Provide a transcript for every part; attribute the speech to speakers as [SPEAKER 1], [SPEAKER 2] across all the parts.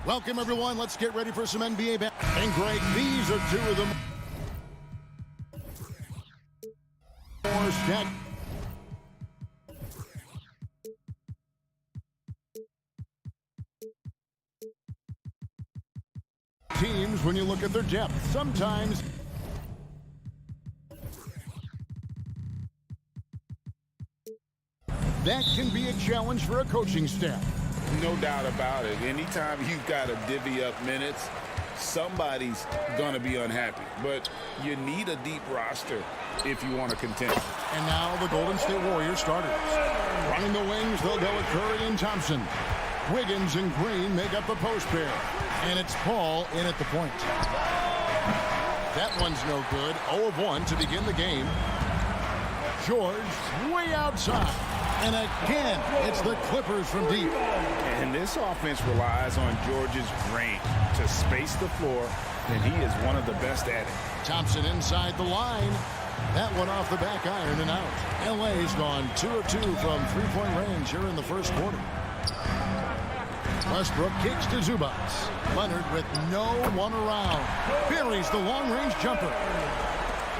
[SPEAKER 1] Welcome, everyone. Let's get ready for some NBA basketball. And, Greg, these are two of them. Teams, when you look at their depth, sometimes that can be a challenge for a coaching staff.
[SPEAKER 2] No doubt about it. Anytime you've got to divvy up minutes, somebody's going to be unhappy. But you need a deep roster if you want to contend.
[SPEAKER 1] And now the Golden State Warriors starters. Running the wings, they'll go with Curry and Thompson. Wiggins and Green make up the post pair. And it's Paul in at the point. That one's no good. 0 of 1 to begin the game. George way outside. And again, it's the Clippers from deep.
[SPEAKER 2] And this offense relies on George's range to space the floor, and he is one of the best at it.
[SPEAKER 1] Thompson inside the line. That one off the back iron and out. LA's gone 2 of 2 from three-point range here in the first quarter. Westbrook kicks to Zubac. Leonard with no one around. Buries the long-range jumper.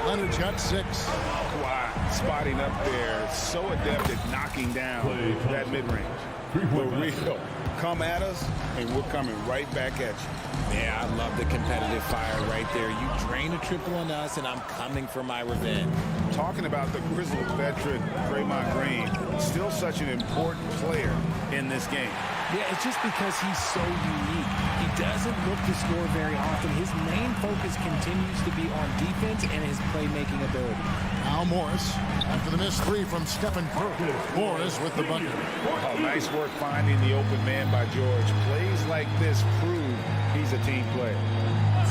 [SPEAKER 1] Leonard's got 6.
[SPEAKER 2] Kawhi spotting up there, so adept at knocking down that mid-range. For real. Come at us, and we're coming right back at you.
[SPEAKER 3] Yeah, I love the competitive fire right there. You drain a triple on us, and I'm coming for my revenge.
[SPEAKER 2] Talking about the grizzled veteran, Draymond Green, still such an important player in this game.
[SPEAKER 3] Yeah, it's just because he's so unique. He doesn't look to score very often. His main focus continues to be on defense and his playmaking ability.
[SPEAKER 1] Now Morris, after the missed 3 from Stephen Curry. Morris with the bucket.
[SPEAKER 2] Oh, nice work finding the open man by George. Plays like this prove he's a team player.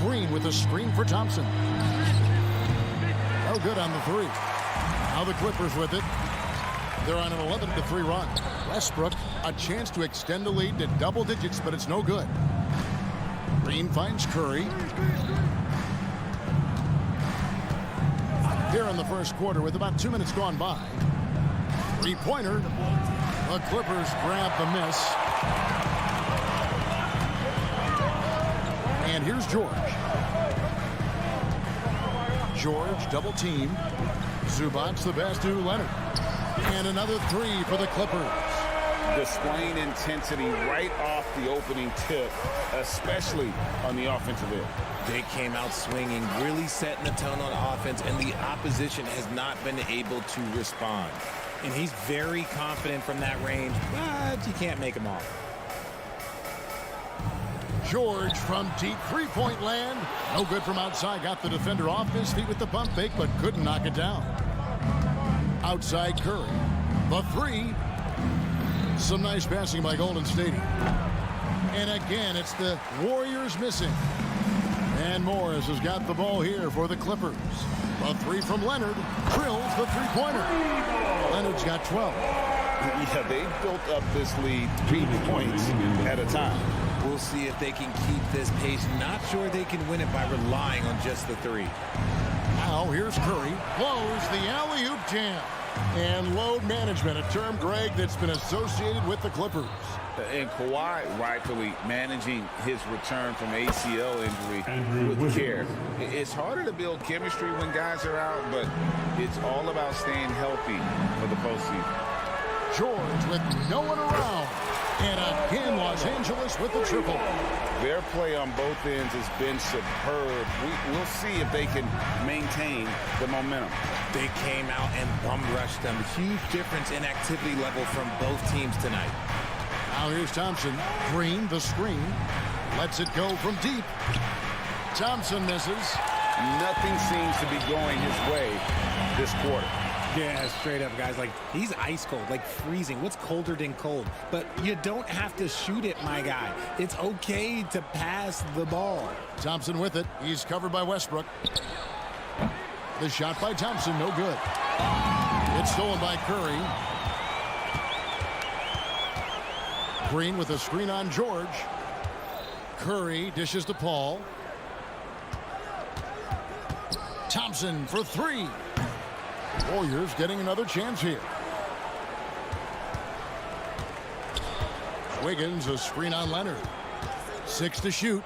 [SPEAKER 1] Green with a screen for Thompson. No good on the 3. Now the Clippers with it. They're on an 11-3 run. Westbrook, a chance to extend the lead to double digits, but it's no good. Green finds Curry. Here in the first quarter with about 2 minutes gone by. Three-pointer. The Clippers grab the miss. And here's George. George double team. Zubac the pass to Leonard. And another 3 for the Clippers.
[SPEAKER 2] Displaying intensity right off the opening tip, especially on the offensive end.
[SPEAKER 3] They came out swinging, really setting the tone on offense, and the opposition has not been able to respond. And he's very confident from that range, but you can't make him off.
[SPEAKER 1] George from deep three-point land. No good from outside. Got the defender off his feet with the pump fake, but couldn't knock it down. Outside Curry. The 3. Some nice passing by Golden State. And again, it's the Warriors missing. And Morris has got the ball here for the Clippers. A 3 from Leonard. Drills the three-pointer. Leonard's got 12.
[SPEAKER 2] Yeah, they built up this lead 3 points at a time.
[SPEAKER 3] We'll see if they can keep this pace. Not sure they can win it by relying on just the 3.
[SPEAKER 1] Now here's Curry. Blows the alley-oop jam. And load management, a term, Greg, that's been associated with the Clippers.
[SPEAKER 2] And Kawhi rightfully managing his return from ACL injury with care. It's harder to build chemistry when guys are out, but it's all about staying healthy for the postseason.
[SPEAKER 1] George with no one around. And again, Los Angeles with the triple.
[SPEAKER 2] Their play on both ends has been superb. We'll see if they can maintain the momentum.
[SPEAKER 3] They came out and bum-rushed them. Huge difference in activity level from both teams tonight.
[SPEAKER 1] Now here's Thompson. Green, the screen. Lets it go from deep. Thompson misses.
[SPEAKER 2] Nothing seems to be going his way this quarter.
[SPEAKER 3] Yeah, straight up, guys. Like, he's ice cold, like freezing. What's colder than cold? But you don't have to shoot it, my guy. It's okay to pass the ball.
[SPEAKER 1] Thompson with it. He's covered by Westbrook. The shot by Thompson, no good. It's stolen by Curry. Green with a screen on George. Curry dishes to Paul. Thompson for 3. Warriors getting another chance here. Wiggins, a screen on Leonard. 6 to shoot.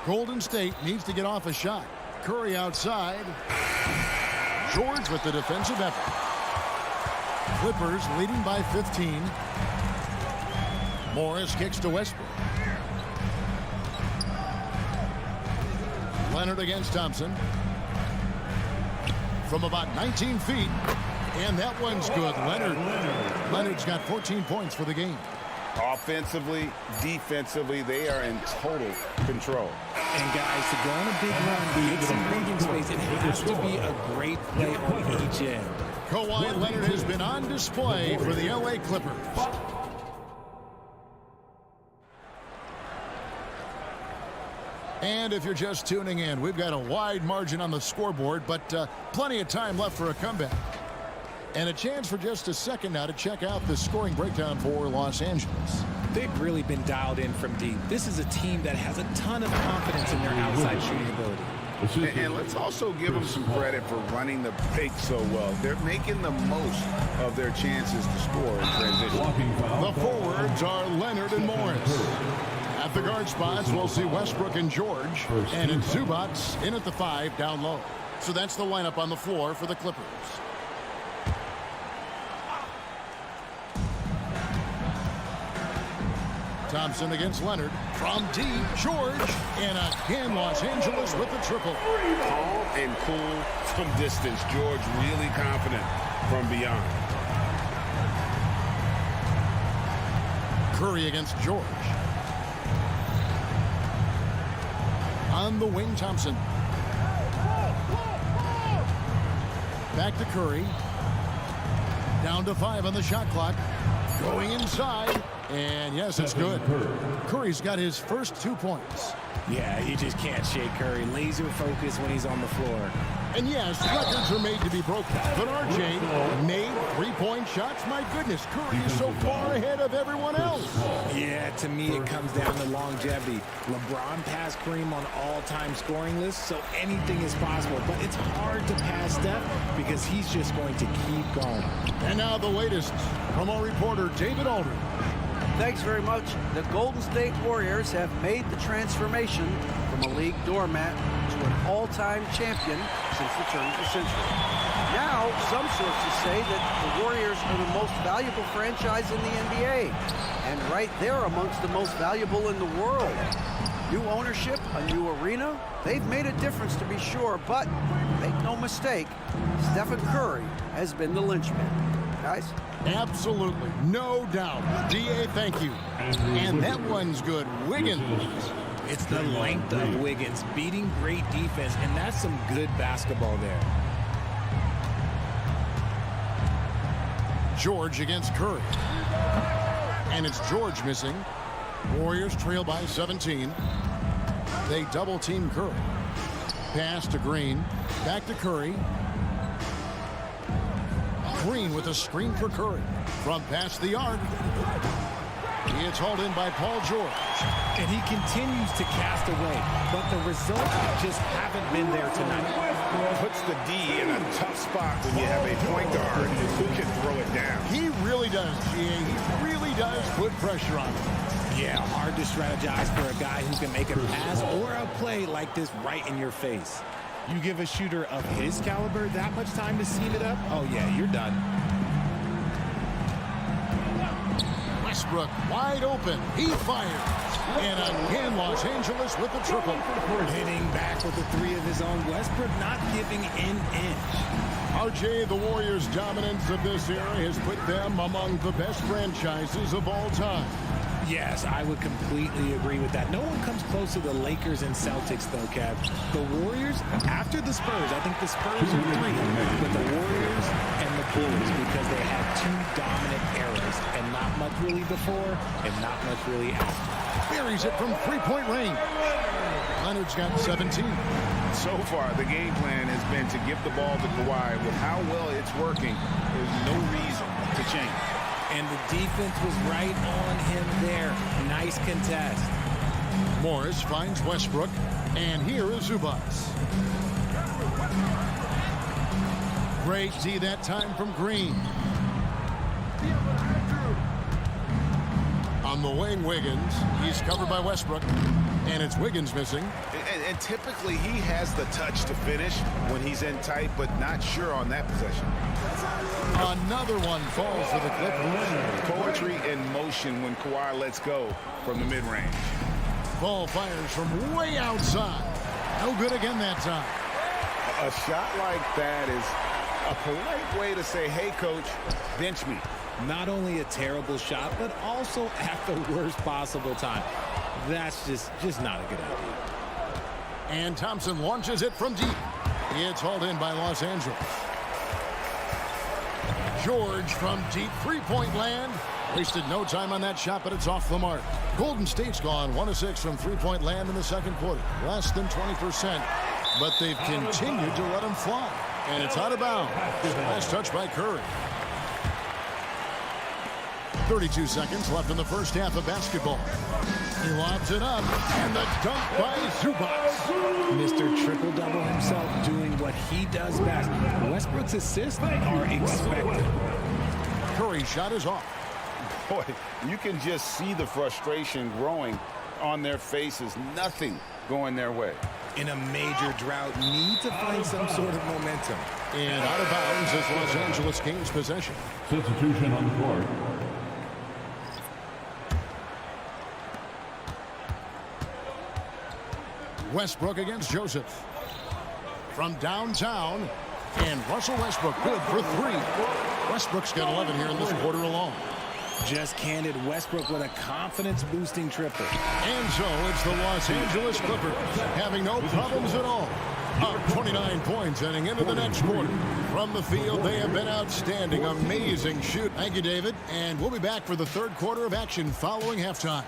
[SPEAKER 1] Golden State needs to get off a shot. Curry outside. George with the defensive effort. Clippers leading by 15. Morris kicks to Westbrook. Leonard against Thompson. From about 19 feet. And that one's good. Leonard's got 14 points for the game.
[SPEAKER 2] Offensively, defensively, they are in total control.
[SPEAKER 3] And guys, to go on a big run, get some breathing space, it has to be a great play on each end.
[SPEAKER 1] Kawhi Leonard has been on display for the LA Clippers. And if you're just tuning in, we've got a wide margin on the scoreboard, but plenty of time left for a comeback. And a chance for just a second now to check out the scoring breakdown for Los Angeles.
[SPEAKER 3] They've really been dialed in from deep. This is a team that has a ton of confidence in their outside shooting ability.
[SPEAKER 2] And let's also give them some credit for running the pick so well. They're making the most of their chances to score in transition.
[SPEAKER 1] The forwards are Leonard and Morris. At the guard spots, we'll see Westbrook and George. And it's Zubats in at the 5 down low. So that's the lineup on the floor for the Clippers. Thompson against Leonard. From deep, George. And again, Los Angeles with the triple.
[SPEAKER 2] Calm and cool from distance. George really confident from beyond.
[SPEAKER 1] Curry against George. On the wing, Thompson. Back to Curry. Down to 5 on the shot clock. Going inside. And yes, it's good. Curry's got his first 2 points.
[SPEAKER 3] Yeah, you just can't shake Curry. Laser focus when he's on the floor.
[SPEAKER 1] And yes, records are made to be broken. But RJ made 3-point shots. My goodness, Curry is so far ahead of everyone else.
[SPEAKER 3] Yeah, to me it comes down to longevity. LeBron passed Kareem on all-time scoring lists, so anything is possible. But it's hard to pass Steph because he's just going to keep going.
[SPEAKER 1] And now the latest from our reporter, David Aldridge.
[SPEAKER 4] Thanks very much. The Golden State Warriors have made the transformation from a league doormat to an all-time champion since the turn of the century. Now, some sources say that the Warriors are the most valuable franchise in the NBA, and right there amongst the most valuable in the world. New ownership, a new arena, they've made a difference to be sure, but make no mistake, Stephen Curry has been the linchpin. Guys?
[SPEAKER 1] Absolutely, no doubt. DA, thank you. And that one's good. Wiggins.
[SPEAKER 3] It's the length of Wiggins beating great defense, and that's some good basketball there.
[SPEAKER 1] George against Curry. And it's George missing. Warriors trail by 17. They double team Curry. Pass to Green. Back to Curry. Green with a screen for Curry. From past the arc. It's hauled in by Paul George.
[SPEAKER 3] And he continues to cast away, but the results just haven't been there tonight.
[SPEAKER 2] Puts the D in a tough spot when you have a point guard who can throw it down.
[SPEAKER 1] He really does, GA. He really does put pressure on him.
[SPEAKER 3] Yeah, hard to strategize for a guy who can make a pass or a play like this right in your face. You give a shooter of his caliber that much time to seam it up, oh yeah, you're done.
[SPEAKER 1] Westbrook wide open. He fires. And again, Los Angeles with the triple.
[SPEAKER 3] Hitting back with the 3 of his own. Westbrook not giving an inch.
[SPEAKER 1] RJ, the Warriors' dominance of this era has put them among the best franchises of all time.
[SPEAKER 3] Yes, I would completely agree with that. No one comes close to the Lakers and Celtics, though, Kev. The Warriors, after the Spurs, I think the Spurs are 3, but the Warriors and the Bulls, because they had 2 dominant eras, and not much really before, and not much really after.
[SPEAKER 1] Buries it from 3-point range. Leonard's got 17.
[SPEAKER 2] So far, the game plan has been to give the ball to Kawhi. With how well it's working, there's no reason to change.
[SPEAKER 3] And the defense was right on him there. Nice contest.
[SPEAKER 1] Morris finds Westbrook, and here is Zubats. Great D that time from Green. On the wing, Wiggins. He's covered by Westbrook. And it's Wiggins missing.
[SPEAKER 2] And typically he has the touch to finish when he's in tight, but not sure on that possession.
[SPEAKER 1] Another one falls for the Clippers.
[SPEAKER 2] Poetry in motion when Kawhi lets go from the mid-range.
[SPEAKER 1] Ball fires from way outside. No good again that time.
[SPEAKER 2] A shot like that is a polite way to say, hey, coach, bench me.
[SPEAKER 3] Not only a terrible shot, but also at the worst possible time. That's just not a good idea.
[SPEAKER 1] And Thompson launches it from deep. It's hauled in by Los Angeles. George from deep three-point land. Wasted no time on that shot, but it's off the mark. Golden State's gone 1 of 6 from three-point land in the second quarter. Less than 20%. But they've continued to let him fly. And it's out of bounds. Last touch by Curry. 32 seconds left in the first half of basketball. He lobs it up, and the dunk by Zubac.
[SPEAKER 3] Mr. Triple-Double himself doing what he does best. Westbrook's assists are expected.
[SPEAKER 1] Curry's shot is off.
[SPEAKER 2] Boy, you can just see the frustration growing on their faces. Nothing going their way.
[SPEAKER 3] In a major drought, need to find some sort of momentum.
[SPEAKER 1] And out of bounds as Los Angeles gains possession.
[SPEAKER 5] Substitution on the court.
[SPEAKER 1] Westbrook against Joseph. From downtown, and Russell Westbrook good for 3. Westbrook's got 11 here in this quarter alone.
[SPEAKER 3] Just handed Westbrook with a confidence-boosting triple.
[SPEAKER 1] And so it's the Los Angeles Clippers having no problems at all. Up 29 points heading into the next quarter. From the field, they have been outstanding. Amazing shoot. Thank you, David. And we'll be back for the third quarter of action following halftime.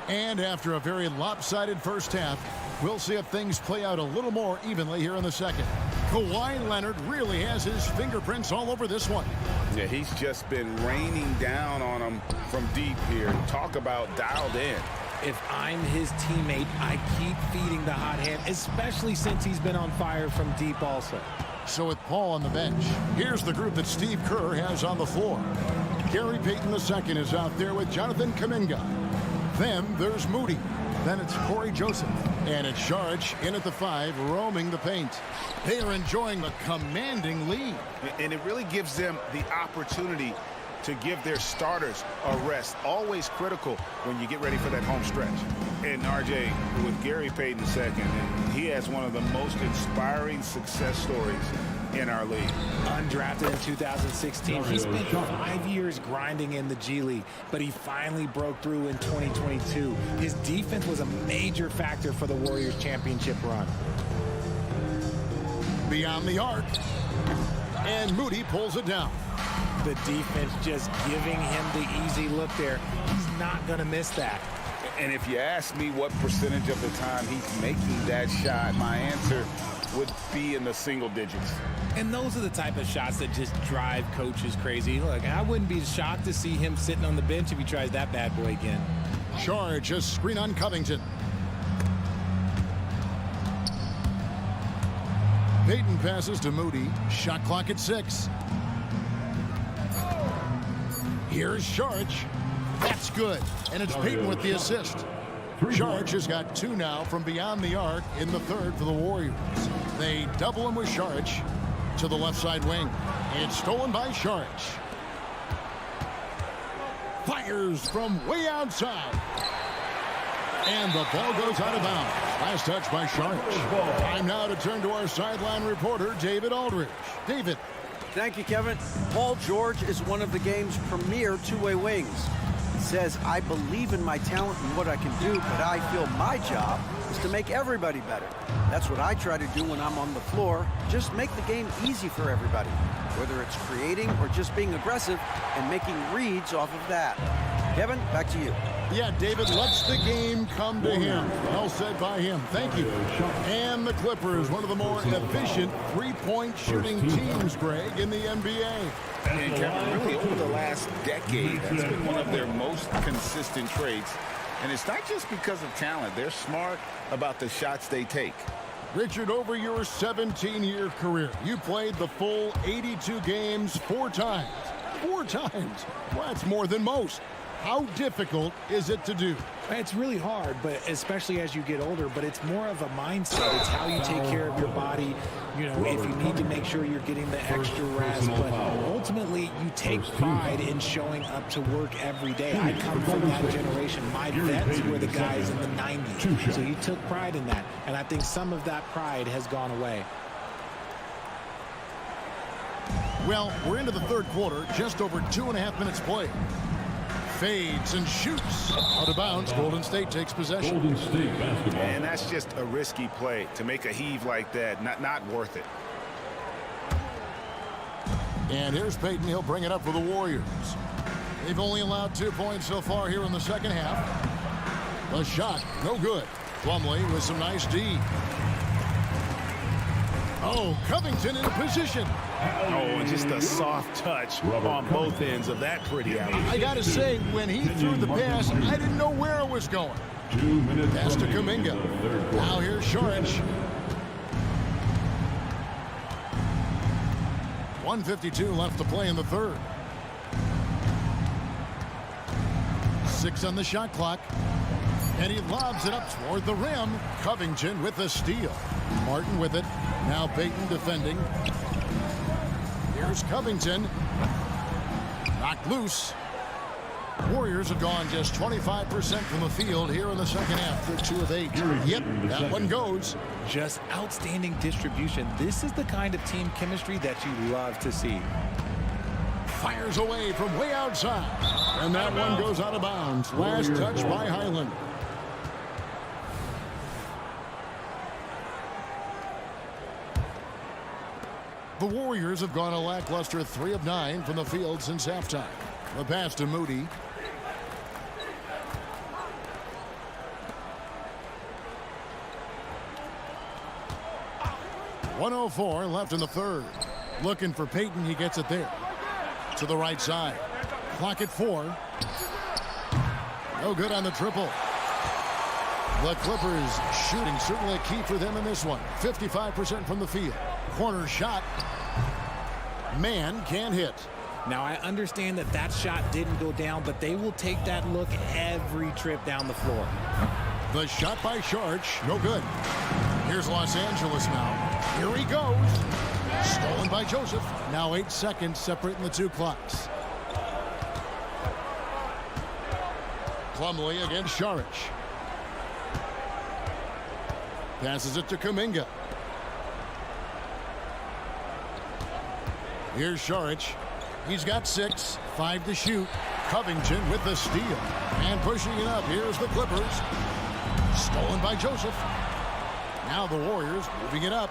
[SPEAKER 1] And after a very lopsided first half, we'll see if things play out a little more evenly here in the second. Kawhi Leonard really has his fingerprints all over this one.
[SPEAKER 2] Yeah, he's just been raining down on him from deep here. Talk about dialed in.
[SPEAKER 3] If I'm his teammate, I keep feeding the hot hand, especially since he's been on fire from deep also.
[SPEAKER 1] So with Paul on the bench, here's the group that Steve Kerr has on the floor. Gary Payton II is out there with Jonathan Kuminga. Then there's Moody. Then it's Corey Joseph. And it's Saric in at the 5, roaming the paint. They are enjoying a commanding lead.
[SPEAKER 2] And it really gives them the opportunity to give their starters a rest. Always critical when you get ready for that home stretch. And RJ, with Gary Payton II, and he has one of the most inspiring success stories in our league.
[SPEAKER 3] Undrafted in 2016, he spent 5 years grinding in the G League, but he finally broke through in 2022. His defense was a major factor for the Warriors championship run.
[SPEAKER 1] Beyond the arc, and Moody pulls it down.
[SPEAKER 3] The defense just giving him the easy look there. He's not going to miss that.
[SPEAKER 2] And if you ask me what percentage of the time he's making that shot, my answer would be in the single digits.
[SPEAKER 3] And those are the type of shots that just drive coaches crazy. Look, I wouldn't be shocked to see him sitting on the bench if he tries that bad boy again.
[SPEAKER 1] Charge, a screen on Covington. Payton passes to Moody. Shot clock at 6. Here's Saric. That's good. And it's Payton with the assist. Saric has got 2 now from beyond the arc in the third for the Warriors. They double him with Saric to the left side wing. It's stolen by Saric. Fires from way outside. And the ball goes out of bounds. Last touch by Saric. Time now to turn to our sideline reporter, David Aldridge. David.
[SPEAKER 4] Thank you, Kevin. Paul George is one of the game's premier two-way wings. He says, I believe in my talent and what I can do, but I feel my job is to make everybody better. That's what I try to do when I'm on the floor. Just make the game easy for everybody, whether it's creating or just being aggressive and making reads off of that. Kevin, back to you.
[SPEAKER 1] Yeah, David lets the game come to him. Well said by him. Thank you. And the Clippers, one of the more efficient three-point shooting teams, Greg, in the NBA.
[SPEAKER 2] And Kevin, really over the last decade, that's been one of their most consistent traits. And it's not just because of talent. They're smart about the shots they take.
[SPEAKER 1] Richard, over your 17-year career, you played the full 82 games 4 times. 4 times. Well, that's more than most. How difficult is it to do?
[SPEAKER 3] It's really hard, but especially as you get older, but it's more of a mindset. It's how you take care of your body. You know, if you need to make sure you're getting the extra rest, but ultimately you take pride in showing up to work every day. I come from that generation. My vets were the guys in the 90s, so you took pride in that, and I think some of that pride has gone away.
[SPEAKER 1] Well, we're into the third quarter, just over 2.5 minutes played. Fades and shoots. Out of bounds, Golden State takes possession.
[SPEAKER 5] Golden State basketball.
[SPEAKER 2] And that's just a risky play. To make a heave like that, not worth it.
[SPEAKER 1] And here's Payton. He'll bring it up for the Warriors. They've only allowed 2 points so far here in the second half. The shot, no good. Plumlee with some nice D. Oh, Covington in position.
[SPEAKER 6] Oh, and just a soft touch on both ends of that pretty alley.
[SPEAKER 1] I got to say, when he threw the pass, I didn't know where it was going.
[SPEAKER 5] 2 minutes.
[SPEAKER 1] Pass to Kuminga. Now here's Šarić. 1:52 left to play in the third. 6 on the shot clock. And he lobs it up toward the rim. Covington with the steal. Martin with it. Now Payton defending. Here's Covington. Knocked loose. Warriors have gone just 25% from the field here in the second half. They're 2 of 8. Yep, that one goes.
[SPEAKER 3] Just outstanding distribution. This is the kind of team chemistry that you love to see.
[SPEAKER 1] Fires away from way outside. And that one goes out of bounds. Last touch by Highland. The Warriors have gone a lackluster 3 of 9 from the field since halftime. The pass to Moody. .104 left in the third. Looking for Payton. He gets it there. To the right side. Clock at 4. No good on the triple. The Clippers shooting certainly a key for them in this one. 55% from the field. Corner shot. Man can't hit.
[SPEAKER 3] Now, I understand that that shot didn't go down, but they will take that look every trip down the floor.
[SPEAKER 1] The shot by Šarić. No good. Here's Los Angeles now. Here he goes. Stolen by Joseph. Now 8 seconds separating the 2 clocks. Plumlee against Šarić. Passes it to Kuminga. Here's Šarić. He's got 6. 5 to shoot. Covington with the steal. And pushing it up. Here's the Clippers. Stolen by Joseph. Now the Warriors moving it up.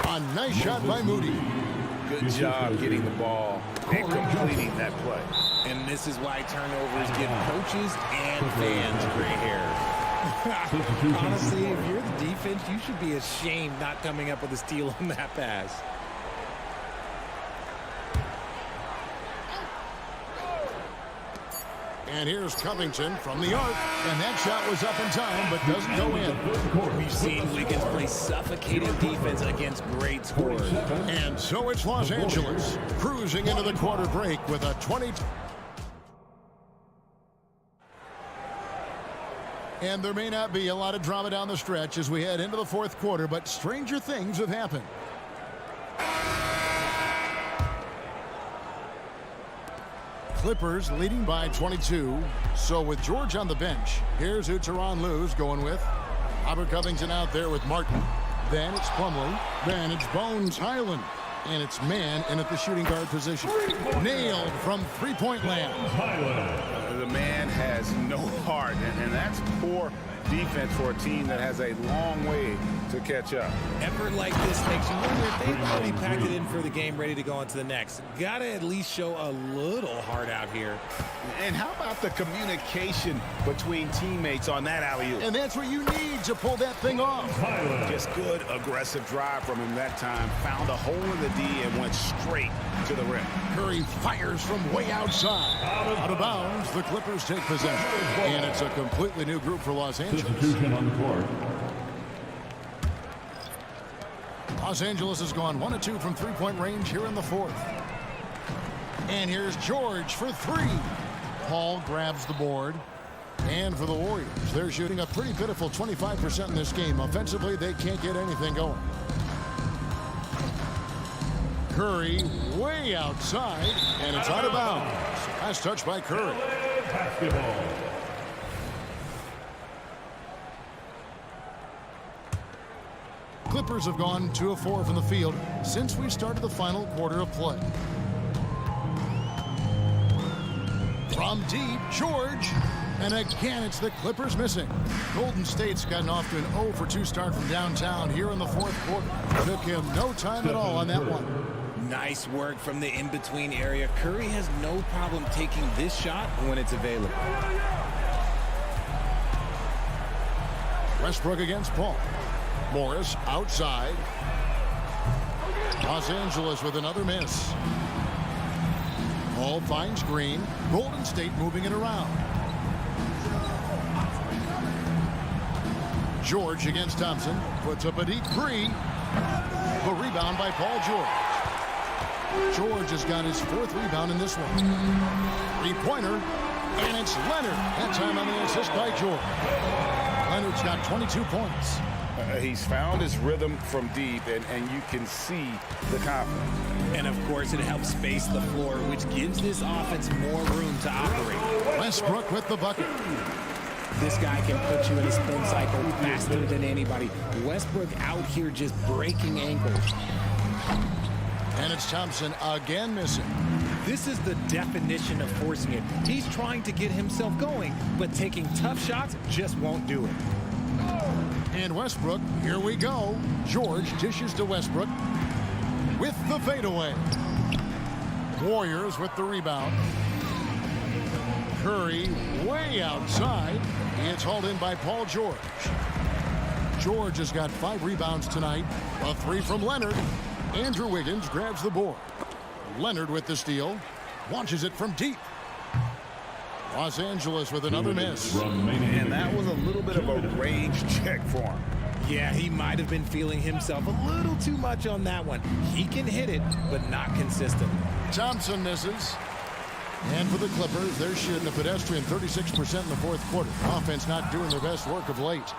[SPEAKER 1] A nice shot by Moody.
[SPEAKER 6] Good job getting the ball and completing that play.
[SPEAKER 3] And this is why turnovers give coaches and fans gray hair. Honestly, if you're the defense, you should be ashamed not coming up with a steal on that pass.
[SPEAKER 1] And here's Covington from the arc. And that shot was up in time, but doesn't go in.
[SPEAKER 3] We've seen Wiggins play suffocating defense against great scorers.
[SPEAKER 1] And so it's Los Angeles cruising into the quarter break with a 20. And there may not be a lot of drama down the stretch as we head into the fourth quarter, but stranger things have happened. Clippers leading by 22. So with George on the bench, here's who Tyronn Lue's going with. Robert Covington out there with Martin. Then it's Plumlee. Then it's Bones Highland. And it's man in at the shooting guard position. Nailed from three-point land.
[SPEAKER 2] The man has no heart, and that's poor defense for a team that has a long way to catch up.
[SPEAKER 3] Effort like this makes you wonder if they've already packed it in for the game, ready to go on to the next. Got to at least show a little heart out here.
[SPEAKER 6] And how about the communication between teammates on that alley-oop?
[SPEAKER 1] And that's what you need to pull that thing off.
[SPEAKER 6] Just good, aggressive drive from him that time. Found a hole in the D and went straight to the rim.
[SPEAKER 1] Curry fires from way outside. Out of bounds, the Clippers take possession. And it's a completely new group for Los Angeles.
[SPEAKER 5] Substitution on the court.
[SPEAKER 1] Los Angeles has gone 1 of 2 from three-point range here in the fourth. And here's George for three. Paul grabs the board. And for the Warriors, they're shooting a pretty pitiful 25% in this game. Offensively, they can't get anything going. Curry way outside, and it's out of bounds. Last touch by Curry.
[SPEAKER 5] Basketball.
[SPEAKER 1] Clippers have gone 2 of 4 from the field since we started the final quarter of play. From deep, George. And again, it's the Clippers missing. Golden State's gotten off to an 0 for 2 start from downtown here in the fourth quarter. Took him no time at all on that one.
[SPEAKER 3] Nice work from the in-between area. Curry has no problem taking this shot when it's available.
[SPEAKER 1] Westbrook against Paul. Morris outside. Los Angeles with another miss. Paul finds Green. Golden State moving it around. George against Thompson. Puts up a deep three. The rebound by Paul George. George has got his 4th rebound in this one. Three-pointer. And it's Leonard. That time on the assist by George. Leonard's got 22 points.
[SPEAKER 2] He's found his rhythm from deep, and you can see the confidence.
[SPEAKER 3] And, of course, it helps space the floor, which gives this offense more room to operate.
[SPEAKER 1] Westbrook with the bucket.
[SPEAKER 3] This guy can put you in a spin cycle faster than anybody. Westbrook out here just breaking ankles.
[SPEAKER 1] And it's Thompson again missing.
[SPEAKER 3] This is the definition of forcing it. He's trying to get himself going, but taking tough shots just won't do it.
[SPEAKER 1] And Westbrook, here we go. George dishes to Westbrook with the fadeaway. Warriors with the rebound. Curry way outside. It's hauled in by Paul George. George has got 5 rebounds tonight. A 3 from Leonard. Andrew Wiggins grabs the board. Leonard with the steal. Launches it from deep. Los Angeles with another miss.
[SPEAKER 2] And that was a little bit of a range check for him.
[SPEAKER 3] Yeah, he might have been feeling himself a little too much on that one. He can hit it, but not consistent.
[SPEAKER 1] Thompson misses. And for the Clippers, they're shooting a pedestrian 36% in the fourth quarter. Offense not doing their best work of late.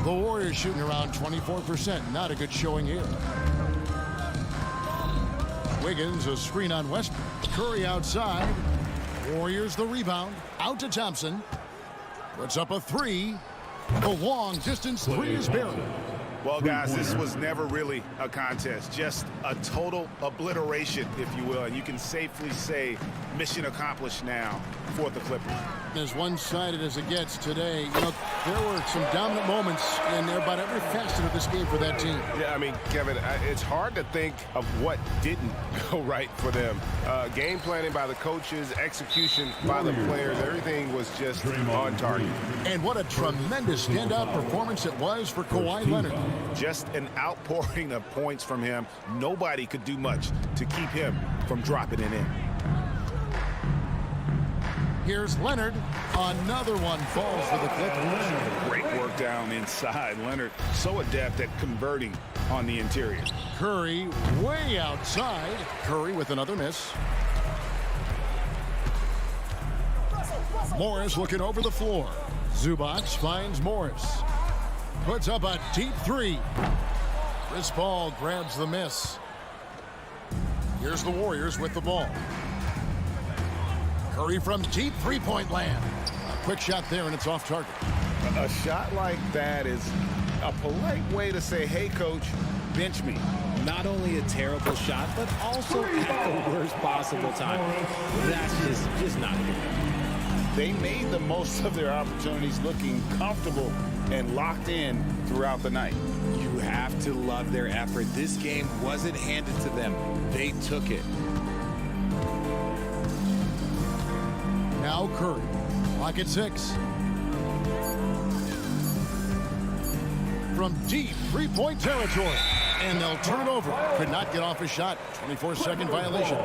[SPEAKER 1] The Warriors shooting around 24%. Not a good showing here. Wiggins, a screen on Westbrook. Curry outside. Warriors the rebound. Out to Thompson. Puts up a 3. The long distance 3 is buried.
[SPEAKER 6] Well, guys, this was never really a contest, just a total obliteration, if you will. And you can safely say mission accomplished now for the Clippers.
[SPEAKER 1] As one-sided as it gets today, you know, there were some dominant moments in about every facet of this game for that team.
[SPEAKER 6] Yeah, I mean, Kevin, it's hard to think of what didn't go right for them. Game planning by the coaches, execution by the players, everything was just on target.
[SPEAKER 1] And what a tremendous standout performance it was for Kawhi Leonard.
[SPEAKER 6] Just an outpouring of points from him. Nobody could do much to keep him from dropping it in.
[SPEAKER 1] Here's Leonard. Another one falls for the Clippers.
[SPEAKER 2] Great work down inside. Leonard so adept at converting on the interior.
[SPEAKER 1] Curry way outside. Curry with another miss. Morris looking over the floor. Zubac finds Morris. Puts up a deep 3. Chris Paul grabs the miss. Here's the Warriors with the ball. Curry from deep 3-point land. A quick shot there, and it's off target.
[SPEAKER 2] A shot like that is a polite way to say, hey, coach, bench me.
[SPEAKER 3] Not only a terrible shot, but also at the worst possible time. That's just not good.
[SPEAKER 2] They made the most of their opportunities, looking comfortable and locked in throughout the night.
[SPEAKER 3] have to love their effort. This game wasn't handed to them. They took it.
[SPEAKER 1] Now Curry. Clock at 6. From deep three-point territory. And they'll turn it over. Could not get off a shot. 24-second violation.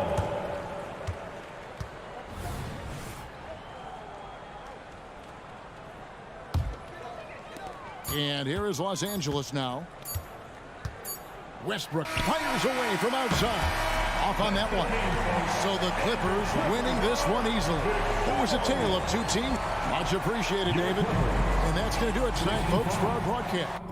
[SPEAKER 1] And here is Los Angeles now. Westbrook fires away from outside. Off on that one. So the Clippers winning this one easily. It was a tale of two teams. Much appreciated, David. And that's going to do it tonight, folks, for our broadcast.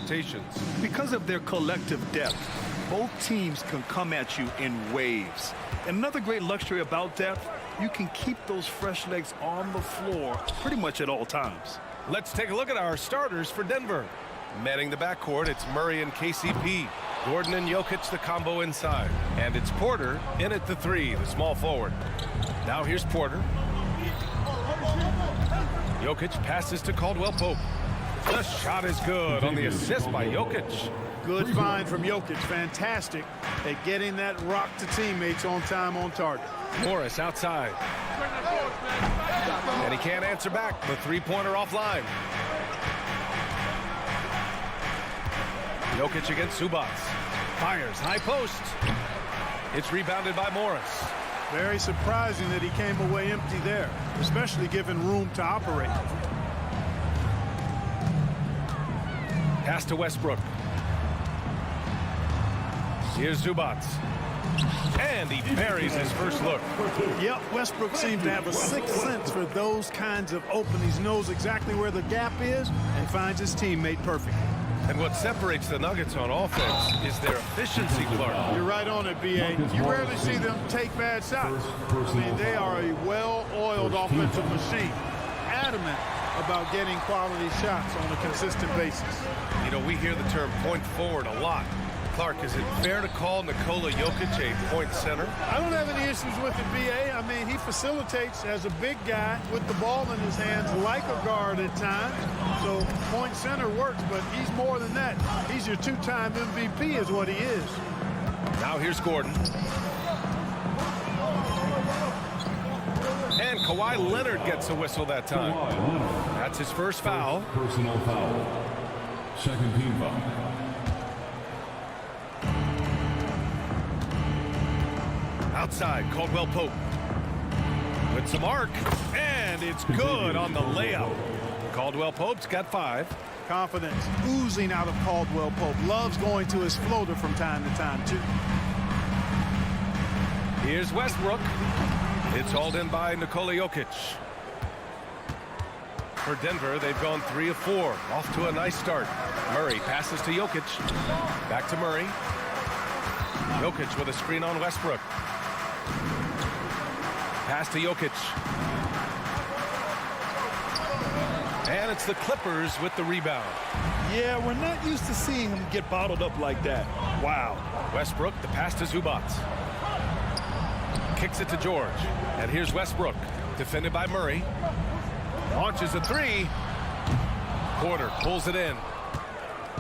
[SPEAKER 7] rotations.
[SPEAKER 8] Because of their collective depth, both teams can come at you in waves. And another great luxury about depth, you can keep those fresh legs on the floor pretty much at all times.
[SPEAKER 7] Let's take a look at our starters for Denver. Manning the backcourt, it's Murray and KCP. Gordon and Jokic, the combo inside. And it's Porter in at the 3, the small forward. Now here's Porter. Jokic passes to Caldwell Pope. The shot is good on the assist by Jokic.
[SPEAKER 9] Good find from Jokic. Fantastic at getting that rock to teammates on time, on target.
[SPEAKER 7] Morris outside. And he can't answer back. The three-pointer offline. Jokic against Zubats. Fires, high post. It's rebounded by Morris.
[SPEAKER 9] Very surprising that he came away empty there, especially given room to operate.
[SPEAKER 7] Pass to Westbrook. Here's Zubats. And he buries his first look.
[SPEAKER 9] Yep, Westbrook seems to have a sixth sense for those kinds of openings. Knows exactly where the gap is and finds his teammate perfect.
[SPEAKER 7] And what separates the Nuggets on offense is their efficiency, Clark.
[SPEAKER 9] You're right on it, B.A. You rarely see them take bad shots. I mean, they are a well-oiled offensive machine. Adamant about getting quality shots on a consistent basis.
[SPEAKER 7] You know, we hear the term point forward a lot. Clark, is it fair to call Nikola Jokic a point center?
[SPEAKER 9] I don't have any issues with it, B.A. I mean, he facilitates as a big guy with the ball in his hands like a guard at times. So point center works, but he's more than that. He's your two-time MVP is what he is.
[SPEAKER 7] Now here's Gordon. And Kawhi Leonard gets a whistle that time. That's his first foul.
[SPEAKER 5] Personal foul. Second team foul.
[SPEAKER 7] Outside, Caldwell Pope. With some arc, and it's good on the layup. Caldwell Pope's got 5.
[SPEAKER 9] Confidence oozing out of Caldwell Pope. Loves going to his floater from time to time, too.
[SPEAKER 7] Here's Westbrook. It's hauled in by Nikola Jokic. For Denver, they've gone 3 of 4. Off to a nice start. Murray passes to Jokic. Back to Murray. Jokic with a screen on Westbrook. Pass to Jokic. And it's the Clippers with the rebound.
[SPEAKER 8] Yeah, we're not used to seeing him get bottled up like that. Wow.
[SPEAKER 7] Westbrook, the pass to Zubats. Kicks it to George. And here's Westbrook, defended by Murray. Launches a 3. Porter pulls it in.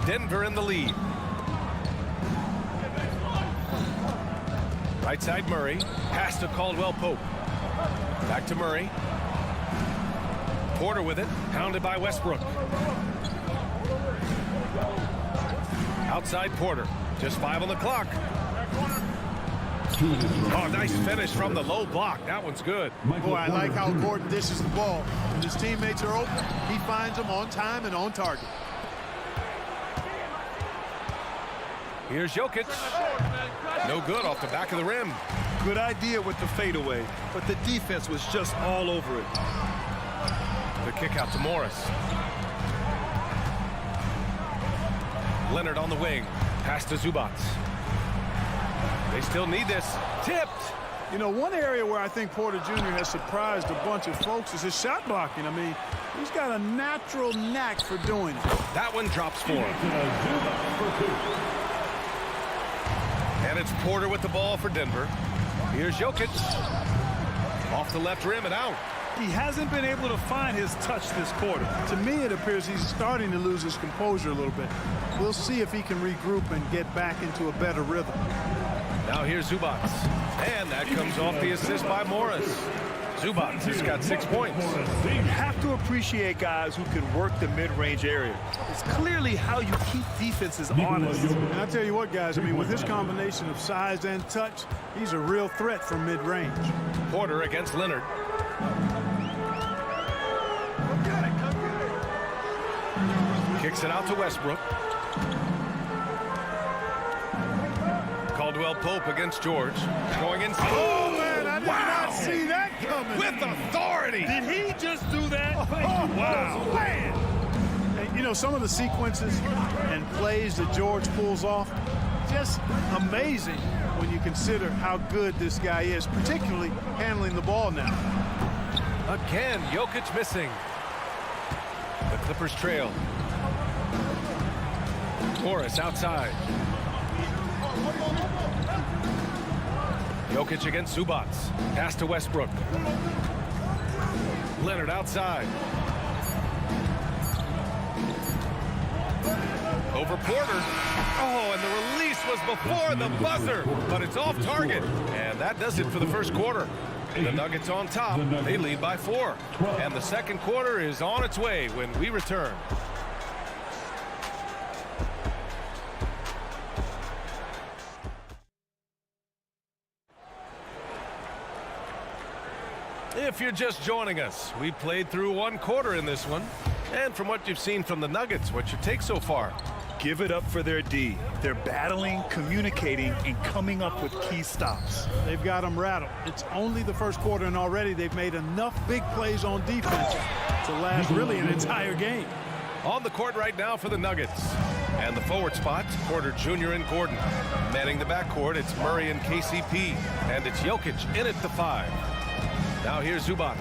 [SPEAKER 7] Denver in the lead. Right side Murray. Pass to Caldwell Pope. Back to Murray. Porter with it. Pounded by Westbrook. Outside Porter. Just 5 on the clock. Oh, nice finish from the low block. That one's good.
[SPEAKER 9] Boy, I like how Gordon dishes the ball. When his teammates are open, he finds them on time and on target.
[SPEAKER 7] Here's Jokic. No good off the back of the rim.
[SPEAKER 8] Good idea with the fadeaway, but the defense was just all over it.
[SPEAKER 7] The kick out to Morris. Leonard on the wing. Pass to Zubats. They still need this. Tipped.
[SPEAKER 9] You know, one area where I think Porter Jr. has surprised a bunch of folks is his shot blocking. I mean, he's got a natural knack for doing it.
[SPEAKER 7] That one drops for him. And it's Porter with the ball for Denver. Here's Jokic. Off the left rim and out.
[SPEAKER 8] He hasn't been able to find his touch this quarter.
[SPEAKER 9] To me, it appears he's starting to lose his composure a little bit. We'll see if he can regroup and get back into a better rhythm.
[SPEAKER 7] Now here's Zubats. And that comes off the assist by Morris. Zubats has got 6 points.
[SPEAKER 8] You have to appreciate guys who can work the mid-range area. It's clearly how you keep defenses honest.
[SPEAKER 9] And I tell you what, guys, I mean, with this combination of size and touch, he's a real threat from mid-range.
[SPEAKER 7] Porter against Leonard. Kicks it out to Westbrook. Caldwell Pope against George. Going inside.
[SPEAKER 9] Oh, man, I did not see that coming.
[SPEAKER 7] With authority.
[SPEAKER 8] Did he just do that?
[SPEAKER 9] Oh, wow. Man. And You know, some of the sequences and plays that George pulls off, just amazing when you consider how good this guy is, particularly handling the ball now.
[SPEAKER 7] Again, Jokic missing. The Clippers trail. Morris outside. Jokic against Zubac. Pass to Westbrook. Leonard outside. Over Porter. Oh, and the release was before the buzzer, but it's off target. And that does it for the first quarter. The Nuggets on top. They lead by 4. And the second quarter is on its way when we return. If you're just joining us, we played through 1 quarter in this one. And from what you've seen from the Nuggets, what's your take so far?
[SPEAKER 8] Give it up for their D. They're battling, communicating, and coming up with key stops.
[SPEAKER 9] They've got them rattled. It's only the first quarter, and already they've made enough big plays on defense to last really an entire game.
[SPEAKER 7] On the court right now for the Nuggets. And the forward spot, Porter Jr. and Gordon. Manning the backcourt, it's Murray and KCP. And it's Jokic in at the 5. Now here's Zubac.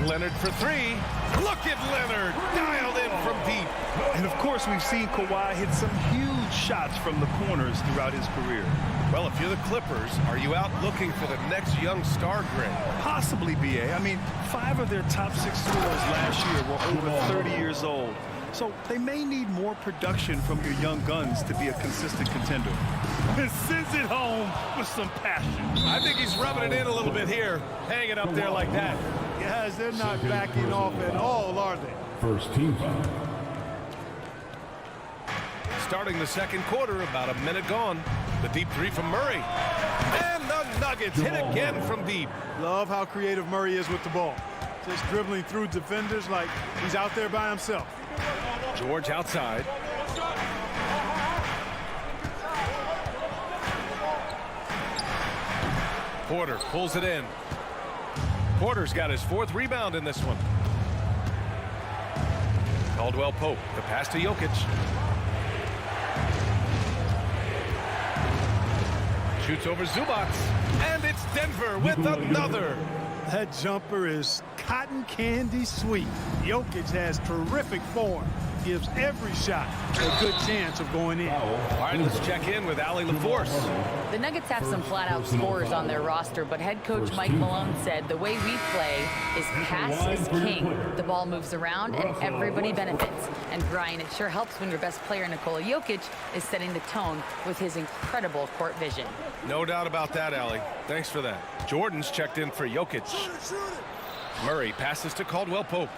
[SPEAKER 7] Leonard for 3. Look at Leonard, dialed in from deep.
[SPEAKER 8] And of course, we've seen Kawhi hit some huge shots from the corners throughout his career.
[SPEAKER 7] Well, if you're the Clippers, are you out looking for the next young star grade?
[SPEAKER 8] Possibly, BA. I mean, 5 of their top 6 scorers last year were over 30 years old. So they may need more production from your young guns to be a consistent contender. And sends it home with some passion.
[SPEAKER 7] I think he's rubbing it in a little bit here, hanging up there like that.
[SPEAKER 9] Guys, they're not backing off at all, are they?
[SPEAKER 5] First team foul.
[SPEAKER 7] Starting the second quarter, about a minute gone. The deep 3 from Murray. And the Nuggets hit again from deep.
[SPEAKER 9] Love how creative Murray is with the ball. Just dribbling through defenders like he's out there by himself.
[SPEAKER 7] George outside. Porter pulls it in. Porter's got his 4th rebound in this one. Caldwell Pope, the pass to Jokic. Shoots over Zubac, and it's Denver with another.
[SPEAKER 9] That jumper is cotton candy sweet. Jokic has terrific form. Gives every shot a good chance of going in.
[SPEAKER 7] All right, let's check in with Allie LaForce.
[SPEAKER 10] The Nuggets have some flat-out scorers on their roster, but head coach Mike Malone said the way we play is pass is king. The ball moves around and everybody benefits. And Brian, it sure helps when your best player, Nikola Jokic, is setting the tone with his incredible court vision.
[SPEAKER 7] No doubt about that, Allie. Thanks for that. Jordan's checked in for Jokic. Murray passes to Caldwell Pope.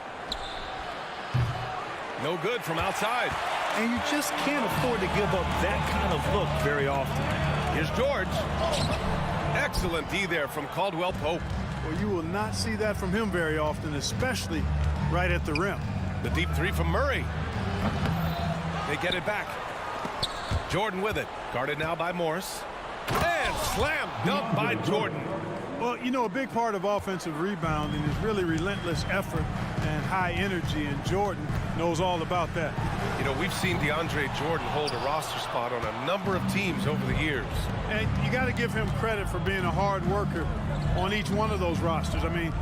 [SPEAKER 7] No good from outside.
[SPEAKER 8] And you just can't afford to give up that kind of look very often.
[SPEAKER 7] Here's George. Excellent D there from Caldwell Pope.
[SPEAKER 9] Well, you will not see that from him very often, especially right at the rim.
[SPEAKER 7] The deep 3 from Murray. They get it back. Jordan with it. Guarded now by Morris. And slam dunk by Jordan.
[SPEAKER 9] Well, you know, a big part of offensive rebounding is really relentless effort and high energy, and Jordan knows all about that.
[SPEAKER 7] You know, we've seen DeAndre Jordan hold a roster spot on a number of teams over the years.
[SPEAKER 9] And you got to give him credit for being a hard worker on each one of those rosters. I mean,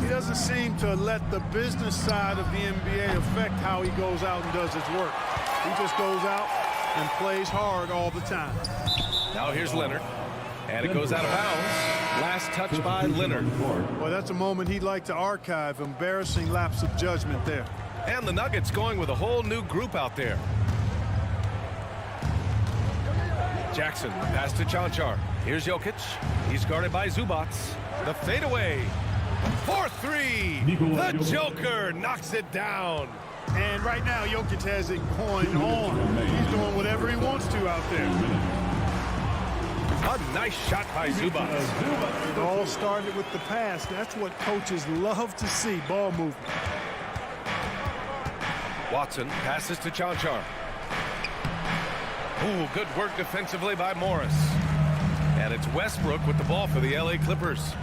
[SPEAKER 9] he doesn't seem to let the business side of the NBA affect how he goes out and does his work. He just goes out and plays hard all the time.
[SPEAKER 7] Now here's Leonard. And it goes out of bounds. Last touch by Leonard.
[SPEAKER 9] Well, that's a moment he'd like to archive. Embarrassing lapse of judgment there.
[SPEAKER 7] And the Nuggets going with a whole new group out there. Jackson, pass to Chanchar. Here's Jokic. He's guarded by Zubac. The fadeaway. 4-3. The Joker knocks it down.
[SPEAKER 9] And right now, Jokic has it going on. He's doing whatever he wants to out there.
[SPEAKER 7] A nice shot by Zubac.
[SPEAKER 9] It all started with the pass. That's what coaches love to see, ball movement.
[SPEAKER 7] Watson passes to Chanchar. Ooh, good work defensively by Morris. And it's Westbrook with the ball for the LA Clippers.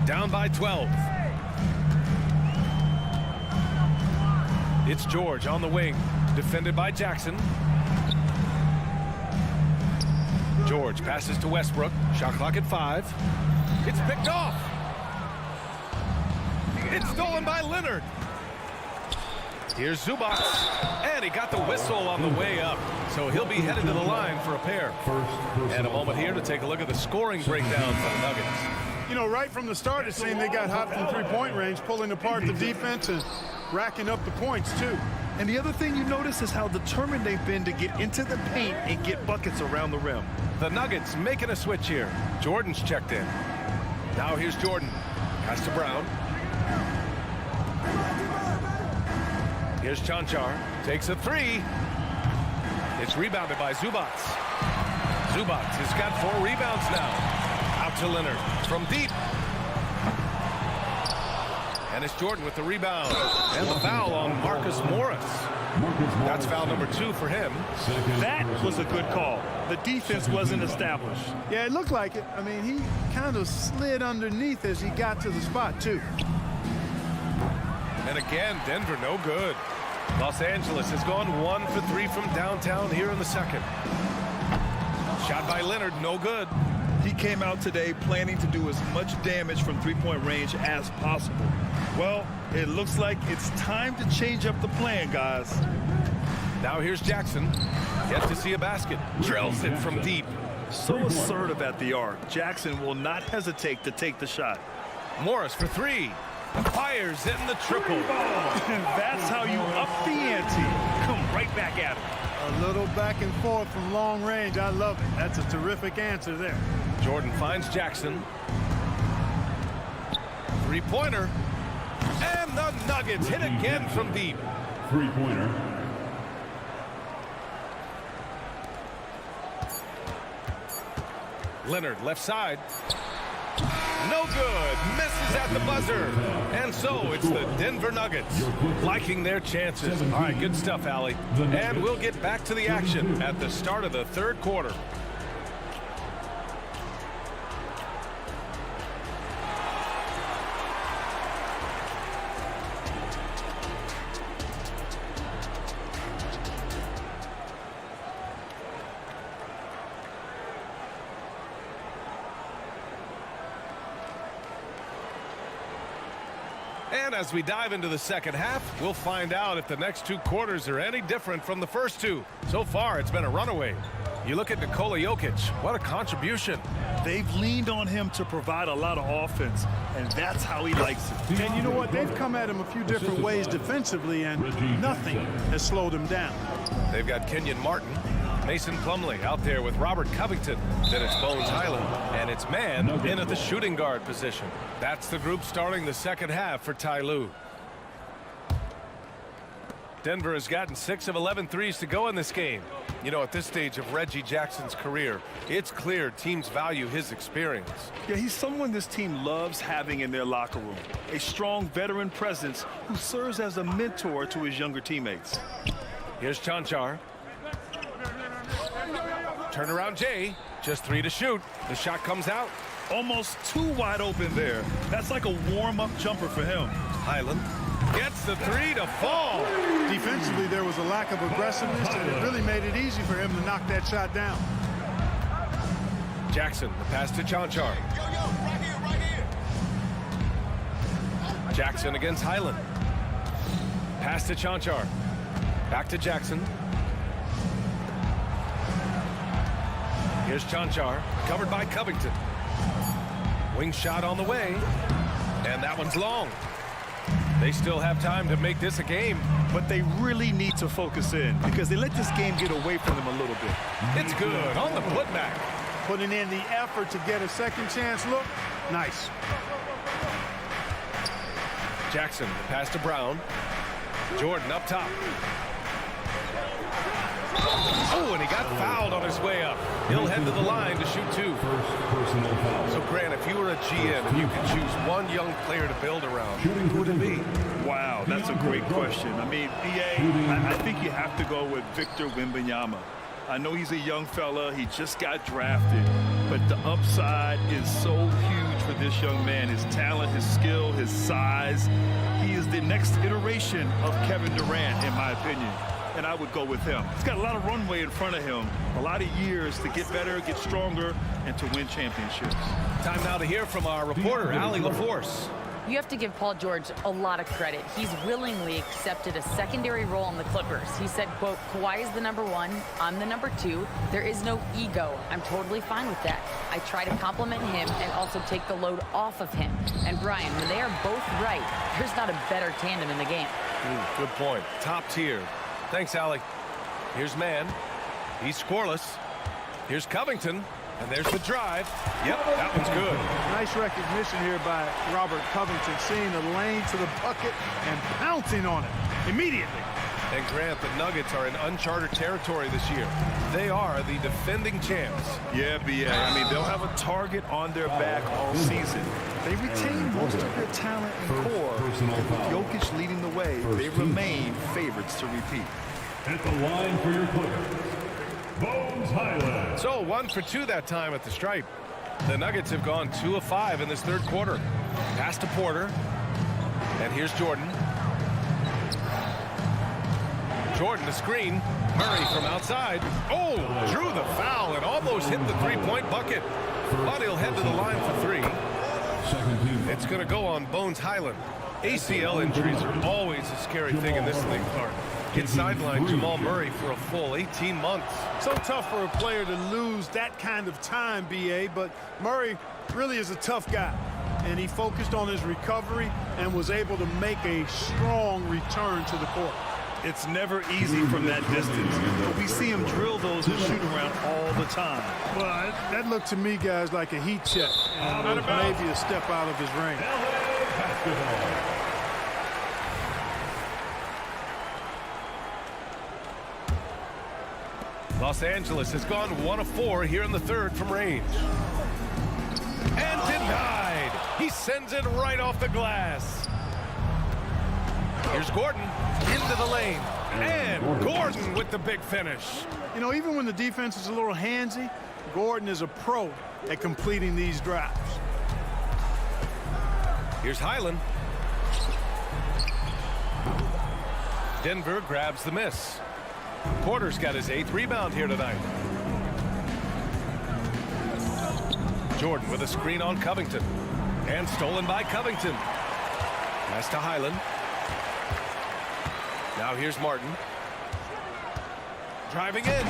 [SPEAKER 7] Down by 12. It's George on the wing, defended by Jackson. George passes to Westbrook. Shot clock at 5. It's picked off. It's stolen by Leonard. Here's Zubac, and he got the whistle on the way up, so he'll be headed to the line for a pair. And a moment here to take a look at the scoring breakdown for the Nuggets.
[SPEAKER 9] You know, right from the start, it seemed they got hot from three-point range, pulling apart the defense and racking up the points, too.
[SPEAKER 8] And the other thing you notice is how determined they've been to get into the paint and get buckets around the rim.
[SPEAKER 7] The Nuggets making a switch here. Jordan's checked in. Now here's Jordan. Pass to Brown. Here's Chanchar. Takes a 3. It's rebounded by Zubac. Zubac has got 4 rebounds now. Out to Leonard from deep. And it's Jordan with the rebound. And the foul on Marcus Morris. That's foul number 2 for him.
[SPEAKER 8] That was a good call. The defense wasn't established.
[SPEAKER 9] Yeah, it looked like it. I mean, he kind of slid underneath as he got to the spot, too.
[SPEAKER 7] And again, Denver no good. Los Angeles has gone 1 for 3 from downtown here in the second. Shot by Leonard, no good.
[SPEAKER 8] He came out today planning to do as much damage from three-point range as possible. Well, it looks like it's time to change up the plan, guys.
[SPEAKER 7] Now here's Jackson. Yet to see a basket. Drills it from deep.
[SPEAKER 8] So assertive at the arc. Jackson will not hesitate to take the shot.
[SPEAKER 7] Morris for 3. Fires in the triple.
[SPEAKER 8] That's how you up the ante. Come right back at him.
[SPEAKER 9] A little back and forth from long range. I love it. That's a terrific answer there.
[SPEAKER 7] Jordan finds Jackson. 3-pointer. And the Nuggets hit again from deep.
[SPEAKER 5] 3-pointer.
[SPEAKER 7] Leonard left side. No good. Misses at the buzzer. And so it's the Denver Nuggets liking their chances. All right, good stuff, Allie. And we'll get back to the action at the start of the third quarter. And as we dive into the second half, we'll find out if the next 2 quarters are any different from the first 2. So far, it's been a runaway. You look at Nikola Jokic, what a contribution.
[SPEAKER 8] They've leaned on him to provide a lot of offense, and that's how he likes it.
[SPEAKER 9] And you know what? They've come at him a few different ways defensively, and nothing has slowed him down.
[SPEAKER 7] They've got Kenyon Martin, Mason Plumlee out there with Robert Covington. Then it's Bones Highland, and it's Man in at the shooting guard position. That's the group starting the second half for Ty Lue. Denver has gotten 6 of 11 threes to go in this game. You know, at this stage of Reggie Jackson's career, it's clear teams value his experience.
[SPEAKER 8] Yeah, he's someone this team loves having in their locker room. A strong veteran presence who serves as a mentor to his younger teammates.
[SPEAKER 7] Here's Chanchar. Turnaround Jay, just 3 to shoot. The shot comes out.
[SPEAKER 8] Almost too wide open there. That's like a warm-up jumper for him.
[SPEAKER 7] Highland gets the 3 to fall.
[SPEAKER 9] Defensively, there was a lack of aggressiveness, and it really made it easy for him to knock that shot down.
[SPEAKER 7] Jackson, the pass to Chanchar.
[SPEAKER 6] Right here.
[SPEAKER 7] Jackson against Highland. Pass to Chanchar. Back to Jackson. Here's Chanchar, covered by Covington. Wing shot on the way, and that one's long. They still have time to make this a game.
[SPEAKER 8] But they really need to focus in because they let this game get away from them a little bit.
[SPEAKER 7] It's good on the putback.
[SPEAKER 9] Putting in the effort to get a second chance look. Nice.
[SPEAKER 7] Jackson, the pass to Brown. Jordan up top. Oh, and he got fouled on his way up. He'll head to the line to shoot 2. So, Grant, if you were a GM and you could choose one young player to build around, who would it be?
[SPEAKER 8] Wow, that's a great question. I mean, I think you have to go with Victor Wembanyama. I know he's a young fella. He just got drafted. But the upside is so huge for this young man. His talent, his skill, his size. He is the next iteration of Kevin Durant, in my opinion. And I would go with him. He's got a lot of runway in front of him. A lot of years to get better, get stronger, and to win championships.
[SPEAKER 7] Time now to hear from our reporter, Allie LaForce.
[SPEAKER 10] You have to give Paul George a lot of credit. He's willingly accepted a secondary role in the Clippers. He said, quote, Kawhi is the #1, I'm the #2. There is no ego. I'm totally fine with that. I try to compliment him and also take the load off of him. And Brian, when they are both right, there's not a better tandem in the game.
[SPEAKER 7] Good point. Top tier. Thanks, Allie. Here's Mann. He's scoreless. Here's Covington. And there's the drive. Yep, that one's good.
[SPEAKER 9] Nice recognition here by Robert Covington, seeing the lane to the bucket and pouncing on it immediately.
[SPEAKER 7] And Grant, the Nuggets are in uncharted territory this year. They are the defending champs.
[SPEAKER 8] Yeah, B.A. I mean, they'll have a target on their back all season. They retain most of their talent and core. With Jokic leading the way, they remain favorites to repeat.
[SPEAKER 5] At the line for your Clippers, Bones Highland.
[SPEAKER 7] So 1 for 2 that time at the stripe. The Nuggets have gone 2 of 5 in this third quarter. Pass to Porter. And here's Jordan. Jordan, the screen. Murray from outside. Oh, drew the foul and almost hit the three-point bucket. But he'll head to the line for 3. It's going to go on Bones Highland. ACL injuries are always a scary thing in this league, Clark. It sidelined Jamal Murray for a full 18 months.
[SPEAKER 9] So tough for a player to lose that kind of time, B.A., but Murray really is a tough guy. And he focused on his recovery and was able to make a strong return to the court.
[SPEAKER 8] It's never easy from that distance, but we see him drill those and shoot around all the time.
[SPEAKER 9] Well, that looked to me, guys, like a heat check. And maybe a step out of his range.
[SPEAKER 7] Los Angeles has gone 1 of 4 here in the third from range. And denied. He sends it right off the glass. Here's Gordon into the lane. And Gordon with the big finish.
[SPEAKER 9] You know, even when the defense is a little handsy, Gordon is a pro at completing these drives.
[SPEAKER 7] Here's Highland. Denver grabs the miss. Porter's got his 8th rebound here tonight. Jordan with a screen on Covington. And stolen by Covington. Pass to Highland. Now here's Martin. Driving in.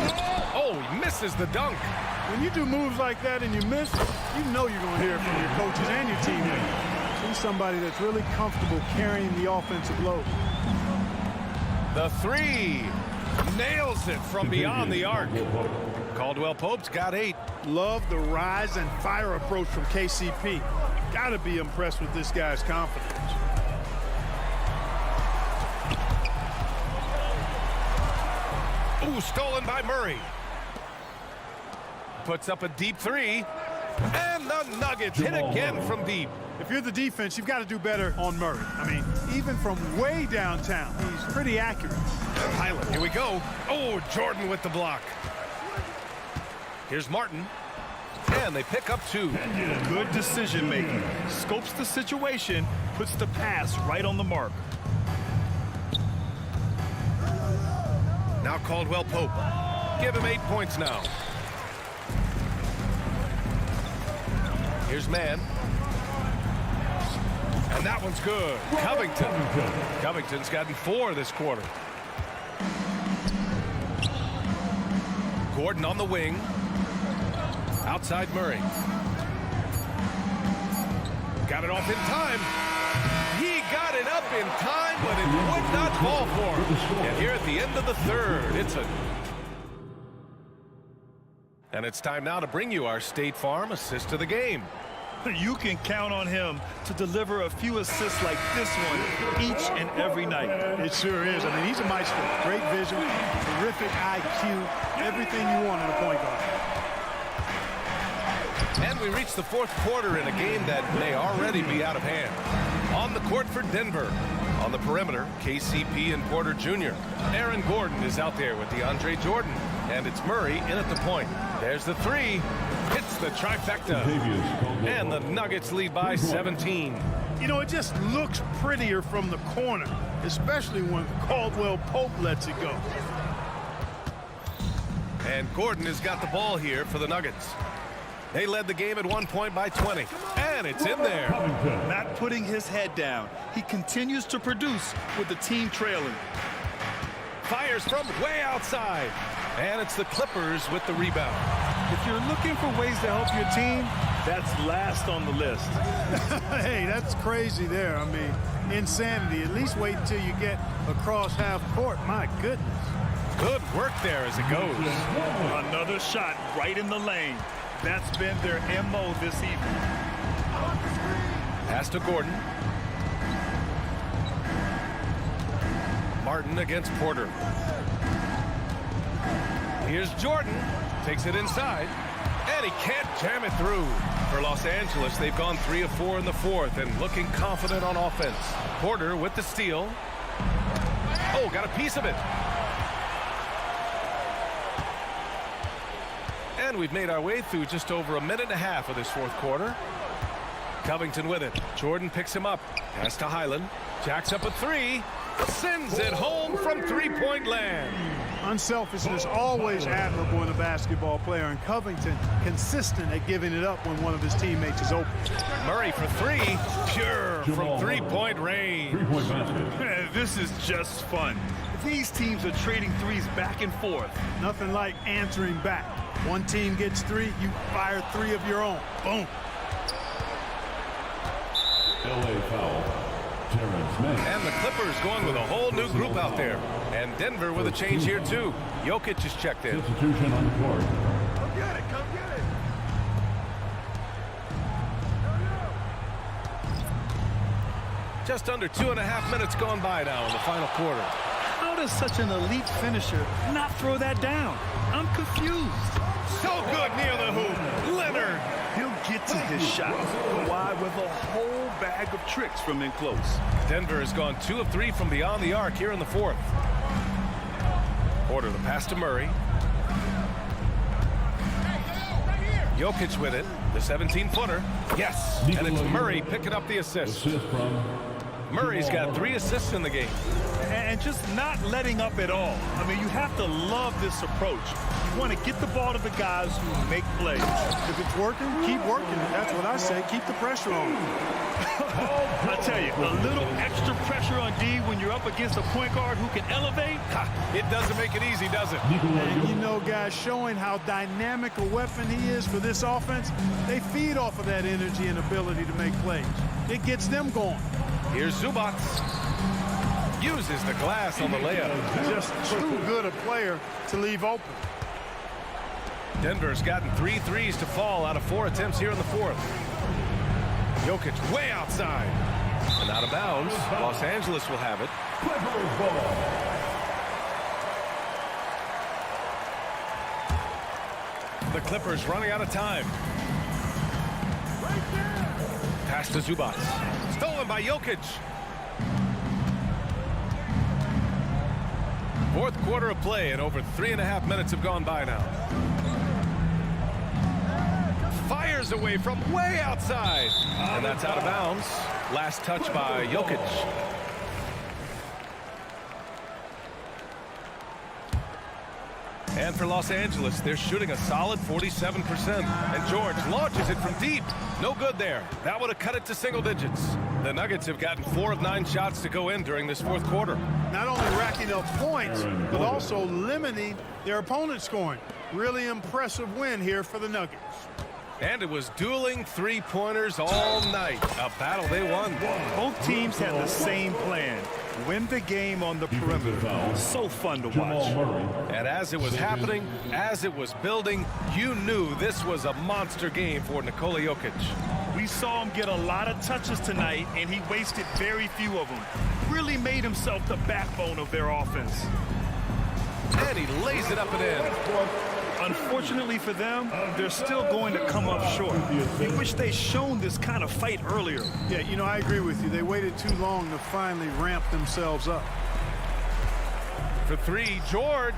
[SPEAKER 7] Oh, he misses the dunk.
[SPEAKER 9] When you do moves like that and you miss, you know you're going to hear it from your coaches and your teammates. He's somebody that's really comfortable carrying the offensive load.
[SPEAKER 7] The 3. Nails it from beyond the arc. Caldwell Pope's got 8.
[SPEAKER 9] Love the rise and fire approach from KCP. Got to be impressed with this guy's confidence.
[SPEAKER 7] Ooh, stolen by Murray. Puts up a deep 3. And the Nuggets hit again from deep.
[SPEAKER 9] If you're the defense, you've got to do better on Murray. I mean, even from way downtown, he's pretty accurate.
[SPEAKER 7] Highland, here we go. Oh, Jordan with the block. Here's Martin. And they pick up 2.
[SPEAKER 8] Good decision making. Scopes the situation, puts the pass right on the mark.
[SPEAKER 7] Now Caldwell Pope. Give him 8 points now. Here's Mann. And that one's good. Covington. Covington's gotten 4 this quarter. Gordon on the wing. Outside Murray. Got it off in time. He got it up in time, but it would not fall for him. And here at the end of the third, And it's time now to bring you our State Farm assist of the game.
[SPEAKER 8] You can count on him to deliver a few assists like this one each and every night.
[SPEAKER 9] It sure is. I mean, he's a maestro. Great vision, terrific IQ, everything you want in a point guard.
[SPEAKER 7] And we reach the fourth quarter in a game that may already be out of hand. On the court for Denver. On the perimeter, KCP and Porter Jr. Aaron Gordon is out there with DeAndre Jordan. And it's Murray in at the point. There's the three. Hits the trifecta. And the Nuggets lead by 17.
[SPEAKER 9] You know, it just looks prettier from the corner, especially when Caldwell Pope lets it go.
[SPEAKER 7] And Gordon has got the ball here for the Nuggets. They led the game at 1 point by 20. And it's in there.
[SPEAKER 8] Not putting his head down. He continues to produce with the team trailing.
[SPEAKER 7] Fires from way outside. And it's the Clippers with the rebound.
[SPEAKER 8] If you're looking for ways to help your team, that's last on the list.
[SPEAKER 9] Hey, that's crazy there. I mean, insanity. At least wait until you get across half court. My goodness.
[SPEAKER 7] Good work there as it goes.
[SPEAKER 8] Another shot right in the lane. That's been their MO this evening.
[SPEAKER 7] Pass to Gordon. Martin against Porter. Here's Jordan. Takes it inside. And he can't jam it through. For Los Angeles, they've gone 3 of 4 in the fourth and looking confident on offense. Porter with the steal. Oh, got a piece of it. And we've made our way through just over a minute and a half of this fourth quarter. Covington with it. Jordan picks him up. Pass to Highland. Jacks up a three. Sends it home from three-point land.
[SPEAKER 9] Unselfishness always admirable in a basketball player, and Covington consistent at giving it up when one of his teammates is open.
[SPEAKER 7] Murray for three. Pure from three-point range.
[SPEAKER 8] This is just fun. These teams are trading threes back and forth.
[SPEAKER 9] Nothing like answering back. One team gets three, you fire three of your own. Boom.
[SPEAKER 5] CLA foul.
[SPEAKER 7] And the Clippers going with a whole new group out there. And Denver with a change here too. Jokic is checked in.
[SPEAKER 5] Substitution on the court.
[SPEAKER 6] Come get it, come get it.
[SPEAKER 7] Just under 2.5 minutes gone by now in the final quarter.
[SPEAKER 8] How does such an elite finisher not throw that down? I'm confused.
[SPEAKER 7] So good near the hoop. Leonard.
[SPEAKER 8] He'll get to his shot. Kawhi with a whole bag of tricks from in close.
[SPEAKER 7] Denver has gone 2 of 3 from beyond the arc here in the fourth. Porter the pass to Murray. Jokic with it. The 17-footer. Yes. And it's Murray picking up the assist. Murray's got 3 assists in the game.
[SPEAKER 8] And just not letting up at all. I mean, you have to love this approach. You want to get the ball to the guys who make plays.
[SPEAKER 9] If it's working, keep working. That's what I say. Keep the pressure on.
[SPEAKER 8] I tell you, a little extra pressure on D when you're up against a point guard who can elevate.
[SPEAKER 7] It doesn't make it easy, does it?
[SPEAKER 9] And you know, guys, showing how dynamic a weapon he is for this offense, they feed off of that energy and ability to make plays. It gets them going.
[SPEAKER 7] Here's Zubac. Uses the glass on the layup.
[SPEAKER 9] Just too good a player to leave open.
[SPEAKER 7] Denver's gotten 3 threes to fall out of 4 attempts here in the fourth. Jokic way outside. And out of bounds. Los Angeles will have it. The Clippers running out of time. Pass to Zubac. Stolen by Jokic. Fourth quarter of play and over 3.5 minutes have gone by now. Fires away from way outside. And that's out of bounds. Last touch by Jokic. And for Los Angeles, they're shooting a solid 47%. And George launches it from deep. No good there. That would have cut it to single digits. The Nuggets have gotten 4 of 9 shots to go in during this fourth quarter.
[SPEAKER 9] Not only racking up points, but also limiting their opponent's scoring. Really impressive win here for the Nuggets.
[SPEAKER 7] And it was dueling three-pointers all night. A battle they won.
[SPEAKER 8] Both teams had the same plan. Win the game on the perimeter. So fun to watch.
[SPEAKER 7] And as it was happening, as it was building, you knew this was a monster game for Nikola Jokic.
[SPEAKER 8] We saw him get a lot of touches tonight, and he wasted very few of them. Really made himself the backbone of their offense.
[SPEAKER 7] And he lays it up and in.
[SPEAKER 8] Unfortunately for them, they're still going to come up short. We wish they'd shown this kind of fight earlier.
[SPEAKER 9] Yeah, you know, I agree with you. They waited too long to finally ramp themselves up.
[SPEAKER 7] for three. George,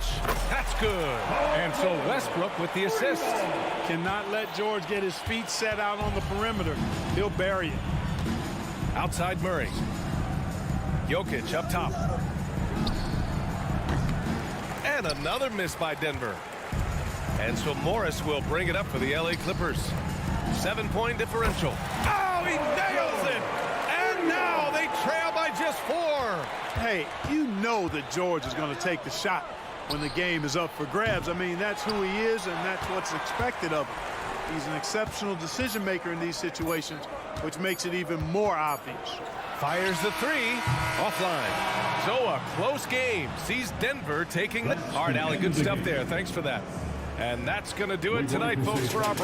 [SPEAKER 7] that's good. And so Westbrook with the assist.
[SPEAKER 9] Cannot let George get his feet set out on the perimeter. He'll bury it.
[SPEAKER 7] Outside Murray. Jokic up top. And another miss by Denver. And so Morris will bring it up for the LA Clippers. 7-point differential. Oh, he nails it! And now they trail by just 4.
[SPEAKER 9] Hey, you know that George is going to take the shot when the game is up for grabs. I mean, that's who he is, and that's what's expected of him. He's an exceptional decision maker in these situations, which makes it even more obvious.
[SPEAKER 7] Fires the 3, offline. So a close game sees Denver taking the... All right, Allie, good stuff there. Thanks for that. And that's going to do it tonight, folks, for our...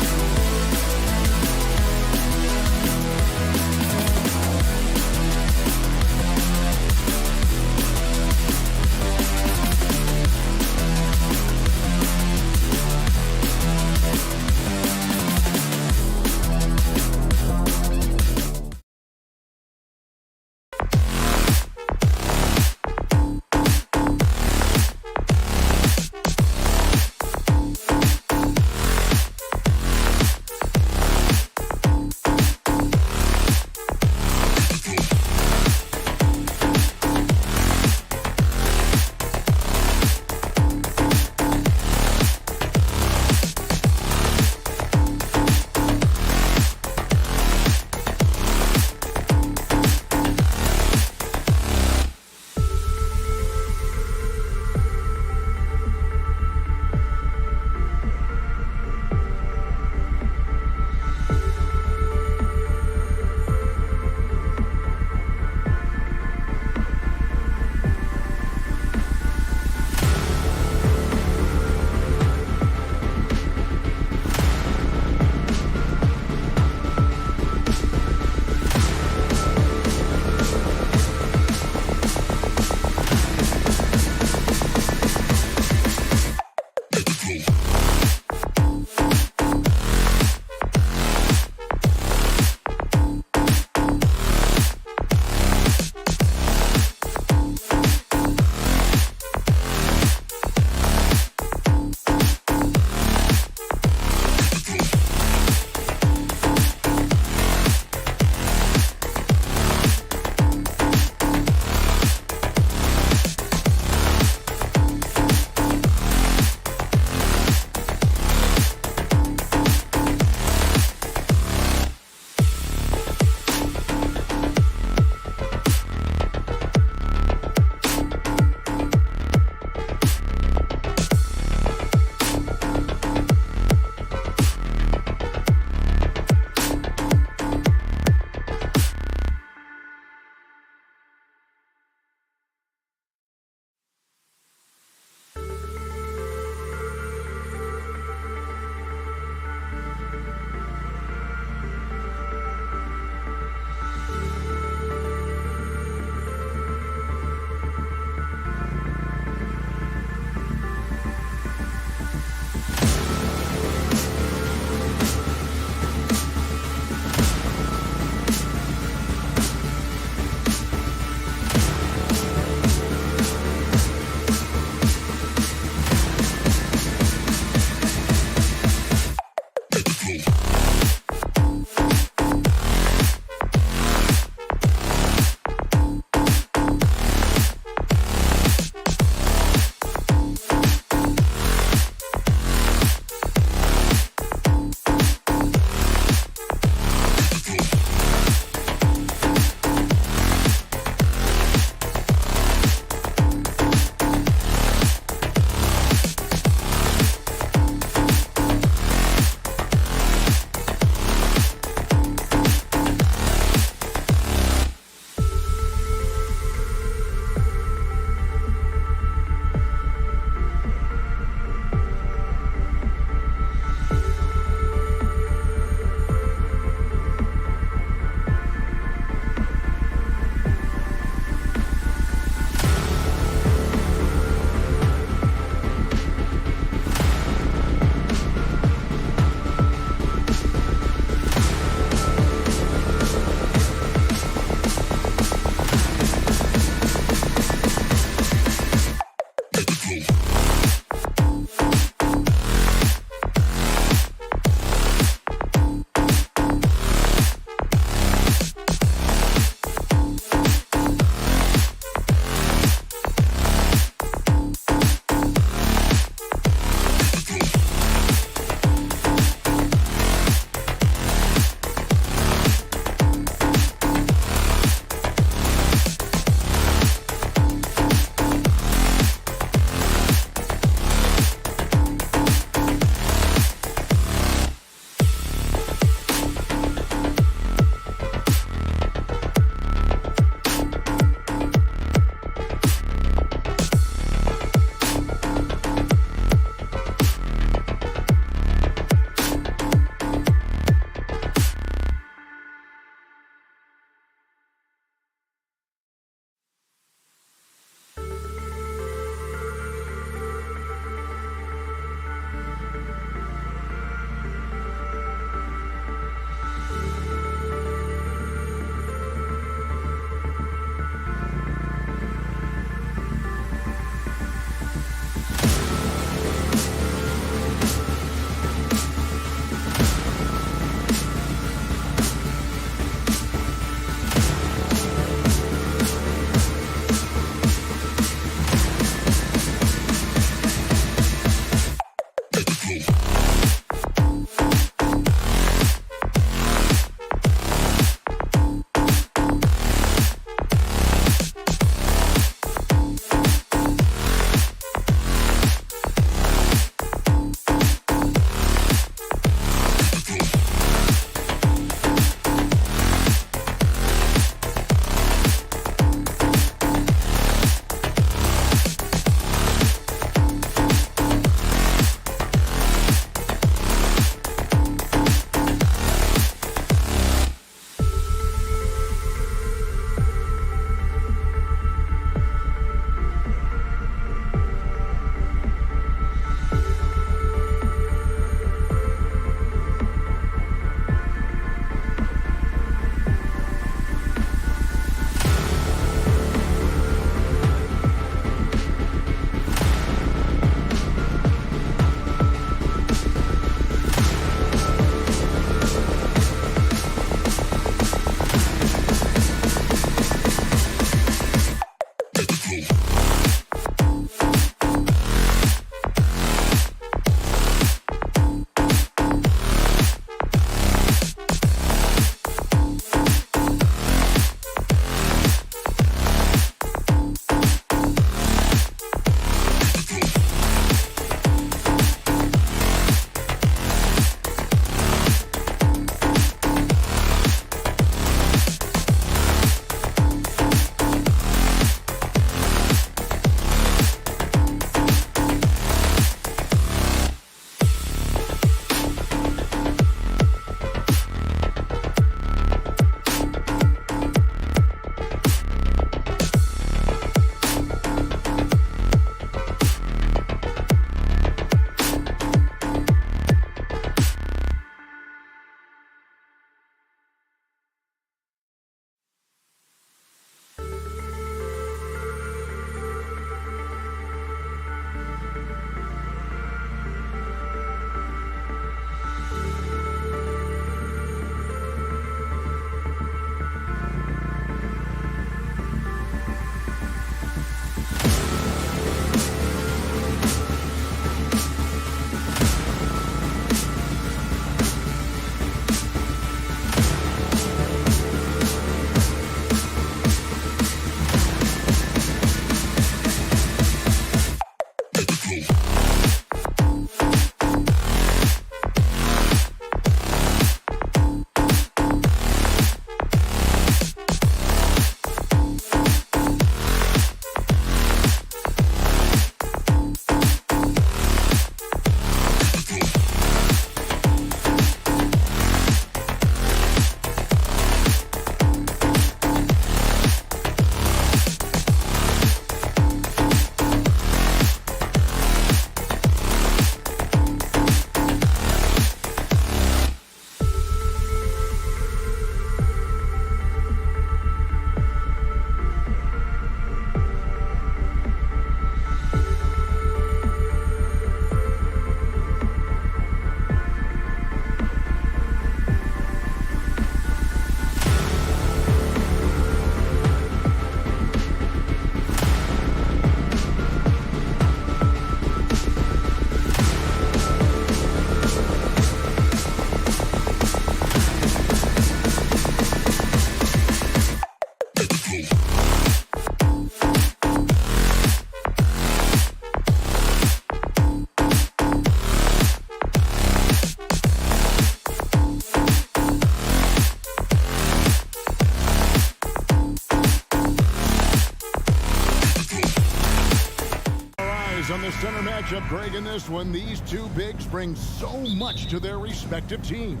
[SPEAKER 1] matchup, Greg, in this one. These two bigs bring so much to their respective teams.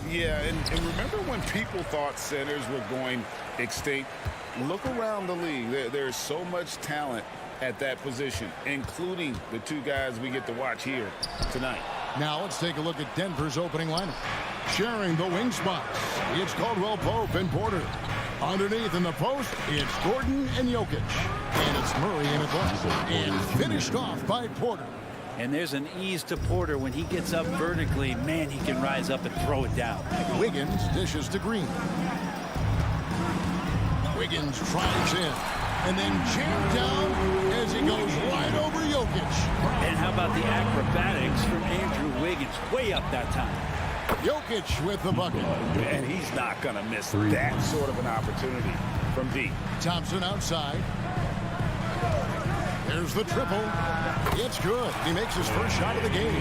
[SPEAKER 2] Yeah, and remember when people thought centers were going extinct? Look around the league. There's so much talent at that position, including the two guys we get to watch here tonight.
[SPEAKER 1] Now let's take a look at Denver's opening lineup. Sharing the wing spots, it's Caldwell Pope and Porter. Underneath in the post, it's Gordon and Jokic. And it's Murray in at left. And finished off by Porter.
[SPEAKER 11] And there's an ease to Porter when he gets up vertically. Man, he can rise up and throw it down.
[SPEAKER 1] Wiggins dishes to Green. Wiggins tries in. And then jammed down as he goes right over Jokic.
[SPEAKER 11] And how about the acrobatics from Andrew Wiggins? Way up that time.
[SPEAKER 1] Jokic with the bucket.
[SPEAKER 2] And he's not going to miss that sort of an opportunity from deep.
[SPEAKER 1] Thompson outside. There's the triple. It's good. He makes his first shot of the game.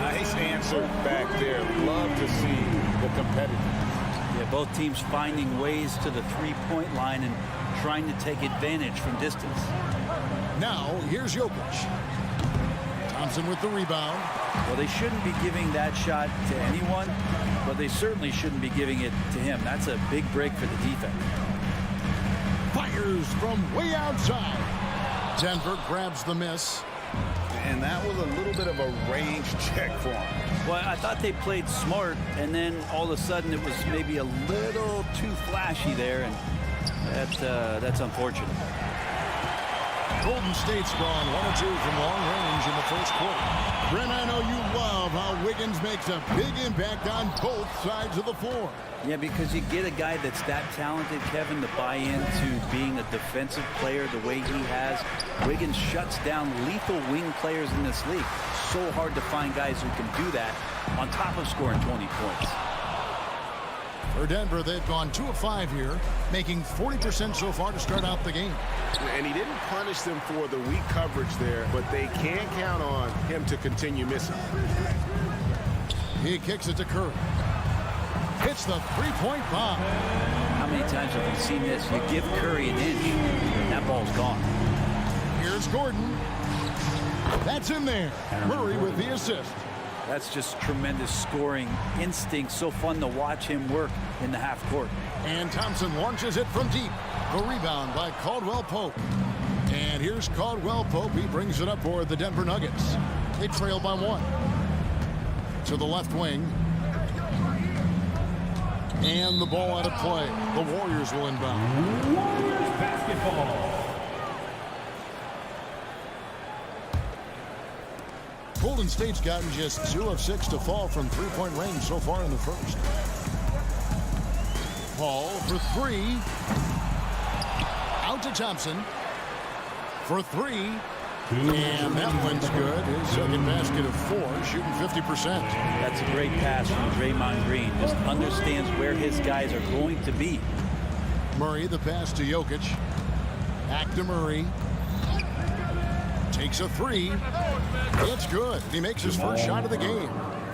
[SPEAKER 2] Nice answer back there. Love to see the competitiveness.
[SPEAKER 11] Yeah, both teams finding ways to the three-point line and trying to take advantage from distance.
[SPEAKER 1] Now, here's Jokic. Thompson with the rebound.
[SPEAKER 11] Well, they shouldn't be giving that shot to anyone, but they certainly shouldn't be giving it to him. That's a big break for the defense.
[SPEAKER 1] Fires from way outside. Denver grabs the miss.
[SPEAKER 2] And that was a little bit of a range check for him.
[SPEAKER 11] Well, I thought they played smart, and then all of a sudden it was maybe a little too flashy there, and that's unfortunate.
[SPEAKER 1] Golden State's gone 1 or 2 from long range in the first quarter. Brent, I know you love how Wiggins makes a big impact on both sides of the floor.
[SPEAKER 11] Yeah, because you get a guy that's that talented, Kevin, to buy into being a defensive player the way he has. Wiggins shuts down lethal wing players in this league. So hard to find guys who can do that on top of scoring 20 points.
[SPEAKER 1] For Denver, they've gone 2 of 5 here, making 40% so far to start out the game.
[SPEAKER 6] And he didn't punish them for the weak coverage there, but they can count on him to continue missing.
[SPEAKER 1] He kicks it to Curry. Hits the three-point bomb.
[SPEAKER 11] How many times have we seen this? You give Curry an inch, and that ball's gone.
[SPEAKER 1] Here's Gordon. That's in there. Murray with the assist.
[SPEAKER 11] That's just tremendous scoring instinct. So fun to watch him work in the half court.
[SPEAKER 1] And Thompson launches it from deep. The rebound by Caldwell Pope. And here's Caldwell Pope. He brings it up for the Denver Nuggets. They trail by 1. To the left wing. And the ball out of play. The Warriors will inbound.
[SPEAKER 5] Warriors basketball.
[SPEAKER 1] Golden State's gotten just 2 of 6 to fall from three-point range so far in the first. Paul for 3. Out to Thompson for 3. And that one's good. His second basket of 4, shooting 50%.
[SPEAKER 11] That's a great pass from Draymond Green. Just understands where his guys are going to be.
[SPEAKER 1] Murray, the pass to Jokic. Back to Murray. Takes a 3. It's good. He makes his first shot of the game.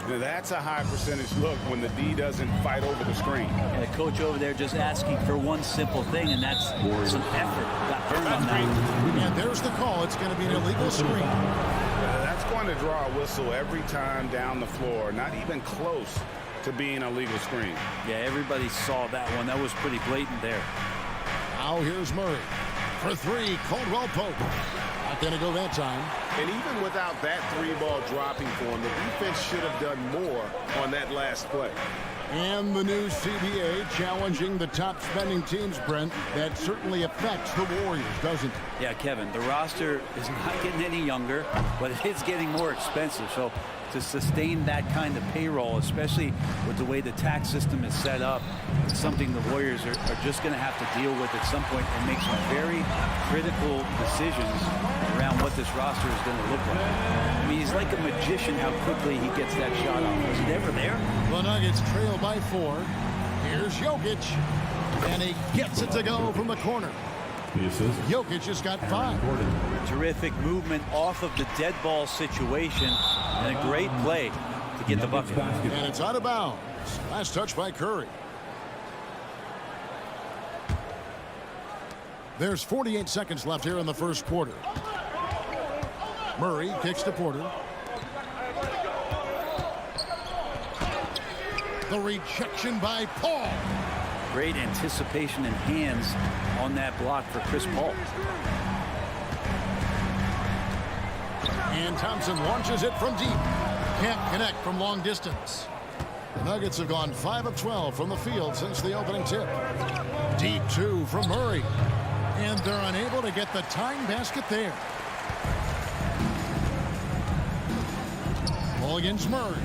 [SPEAKER 2] Now that's a high percentage look when the D doesn't fight over the screen.
[SPEAKER 11] And the coach over there just asking for one simple thing, and that's some effort. Got burned on that.
[SPEAKER 1] And there's the call. It's going to be an illegal screen.
[SPEAKER 2] That's going to draw a whistle every time down the floor. Not even close to being a legal screen.
[SPEAKER 11] Yeah, everybody saw that one. That was pretty blatant there.
[SPEAKER 1] Now here's Murray. For 3, Caldwell Pope. Not going to go that time.
[SPEAKER 6] And even without that 3-ball dropping for him, the defense should have done more on that last play.
[SPEAKER 1] And the new CBA challenging the top spending teams, Brent. That certainly affects the Warriors, doesn't it?
[SPEAKER 11] Yeah, Kevin, the roster is not getting any younger, but it is getting more expensive. So to sustain that kind of payroll, especially with the way the tax system is set up, it's something the Warriors are just going to have to deal with at some point and make some very critical decisions around what this roster is going to look like. I mean, he's like a magician how quickly he gets that shot off. Was it ever there?
[SPEAKER 1] The Nuggets trail by 4. Here's Jokic. And he gets it to go from the corner. Jokic just got 5.
[SPEAKER 11] Terrific movement off of the dead ball situation. And a great play to get the bucket.
[SPEAKER 1] And it's out of bounds. Last touch by Curry. There's 48 seconds left here in the first quarter. Murray kicks to Porter. The rejection by Paul.
[SPEAKER 11] Great anticipation and hands on that block for Chris Paul.
[SPEAKER 1] And Thompson launches it from deep. Can't connect from long distance. The Nuggets have gone 5 of 12 from the field since the opening tip. Deep 2 from Murray. And they're unable to get the tying basket there. Ball against Murray.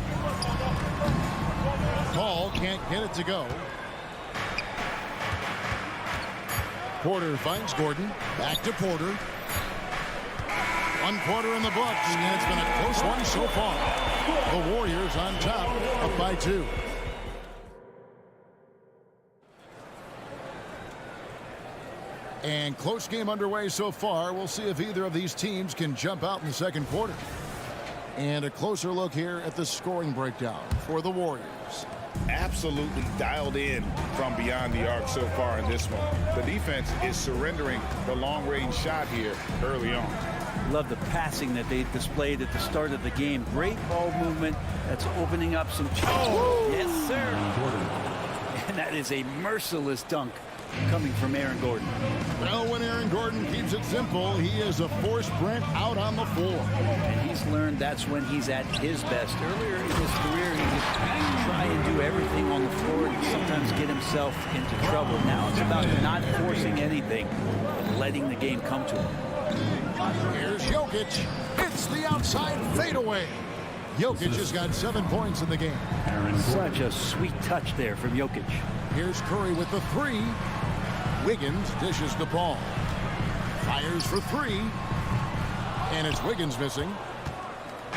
[SPEAKER 1] Paul can't get it to go. Porter finds Gordon. Back to Porter. 1 quarter in the books, and it's been a close one so far. The Warriors on top, up by 2. And close game underway so far. We'll see if either of these teams can jump out in the second quarter. And a closer look here at the scoring breakdown for the Warriors.
[SPEAKER 2] Absolutely dialed in from beyond the arc so far in this one. The defense is surrendering the long-range shot here early on.
[SPEAKER 11] Love the passing that they displayed at the start of the game. Great ball movement. That's opening up some chances. Oh! Yes, sir. And that is a merciless dunk coming from Aaron Gordon.
[SPEAKER 1] Well, when Aaron Gordon keeps it simple, he is a force sprint out on the floor.
[SPEAKER 11] And he's learned that's when he's at his best. Earlier in his career, he would try and do everything on the floor and sometimes get himself into trouble. Now it's about not forcing anything, but letting the game come to him.
[SPEAKER 1] Here's Jokic. It's the outside fadeaway. Jokic has got 7 points in the game.
[SPEAKER 11] Such a sweet touch there from Jokic.
[SPEAKER 1] Here's Curry with the 3. Wiggins dishes the ball. Fires for 3. And it's Wiggins missing.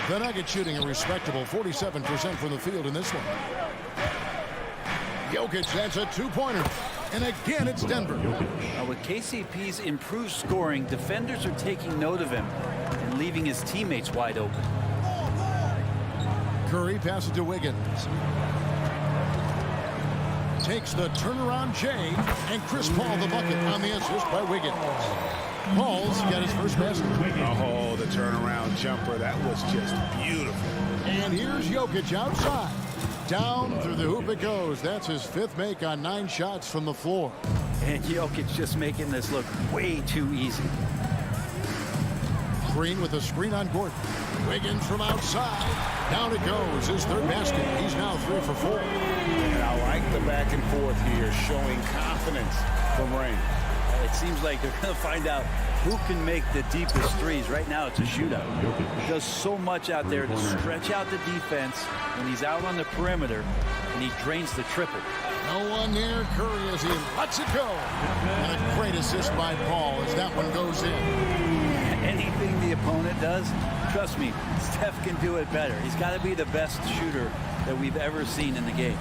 [SPEAKER 1] The Nuggets shooting a respectable 47% from the field in this one. Jokic, that's a 2-pointer. And again, it's Denver.
[SPEAKER 11] Now, with KCP's improved scoring, defenders are taking note of him and leaving his teammates wide open.
[SPEAKER 1] Curry passes to Wiggins. Takes the turnaround J, and Chris Paul the bucket on the assist by Wiggins. Paul's got his first basket.
[SPEAKER 2] Oh, the turnaround jumper. That was just beautiful.
[SPEAKER 1] And here's Jokic outside. Down through the hoop it goes. That's his 5th make on 9 shots from the floor.
[SPEAKER 11] And Jokic just making this look way too easy.
[SPEAKER 1] Green with a screen on Gordon. Wiggins from outside. Down it goes. His 3rd basket. He's now 3 for 4.
[SPEAKER 2] And I like the back and forth here, showing confidence from Rain.
[SPEAKER 11] It seems like they're going to find out who can make the deepest threes. Right now, it's a shootout. He does so much out there to stretch out the defense when he's out on the perimeter, and he drains the triple.
[SPEAKER 1] No one near Curry as he lets it go. And a great assist by Paul as that one goes in.
[SPEAKER 11] Anything the opponent does, trust me, Steph can do it better. He's got to be the best shooter that we've ever seen in the game.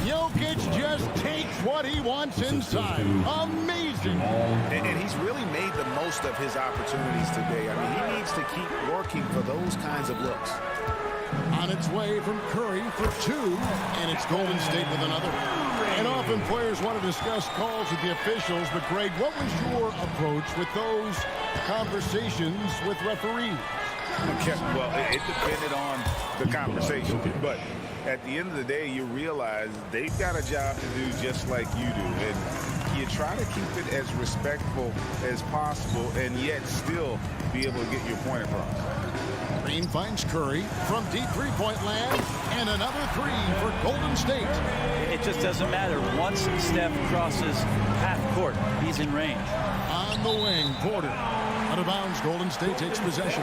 [SPEAKER 1] Jokic just takes what he wants inside. Amazing.
[SPEAKER 2] And he's really made the most of his opportunities today. I mean, he needs to keep working for those kinds of looks.
[SPEAKER 1] On its way from Curry for 2, and it's Golden State with another. And often players want to discuss calls with the officials, but Greg, what was your approach with those conversations with referees?
[SPEAKER 2] Okay, well, it depended on the conversation, but at the end of the day, you realize they've got a job to do just like you do, and you try to keep it as respectful as possible and yet still be able to get your point across.
[SPEAKER 1] Green finds Curry from deep 3-point land, and another 3 for Golden State.
[SPEAKER 11] It just doesn't matter. Once Steph crosses half court, he's in range.
[SPEAKER 1] On the wing, Porter. Out of bounds, Golden State takes possession.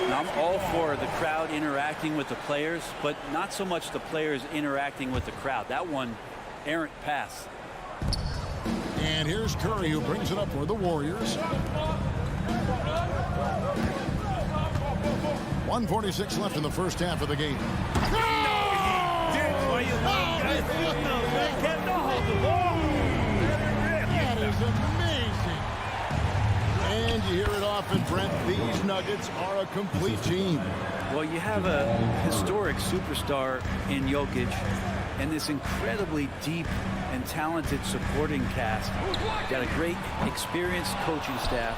[SPEAKER 11] Now, I'm all for the crowd interacting with the players, but not so much the players interacting with the crowd. That one, errant pass.
[SPEAKER 1] And here's Curry, who brings it up for the Warriors. 1:46 left in the first half of the game. That is amazing. And you hear it often, Brent. These Nuggets are a complete team.
[SPEAKER 11] Well, you have a historic superstar in Jokic and this incredibly deep and talented supporting cast. Got a great experienced coaching staff.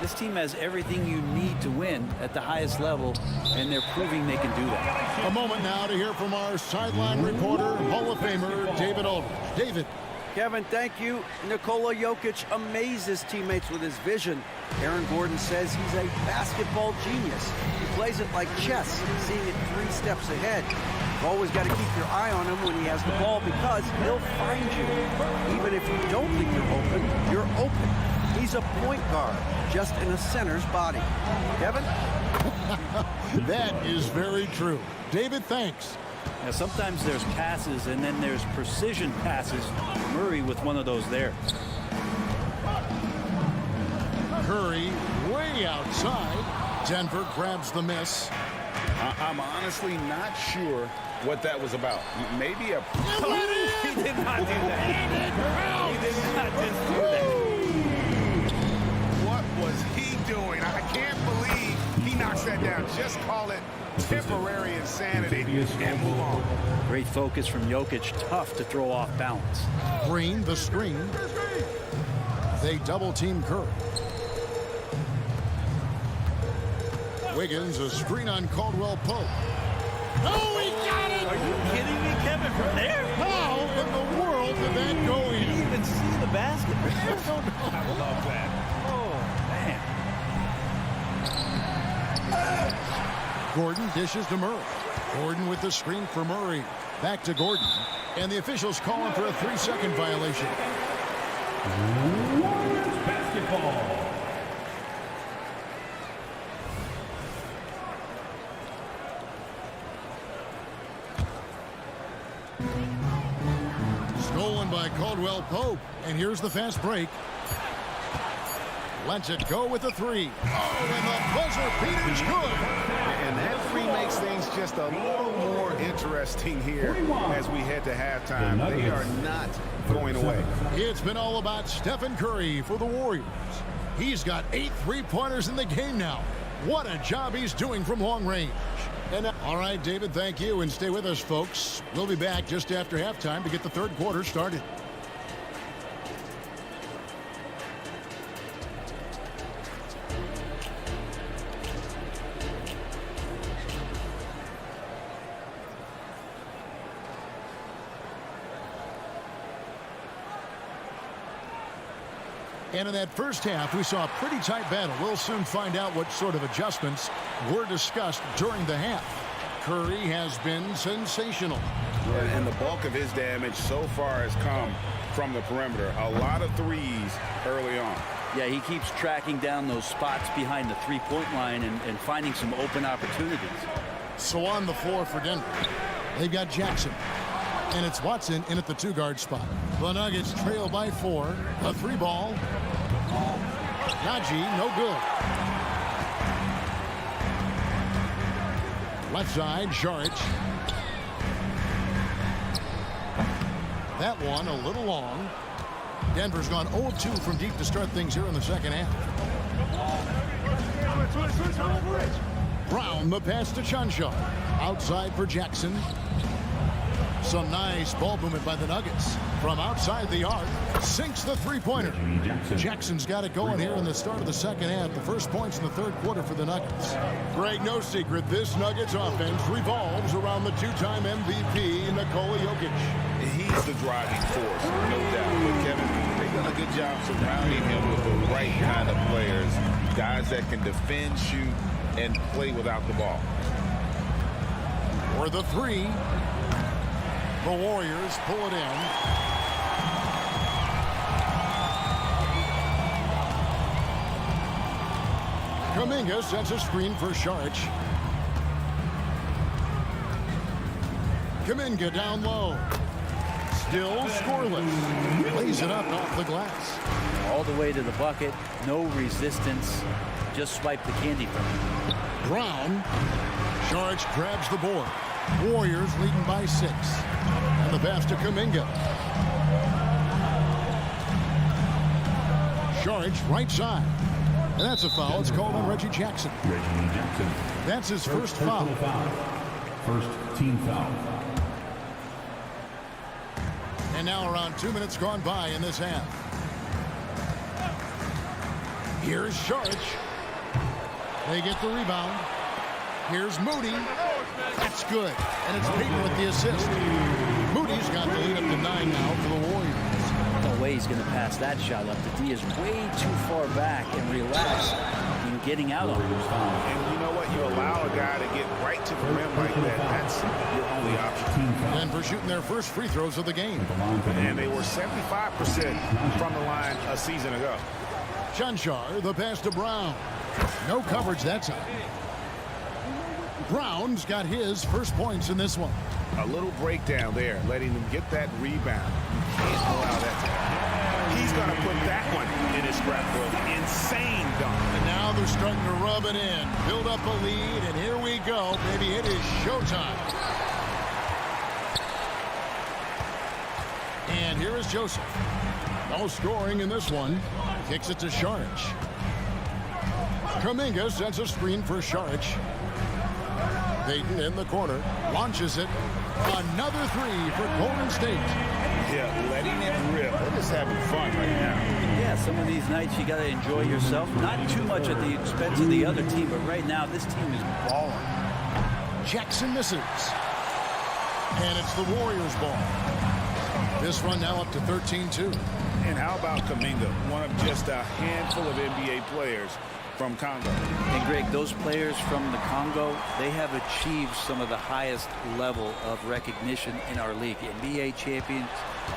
[SPEAKER 11] This team has everything you need to win at the highest level, and they're proving they can do that.
[SPEAKER 1] A moment now to hear from our sideline reporter, Hall of Famer David Aldridge. David.
[SPEAKER 4] Kevin, thank you. Nikola Jokic amazes teammates with his vision. Aaron Gordon says he's a basketball genius. He plays it like chess, seeing it 3 steps ahead. You've always got to keep your eye on him when he has the ball because he'll find you. Even if you don't think you're open. He's a point guard, just in a center's body. Kevin?
[SPEAKER 1] That is very true. David, thanks.
[SPEAKER 11] Now, sometimes there's passes, and then there's precision passes. Murray with one of those there.
[SPEAKER 1] Curry way outside. Denver grabs the miss.
[SPEAKER 2] I'm honestly not sure what that was about. Maybe a...
[SPEAKER 11] He did not do that. He did not just do that.
[SPEAKER 6] What was he doing? I can't believe he knocks that down. Just call it temporary insanity and move on.
[SPEAKER 11] Great focus from Jokic. Tough to throw off balance.
[SPEAKER 1] Green, the screen. They double-team Curry. Wiggins, a screen on Caldwell Pope. Oh, he got it!
[SPEAKER 11] Are you kidding me, Kevin? From there?
[SPEAKER 1] How in the world did that go in?
[SPEAKER 11] Did you even see the basket?
[SPEAKER 7] I love that.
[SPEAKER 11] Oh, man.
[SPEAKER 1] Gordon dishes to Murray. Gordon with the screen for Murray. Back to Gordon. And the officials calling for a 3-second violation.
[SPEAKER 5] Warriors basketball.
[SPEAKER 1] Stolen by Caldwell Pope. And here's the fast break. Lets it go with the 3. Oh, and the buzzer beater's good.
[SPEAKER 6] And that 3 makes things just a little more interesting here as we head to halftime. They are not going away.
[SPEAKER 1] It's been all about Stephen Curry for the Warriors. He's got 8 3-pointers in the game now. What a job he's doing from long range. And all right, David, thank you. And stay with us, folks. We'll be back just after halftime to get the third quarter started. And in that first half, we saw a pretty tight battle. We'll soon find out what sort of adjustments were discussed during the half. Curry has been sensational.
[SPEAKER 2] And the bulk of his damage so far has come from the perimeter. A lot of threes early on.
[SPEAKER 11] Yeah, he keeps tracking down those spots behind the 3-point line and finding some open opportunities.
[SPEAKER 1] So on the floor for Denver, they've got Jackson. And it's Watson in at the 2-guard spot. The Nuggets trail by 4. A 3-ball. Najee, no good. Left side, Saric. That one a little long. Denver's gone 0-2 from deep to start things here in the second half. Brown, the pass to Chancellor. Outside for Jackson. Some nice ball movement by the Nuggets. From outside the arc, sinks the 3-pointer. Jackson's got it going here in the start of the second half. The first points in the third quarter for the Nuggets. Greg, no secret, this Nuggets offense revolves around the 2-time MVP, Nikola Jokic.
[SPEAKER 2] He's the driving force, no doubt. But Kevin, they've done a good job surrounding him with the right kind of players. Guys that can defend, shoot, and play without the ball.
[SPEAKER 1] For the 3. The Warriors pull it in. Kuminga sets a screen for Saric. Kuminga down low. Still scoreless. Lays it up off the glass.
[SPEAKER 11] All the way to the bucket. No resistance. Just swipe the candy from him.
[SPEAKER 1] Brown. Saric grabs the board. Warriors leading by 6. And the pass to Kuminga. Saric right side. And that's a foul. It's called on Reggie Jackson.
[SPEAKER 5] Reggie Jackson.
[SPEAKER 1] That's his first foul.
[SPEAKER 5] First team foul.
[SPEAKER 1] And now around 2 minutes gone by in this half. Here's Sharich. They get the rebound. Here's Moody. That's good. And it's Payton with the assist. Moody's got the lead up to 9 now for the Warriors.
[SPEAKER 11] No way he's going to pass that shot up. The D is way too far back and relaxed in getting out on him.
[SPEAKER 6] And you know what? You allow a guy to get right to the rim like that. That's your only option.
[SPEAKER 1] Denver shooting their first free throws of the game.
[SPEAKER 6] And they were 75% from the line a season ago.
[SPEAKER 1] Chanchar, the pass to Brown. No coverage that time. Brown's got his first points in this one.
[SPEAKER 6] A little breakdown there, letting them get that rebound. You can't allow that to happen. He's going to put that one in his scrapbook. Insane dunk.
[SPEAKER 1] And now they're starting to rub it in. Build up a lead, and here we go. Maybe it is showtime. And here is Joseph. No scoring in this one. Kicks it to Sharich. Kuminga sends a screen for Sharich. Payton in the corner. Launches it. Another three for Golden State.
[SPEAKER 2] Yeah, letting it rip. They're just having fun right now.
[SPEAKER 11] Yeah, some of these nights you got to enjoy yourself. Not too much at the expense of the other team, but right now this team is balling.
[SPEAKER 1] Jackson misses. And it's the Warriors' ball. This run now up to 13-2.
[SPEAKER 2] And how about Kuminga, one of just a handful of NBA players from Congo.
[SPEAKER 11] And Greg, those players from the Congo, they have achieved some of the highest level of recognition in our league. NBA champions,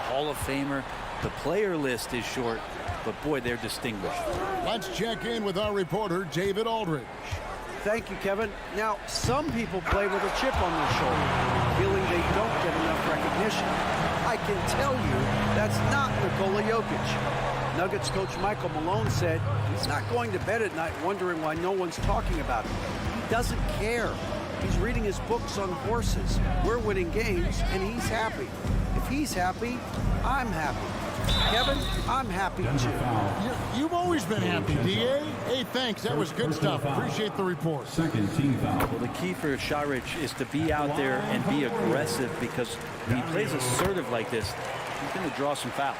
[SPEAKER 11] Hall of Famer. The player list is short, but boy, they're distinguished.
[SPEAKER 1] Let's check in with our reporter, David Aldridge.
[SPEAKER 4] Thank you, Kevin. Now, some people play with a chip on their shoulder, feeling they don't get enough recognition. I can tell you that's not Nikola Jokic. Nuggets coach Michael Malone said he's not going to bed at night wondering why no one's talking about him. He doesn't care. He's reading his books on horses. We're winning games, and he's happy. If he's happy, I'm happy. Kevin, I'm happy too.
[SPEAKER 1] You've always been happy, D.A. Hey, thanks. That was good stuff. Appreciate the report.
[SPEAKER 5] Second team foul.
[SPEAKER 11] Well, the key for Sharich is to be out there and be aggressive, because when he plays assertive like this, he's going to draw some fouls.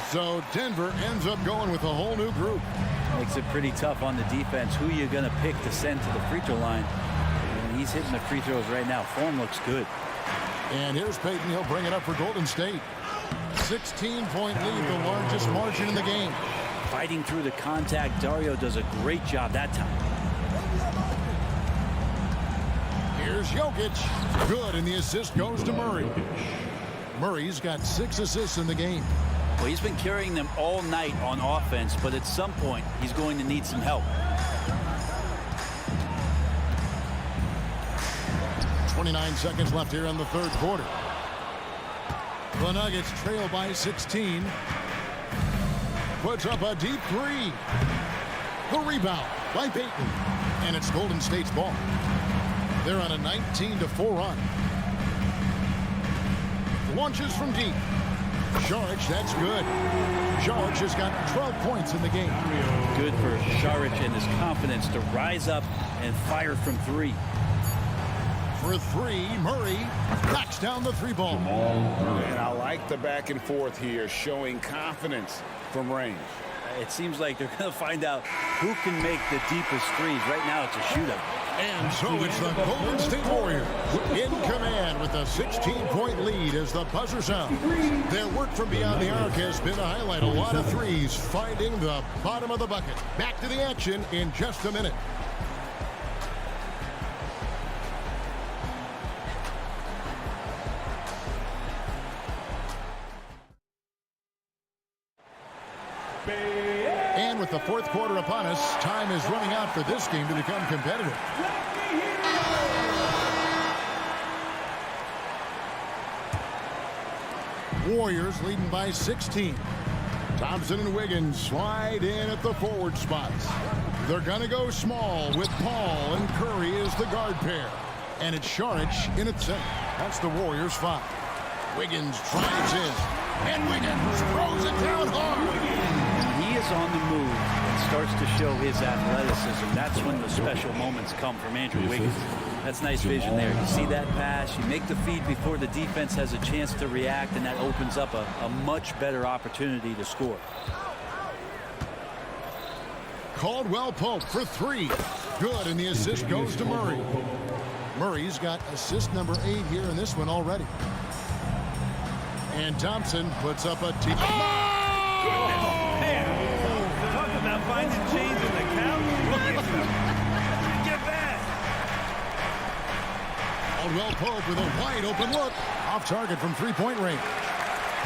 [SPEAKER 1] So Denver ends up going with a whole new group.
[SPEAKER 11] Makes it pretty tough on the defense. Who you're going to pick to send to the free throw line. And he's hitting the free throws right now. Form looks good.
[SPEAKER 1] And here's Payton. He'll bring it up for Golden State. 16-point lead, the largest margin in the game.
[SPEAKER 11] Fighting through the contact. Dario does a great job that time.
[SPEAKER 1] Here's Jokic. Good, and the assist goes to Murray. Murray's got 6 assists in the game.
[SPEAKER 11] Well, he's been carrying them all night on offense, but at some point, he's going to need some help.
[SPEAKER 1] 29 seconds left here in the third quarter. The Nuggets trail by 16. Puts up a deep three. The rebound by Payton. And it's Golden State's ball. They're on a 19-4 run. Launches from deep. Sharich, that's good. Sharich has got 12 points in the game.
[SPEAKER 11] Good for Sharich and his confidence to rise up and fire from three.
[SPEAKER 1] For three, Murray knocks down the three ball.
[SPEAKER 2] And I like the back and forth here, showing confidence from range.
[SPEAKER 11] It seems like they're going to find out who can make the deepest threes. Right now, it's a shootout.
[SPEAKER 1] And so it's the Golden State Warriors in command with a 16-point lead as the buzzer sounds. Their work from beyond the arc has been to highlight a lot of threes, finding the bottom of the bucket. Back to the action in just a minute. And with the fourth quarter upon us, time is running out for this game to become competitive. Warriors leading by 16. Thompson and Wiggins slide in at the forward spots. They're going to go small with Paul and Curry as the guard pair. And it's Sharich in at center. That's the Warriors' 5. Wiggins drives in. And Wiggins throws it down hard.
[SPEAKER 11] He is on the move and starts to show his athleticism. That's when the special moments come from Andrew Wiggins. That's nice vision there. You see that pass, you make the feed before the defense has a chance to react, and that opens up a much better opportunity to score.
[SPEAKER 1] Caldwell Pope for 3. Good, and the assist goes to Murray. Murray's got assist number 8 here in this one already. And Thompson puts up a
[SPEAKER 11] Man, talk about finding change in the couch. Look at them. Get back.
[SPEAKER 1] Caldwell Pope with a wide open look. Off target from three-point range.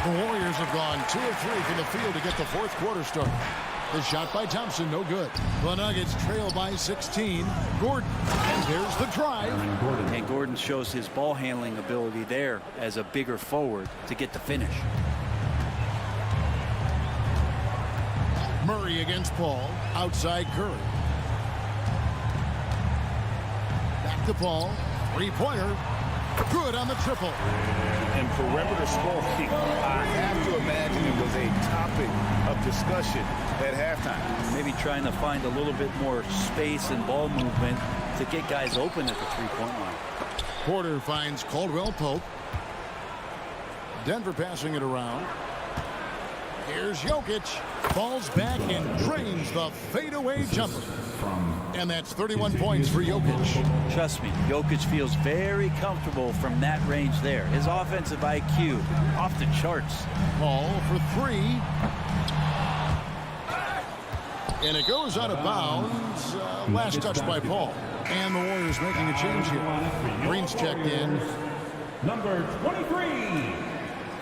[SPEAKER 1] The Warriors have gone 2 of 3 from the field to get the fourth quarter started. The shot by Thompson, no good. The Nuggets trail by 16. Gordon, and there's the drive.
[SPEAKER 11] And Gordon shows his ball handling ability there as a bigger forward to get the finish.
[SPEAKER 1] Murray against Paul. Outside Curry. Back to Paul. Three-pointer. Good on the triple.
[SPEAKER 6] And perimeter scoring, I have to imagine it was a topic of discussion at halftime.
[SPEAKER 11] Maybe trying to find a little bit more space and ball movement to get guys open at the three-point line.
[SPEAKER 1] Porter finds Caldwell Pope. Denver passing it around. Here's Jokic. Falls back and drains the fadeaway jumper. And that's 31 points for Jokic.
[SPEAKER 11] Trust me, Jokic feels very comfortable from that range there. His offensive IQ off the charts.
[SPEAKER 1] Paul for 3. And it goes out of bounds. Last touch by Paul. And the Warriors making a change here. Green's checked in.
[SPEAKER 5] Number 23,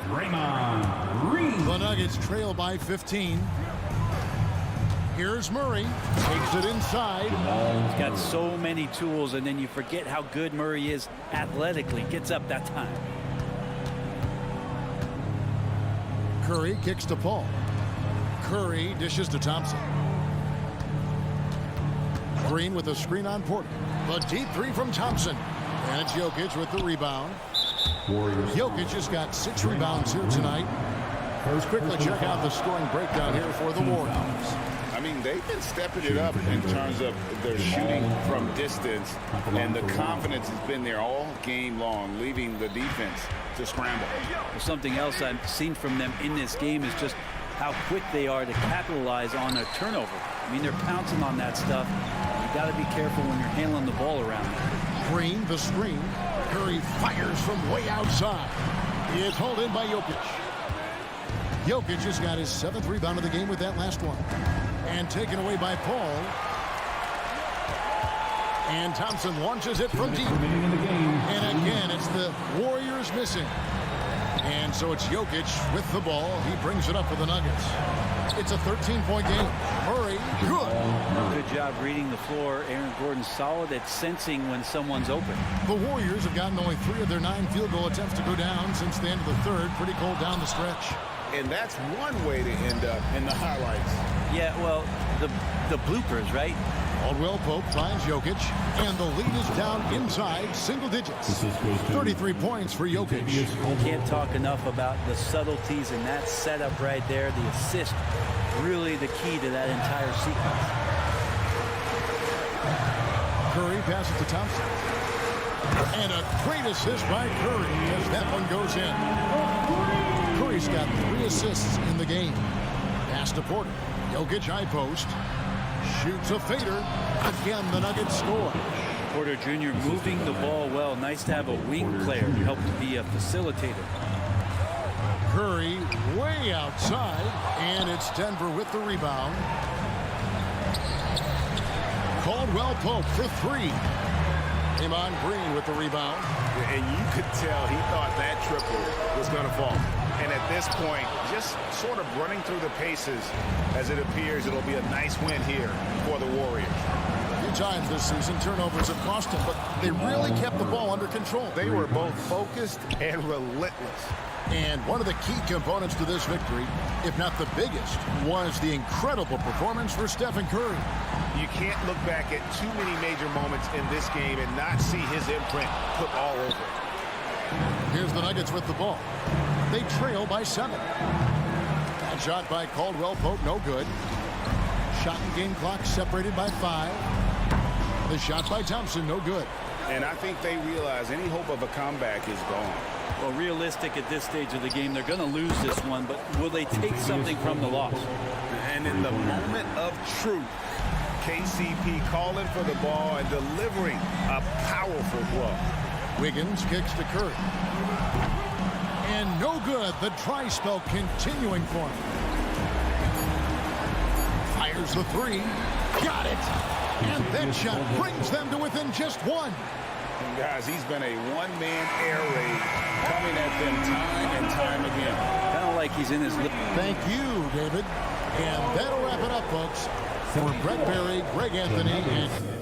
[SPEAKER 5] Draymond Green.
[SPEAKER 1] The Nuggets trail by 15. Here's Murray. Takes it inside.
[SPEAKER 11] He's got so many tools, and then you forget how good Murray is athletically. Gets up that time.
[SPEAKER 1] Curry kicks to Paul. Curry dishes to Thompson. Green with a screen on Porter. The deep 3 from Thompson. And it's Jokic with the rebound. Jokic has got 6 rebounds here tonight. Let's quickly check out the scoring breakdown here for the Warriors.
[SPEAKER 2] I mean, they've been stepping it up in terms of their shooting from distance, and the confidence has been there all game long, leaving the defense to scramble.
[SPEAKER 11] Well, something else I've seen from them in this game is just how quick they are to capitalize on a turnover. I mean, they're pouncing on that stuff. You got to be careful when you're handling the ball around.
[SPEAKER 1] Green, the screen. Curry fires from way outside. He is hauled in by Jokic. Jokic has got his 7th rebound of the game with that last one. And taken away by Paul. And Thompson launches it from deep. And again, it's the Warriors missing. And so it's Jokic with the ball. He brings it up for the Nuggets. It's a 13-point game. Murray, good.
[SPEAKER 11] Good job reading the floor. Aaron Gordon's solid at sensing when someone's open.
[SPEAKER 1] The Warriors have gotten only 3 of their 9 field goal attempts to go down since the end of the third. Pretty cold down the stretch.
[SPEAKER 2] And that's one way to end up in the highlights.
[SPEAKER 11] Yeah, well, the bloopers, right?
[SPEAKER 1] Caldwell Pope finds Jokic, and the lead is down inside single digits. 33 points for Jokic.
[SPEAKER 11] Can't talk enough about the subtleties in that setup right there. The assist, really the key to that entire sequence.
[SPEAKER 1] Curry passes to Thompson. And a great assist by Curry as that one goes in. Curry's got 3 assists in the game. Pass to Porter. Jokic high post. Shoots a fader. Again, the Nuggets score.
[SPEAKER 11] Porter Jr. moving the ball well. Nice to have a wing player help to be a facilitator.
[SPEAKER 1] Curry way outside, and it's Denver with the rebound. Caldwell Pope for 3. Draymond Green with the rebound.
[SPEAKER 6] And you could tell he thought that triple was going to fall. And at this point, just sort of running through the paces as it appears it'll be a nice win here for the Warriors.
[SPEAKER 1] A few times this season, turnovers have cost them, but they really kept the ball under control.
[SPEAKER 6] They were both focused and relentless.
[SPEAKER 1] And one of the key components to this victory, if not the biggest, was the incredible performance for Stephen Curry.
[SPEAKER 6] You can't look back at too many major moments in this game and not see his imprint put all over it.
[SPEAKER 1] Here's the Nuggets with the ball. They trail by 7. A shot by Caldwell Pope, no good. Shot and game clock separated by 5. The shot by Thompson, no good.
[SPEAKER 2] And I think they realize any hope of a comeback is gone.
[SPEAKER 11] Well, realistic at this stage of the game, they're going to lose this one, but will they take something from the loss?
[SPEAKER 2] And in the moment of truth, KCP calling for the ball and delivering a powerful blow.
[SPEAKER 1] Wiggins kicks to Curry. And no good. The dry spell continuing for him. Fires the three. Got it. And that shot brings them to within just one.
[SPEAKER 2] And guys, he's been a one-man air raid coming at them time and time again.
[SPEAKER 11] Kind of like he's in his...
[SPEAKER 1] Thank you, David. And that'll wrap it up, folks. For Brett Berry, Greg Anthony, and...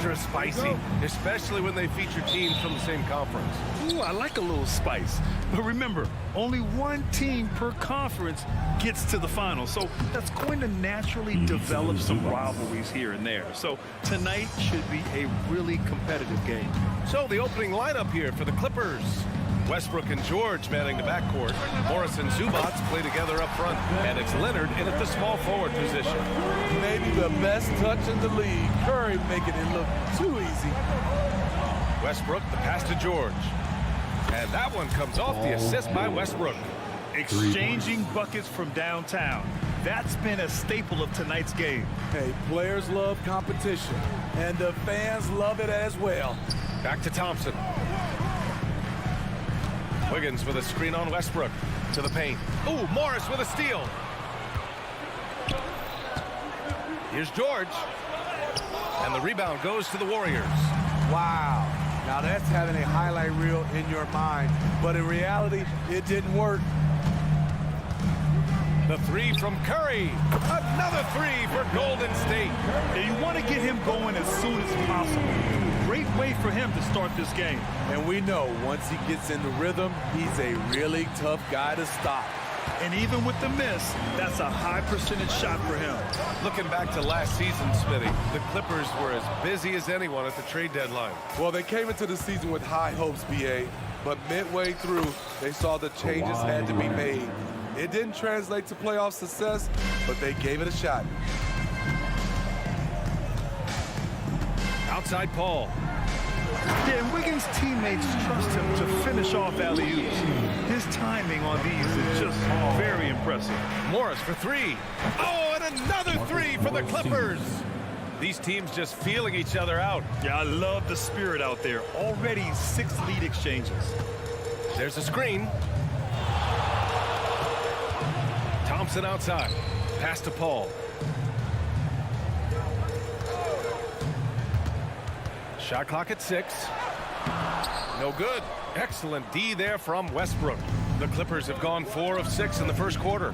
[SPEAKER 7] extra spicy, especially when they feature teams from the same conference.
[SPEAKER 8] Ooh, I like a little spice. But remember, only one team per conference gets to the final. So that's going to naturally develop some rivalries here and there. So tonight should be a really competitive game.
[SPEAKER 7] So the opening lineup here for the Clippers. Westbrook and George manning the backcourt. Morris and Zubac play together up front. And it's Leonard in at the small forward position.
[SPEAKER 12] Maybe the best touch in the league. Curry making it look too easy.
[SPEAKER 7] Westbrook, the pass to George. And that one comes off the assist by Westbrook.
[SPEAKER 8] Exchanging buckets from downtown. That's been a staple of tonight's game.
[SPEAKER 12] Hey, players love competition, and the fans love it as well.
[SPEAKER 7] Back to Thompson. Wiggins with a screen on Westbrook. To the paint. Ooh, Morris with a steal. Here's George. And the rebound goes to the Warriors.
[SPEAKER 12] Wow. Now that's having a highlight reel in your mind. But in reality, it didn't work.
[SPEAKER 7] The three from Curry. Another three for Golden State.
[SPEAKER 8] And you want to get him going as soon as possible. Great way for him to start this game.
[SPEAKER 12] And we know once he gets in the rhythm, he's a really tough guy to stop.
[SPEAKER 8] And even with the miss, that's a high percentage shot for him.
[SPEAKER 7] Looking back to last season, Smitty, the Clippers were as busy as anyone at the trade deadline.
[SPEAKER 12] Well, they came into the season with high hopes, BA, but midway through, they saw the changes had to be made. It didn't translate to playoff success, but they gave it a shot.
[SPEAKER 7] Outside Paul.
[SPEAKER 8] Yeah, and Wiggins' teammates trust him to finish off alley-oops. His timing on these is just very impressive.
[SPEAKER 7] Morris for three. Oh, and another three for the Clippers. These teams just feeling each other out.
[SPEAKER 8] Yeah, I love the spirit out there. Already 6 lead exchanges.
[SPEAKER 7] There's a screen. Thompson outside. Pass to Paul. Shot clock at 6. No good. Excellent D there from Westbrook. The Clippers have gone 4 of 6 in the first quarter.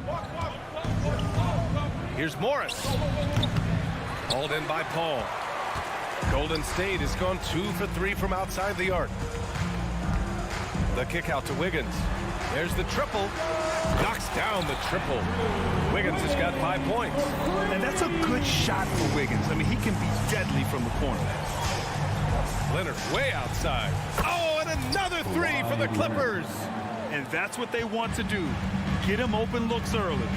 [SPEAKER 7] Here's Morris. Hauled in by Paul. Golden State has gone 2 for 3 from outside the arc. The kick out to Wiggins. There's the triple. Knocks down the triple. Wiggins has got 5 points.
[SPEAKER 8] And that's a good shot for Wiggins. I mean, he can be deadly from the corner.
[SPEAKER 7] Leonard way outside. Oh, and another three for the Clippers.
[SPEAKER 8] And that's what they want to do. Get him open looks early.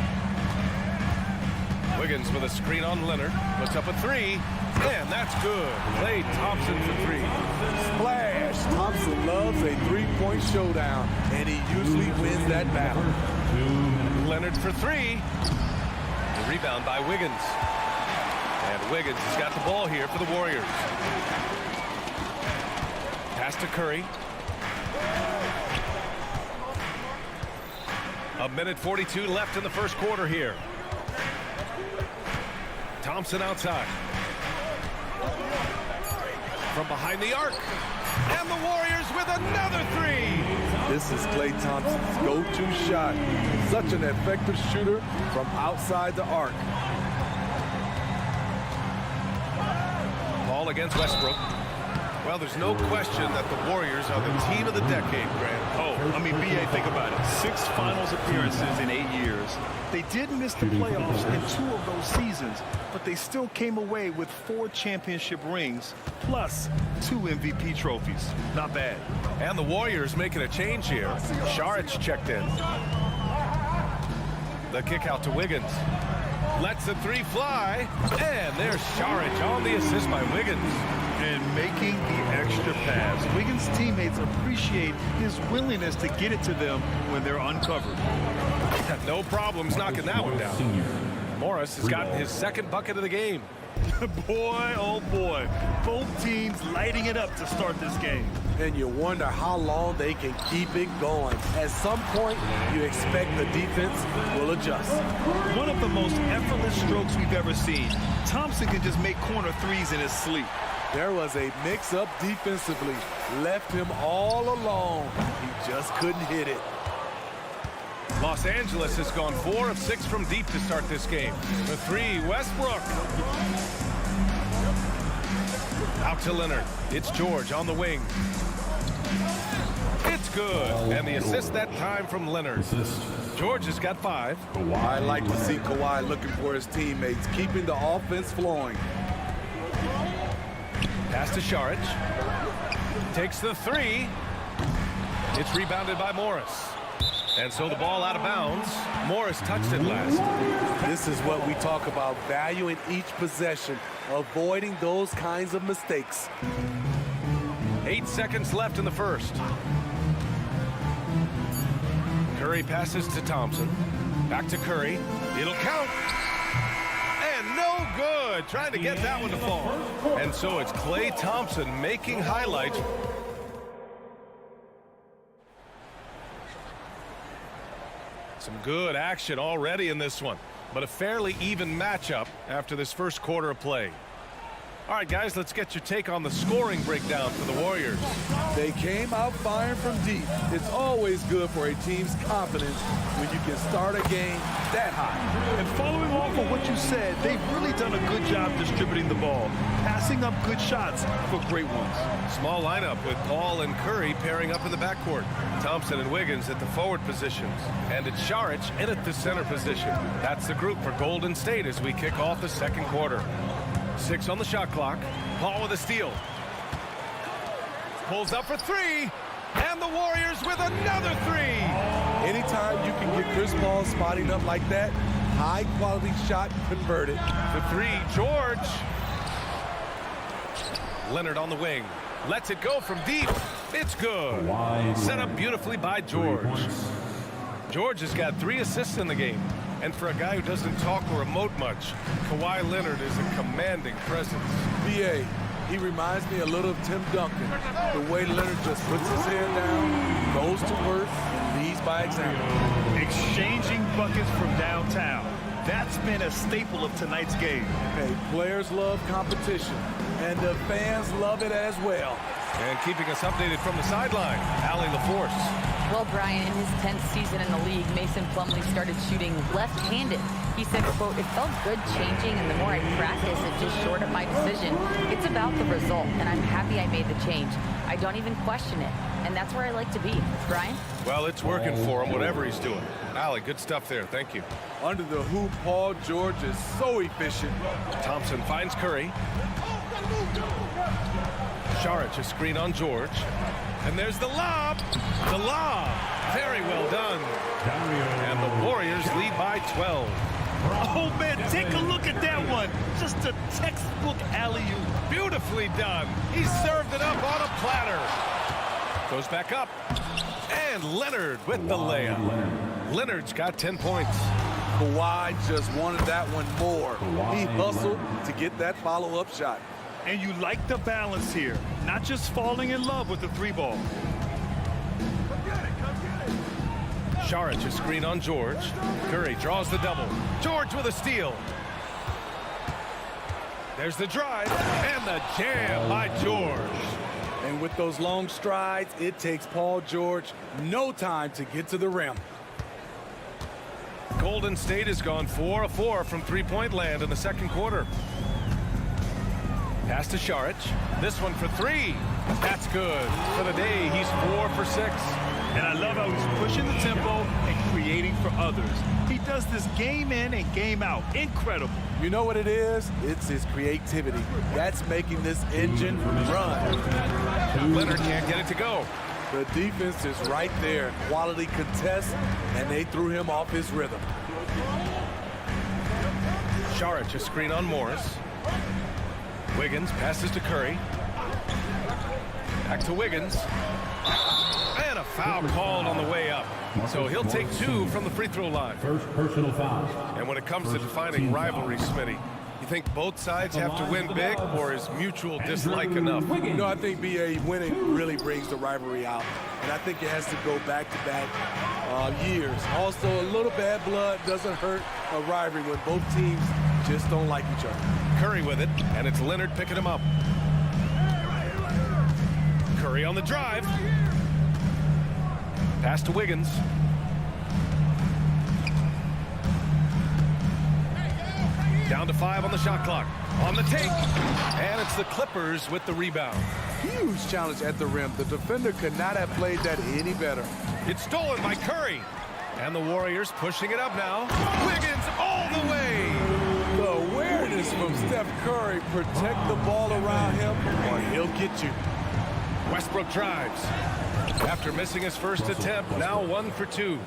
[SPEAKER 7] Wiggins with a screen on Leonard. Puts up a 3. And that's good. Klay Thompson for 3.
[SPEAKER 12] Splash! Thompson loves a three-point showdown, and he usually wins that battle.
[SPEAKER 7] Leonard for 3. The rebound by Wiggins. And Wiggins has got the ball here for the Warriors. Pass to Curry. 1:42 left in the first quarter here. Thompson outside. From behind the arc. And the Warriors with another 3.
[SPEAKER 12] This is Klay Thompson's go-to shot. Such an effective shooter from outside the arc.
[SPEAKER 7] Ball against Westbrook. Well, there's no question that the Warriors are the team of the decade, Grant.
[SPEAKER 8] Oh, I mean, BA, think about it. 6 finals appearances in 8 years. They did miss the playoffs in 2 of those seasons, but they still came away with 4 championship rings, plus 2 MVP trophies. Not bad.
[SPEAKER 7] And the Warriors making a change here. Saric checked in. The kick out to Wiggins. Lets the 3 fly. And there's Saric on the assist by Wiggins.
[SPEAKER 8] And making the extra pass. Wiggins' teammates appreciate his willingness to get it to them when they're uncovered.
[SPEAKER 7] No problems knocking that one down. Morris has gotten his 2nd bucket of the game.
[SPEAKER 8] Boy, oh boy. Both teams lighting it up to start this game.
[SPEAKER 12] And you wonder how long they can keep it going. At some point, you expect the defense will adjust.
[SPEAKER 8] One of the most effortless strokes we've ever seen. Thompson can just make corner 3s in his sleep.
[SPEAKER 12] There was a mix-up defensively. Left him all alone. He just couldn't hit it.
[SPEAKER 7] Los Angeles has gone 4 of 6 from deep to start this game. The 3, Westbrook. Out to Leonard. It's George on the wing. It's good. And the assist that time from Leonard. George has got 5.
[SPEAKER 12] I like to see Kawhi looking for his teammates, keeping the offense flowing.
[SPEAKER 7] Pass to Saric. Takes the 3. It's rebounded by Morris. And so the ball out of bounds. Morris touched it last.
[SPEAKER 12] This is what we talk about, valuing each possession, avoiding those kinds of mistakes.
[SPEAKER 7] 8 seconds left in the first. Curry passes to Thompson. Back to Curry. It'll count. And no good. Trying to get that one to fall. And so it's Klay Thompson making highlights. Some good action already in this one, but a fairly even matchup after this first quarter of play. All right, guys, let's get your take on the scoring breakdown for the Warriors.
[SPEAKER 12] They came out firing from deep. It's always good for a team's confidence when you can start a game that high.
[SPEAKER 8] And following off of what you said, they've really done a good job distributing the ball, passing up good shots for great ones.
[SPEAKER 7] Small lineup with Paul and Curry pairing up in the backcourt. Thompson and Wiggins at the forward positions. And it's Saric in at the center position. That's the group for Golden State as we kick off the second quarter. 6 on the shot clock. Paul with a steal. Pulls up for 3. And the Warriors with another 3.
[SPEAKER 12] Anytime you can get Chris Paul spotting up like that, high quality shot converted.
[SPEAKER 7] The 3, George. Leonard on the wing. Lets it go from deep. It's good. Set up beautifully by George. George has got 3 assists in the game. And for a guy who doesn't talk or emote much, Kawhi Leonard is a commanding presence.
[SPEAKER 12] BA, he reminds me a little of Tim Duncan. The way Leonard just puts his head down, goes to work, and leads by example.
[SPEAKER 8] Exchanging buckets from downtown. That's been a staple of tonight's game.
[SPEAKER 12] Hey, players love competition, and the fans love it as well.
[SPEAKER 7] And keeping us updated from the sideline, Allie LaForce.
[SPEAKER 10] Well, Brian, in his 10th season in the league, Mason Plumlee started shooting left-handed. He said, quote, "It felt good changing, and the more I practice, it just shored up my decision. It's about the result, and I'm happy I made the change. I don't even question it, and that's where I like to be." Brian?
[SPEAKER 7] Well, it's working for him, whatever he's doing. Allie, good stuff there. Thank you.
[SPEAKER 12] Under the hoop, Paul George is so efficient.
[SPEAKER 7] Thompson finds Curry. Saric a screen on George. And there's the lob. The lob. Very well done. And the Warriors lead by 12.
[SPEAKER 8] Oh, man, take a look at that one. Just a textbook alley-oop.
[SPEAKER 7] Beautifully done. He served it up on a platter. Goes back up. And Leonard with the layup. Leonard's got 10 points.
[SPEAKER 12] Kawhi just wanted that one more. He hustled to get that follow-up shot.
[SPEAKER 8] And you like the balance here, not just falling in love with the 3-ball.
[SPEAKER 7] Saric a screen on George. Curry draws the double. George with a steal. There's the drive and the jam by George.
[SPEAKER 12] And with those long strides, it takes Paul George no time to get to the rim.
[SPEAKER 7] Golden State has gone 4 of 4 from three-point land in the second quarter. Pass to Saric. This one for 3. That's good. For the day, he's 4 for 6.
[SPEAKER 8] And I love how he's pushing the tempo and creating for others. He does this game in and game out. Incredible.
[SPEAKER 12] You know what it is? It's his creativity. That's making this engine run.
[SPEAKER 7] Leonard can't get it to go.
[SPEAKER 12] The defense is right there. Quality contest, and they threw him off his rhythm.
[SPEAKER 7] Saric a screen on Morris. Wiggins passes to Curry. Back to Wiggins. And a foul called on the way up. So he'll take 2 from the free throw line.
[SPEAKER 5] First personal foul.
[SPEAKER 7] And when it comes to defining rivalry, Smitty, you think both sides have to win big, or is mutual dislike enough?
[SPEAKER 12] You know, I think BA winning really brings the rivalry out. And I think it has to go back-to-back years. Also, a little bad blood doesn't hurt a rivalry when both teams just don't like each other.
[SPEAKER 7] Curry with it, and it's Leonard picking him up. Curry on the drive. Pass to Wiggins. Down to 5 on the shot clock. On the take. And it's the Clippers with the rebound.
[SPEAKER 12] Huge challenge at the rim. The defender could not have played that any better.
[SPEAKER 7] It's stolen by Curry. And the Warriors pushing it up now. Wiggins all the way.
[SPEAKER 12] The awareness from Steph Curry. Protect the ball around him or he'll get you.
[SPEAKER 7] Westbrook drives. After missing his first attempt, now 1 for 2.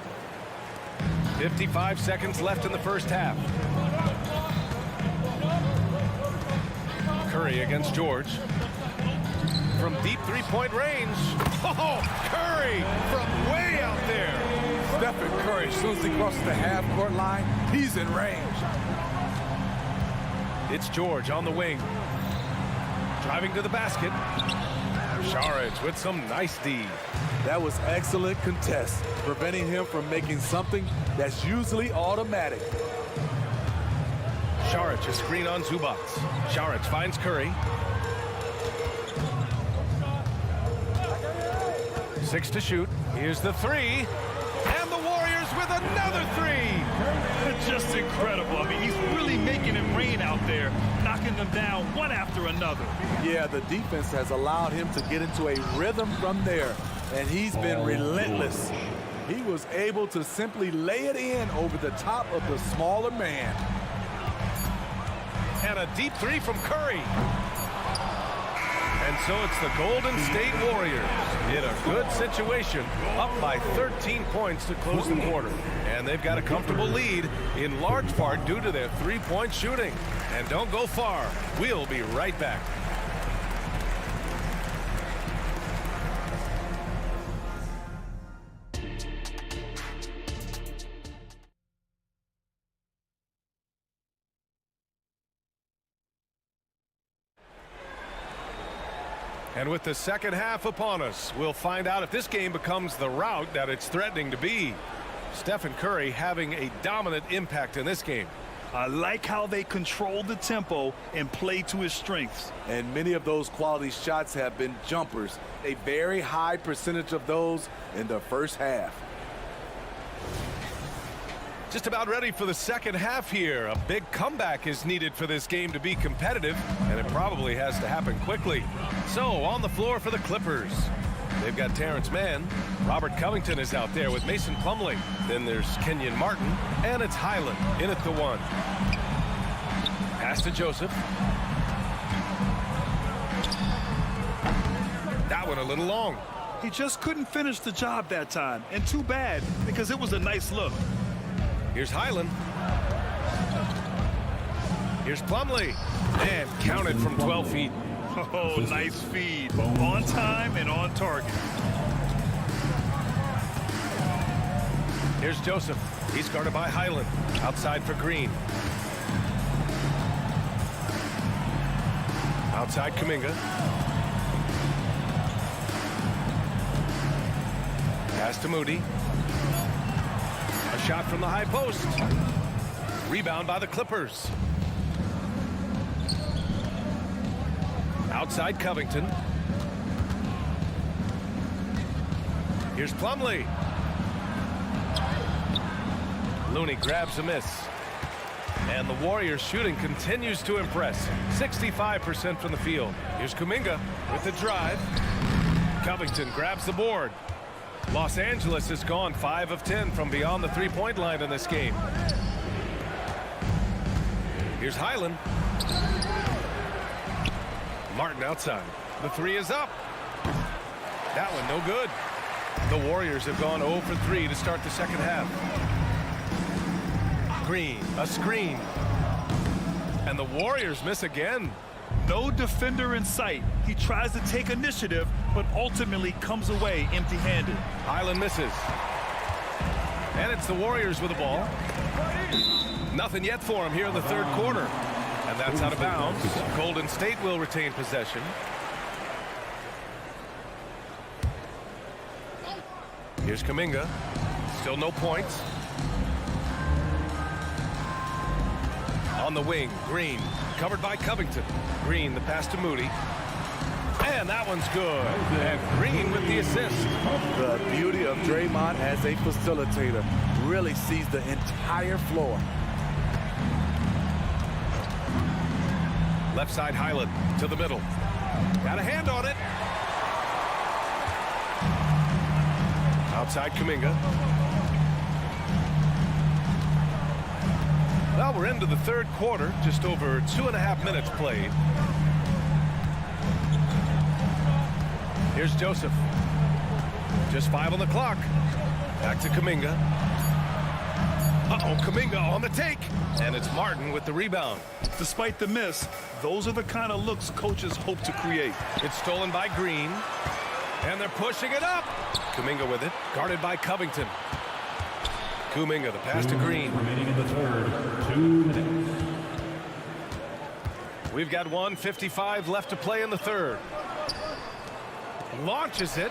[SPEAKER 7] 55 seconds left in the first half. Curry against George. From deep three-point range. Oh, Curry from way out there.
[SPEAKER 12] Stephen Curry, as soon as he crosses the half-court line, he's in range.
[SPEAKER 7] It's George on the wing. Driving to the basket. Saric with some nice D.
[SPEAKER 12] That was excellent contest, preventing him from making something that's usually automatic.
[SPEAKER 7] Saric, a screen on Zubac. Saric finds Curry. 6 to shoot. Here's the 3. And the Warriors with another 3.
[SPEAKER 8] Just incredible. I mean, he's really making it rain out there, knocking them down one after another.
[SPEAKER 12] Yeah, the defense has allowed him to get into a rhythm from there, and he's been relentless. He was able to simply lay it in over the top of the smaller man.
[SPEAKER 7] And a deep 3 from Curry. And so it's the Golden State Warriors in a good situation, up by 13 points to close the quarter. And they've got a comfortable lead, in large part due to their three-point shooting. And don't go far. We'll be right back. And with the second half upon us, we'll find out if this game becomes the rout that it's threatening to be. Stephen Curry having a dominant impact in this game.
[SPEAKER 8] I like how they control the tempo and play to his strengths.
[SPEAKER 12] And many of those quality shots have been jumpers. A very high percentage of those in the first half.
[SPEAKER 7] Just about ready for the second half here. A big comeback is needed for this game to be competitive, and it probably has to happen quickly. So, on the floor for the Clippers. They've got Terrence Mann. Robert Covington is out there with Mason Plumlee. Then there's Kenyon Martin, and it's Highland in at the 1. Pass to Joseph. That one a little long.
[SPEAKER 8] He just couldn't finish the job that time, and too bad, because it was a nice look.
[SPEAKER 7] Here's Highland. Here's Plumlee. And counted from 12 feet.
[SPEAKER 8] Oh, nice feed. On time and on target.
[SPEAKER 7] Here's Joseph. He's guarded by Highland. Outside for Green. Outside Kuminga. Pass to Moody. A shot from the high post. Rebound by the Clippers. Outside Covington. Here's Plumlee. Looney grabs a miss. And the Warriors shooting continues to impress. 65% from the field. Here's Kuminga with the drive. Covington grabs the board. Los Angeles has gone 5 of 10 from beyond the three-point line in this game. Here's Highland. Martin outside. The 3 is up. That one no good. The Warriors have gone 0 for 3 to start the second half. Green, a screen. And the Warriors miss again.
[SPEAKER 8] No defender in sight. He tries to take initiative, but ultimately comes away empty-handed.
[SPEAKER 7] Highland misses. And it's the Warriors with the ball. Nothing yet for him here in the third quarter. And that's out of bounds. Golden State will retain possession. Here's Kuminga. Still no points. On the wing, Green, covered by Covington. Green, the pass to Moody. And that one's good. And Green with the assist.
[SPEAKER 12] The beauty of Draymond as a facilitator. Really sees the entire floor.
[SPEAKER 7] Left side Highland to the middle. Got a hand on it. Outside Kuminga. Well, we're into the third quarter. Just over 2.5 minutes played. Here's Joseph. Just 5 on the clock. Back to Kuminga. Uh-oh, Kuminga on the take. And it's Martin with the rebound.
[SPEAKER 8] Despite the miss, those are the kind of looks coaches hope to create.
[SPEAKER 7] It's stolen by Green. And they're pushing it up. Kuminga with it. Guarded by Covington. Kuminga, the pass to Green.
[SPEAKER 5] Remaining in the third, 2 minutes.
[SPEAKER 7] We've got 1:55 left to play in the third. Launches it.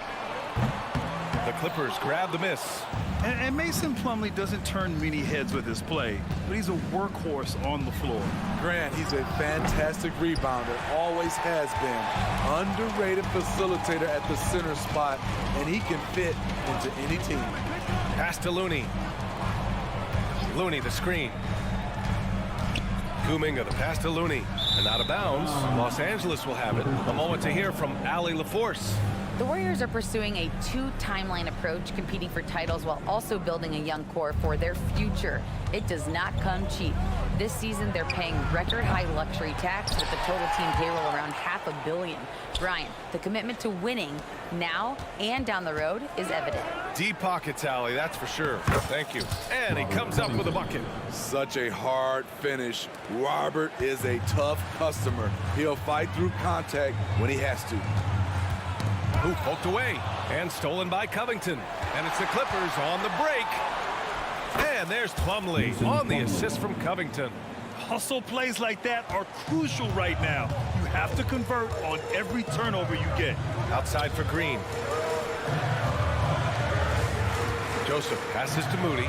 [SPEAKER 7] The Clippers grab the miss.
[SPEAKER 8] And Mason Plumlee doesn't turn many heads with his play, but he's a workhorse on the floor.
[SPEAKER 12] Grant, he's a fantastic rebounder, always has been. Underrated facilitator at the center spot, and he can fit into any team.
[SPEAKER 7] Pass to Looney. Looney, the screen. Kuminga, the pass to Looney. And out of bounds. Los Angeles will have it. A moment to hear from Allie LaForce.
[SPEAKER 10] The Warriors are pursuing a two-timeline approach, competing for titles while also building a young core for their future. It does not come cheap. This season, they're paying record-high luxury tax with the total team payroll around $500 million. Brian, the commitment to winning now and down the road is evident.
[SPEAKER 7] Deep pockets, Allie, that's for sure. Thank you. And he comes up with a bucket.
[SPEAKER 12] Such a hard finish. Robert is a tough customer. He'll fight through contact when he has to.
[SPEAKER 7] Who poked away and stolen by Covington. And it's the Clippers on the break. And there's Plumlee on the assist from Covington.
[SPEAKER 8] Hustle plays like that are crucial right now. You have to convert on every turnover you get.
[SPEAKER 7] Outside for Green. Joseph passes to Moody.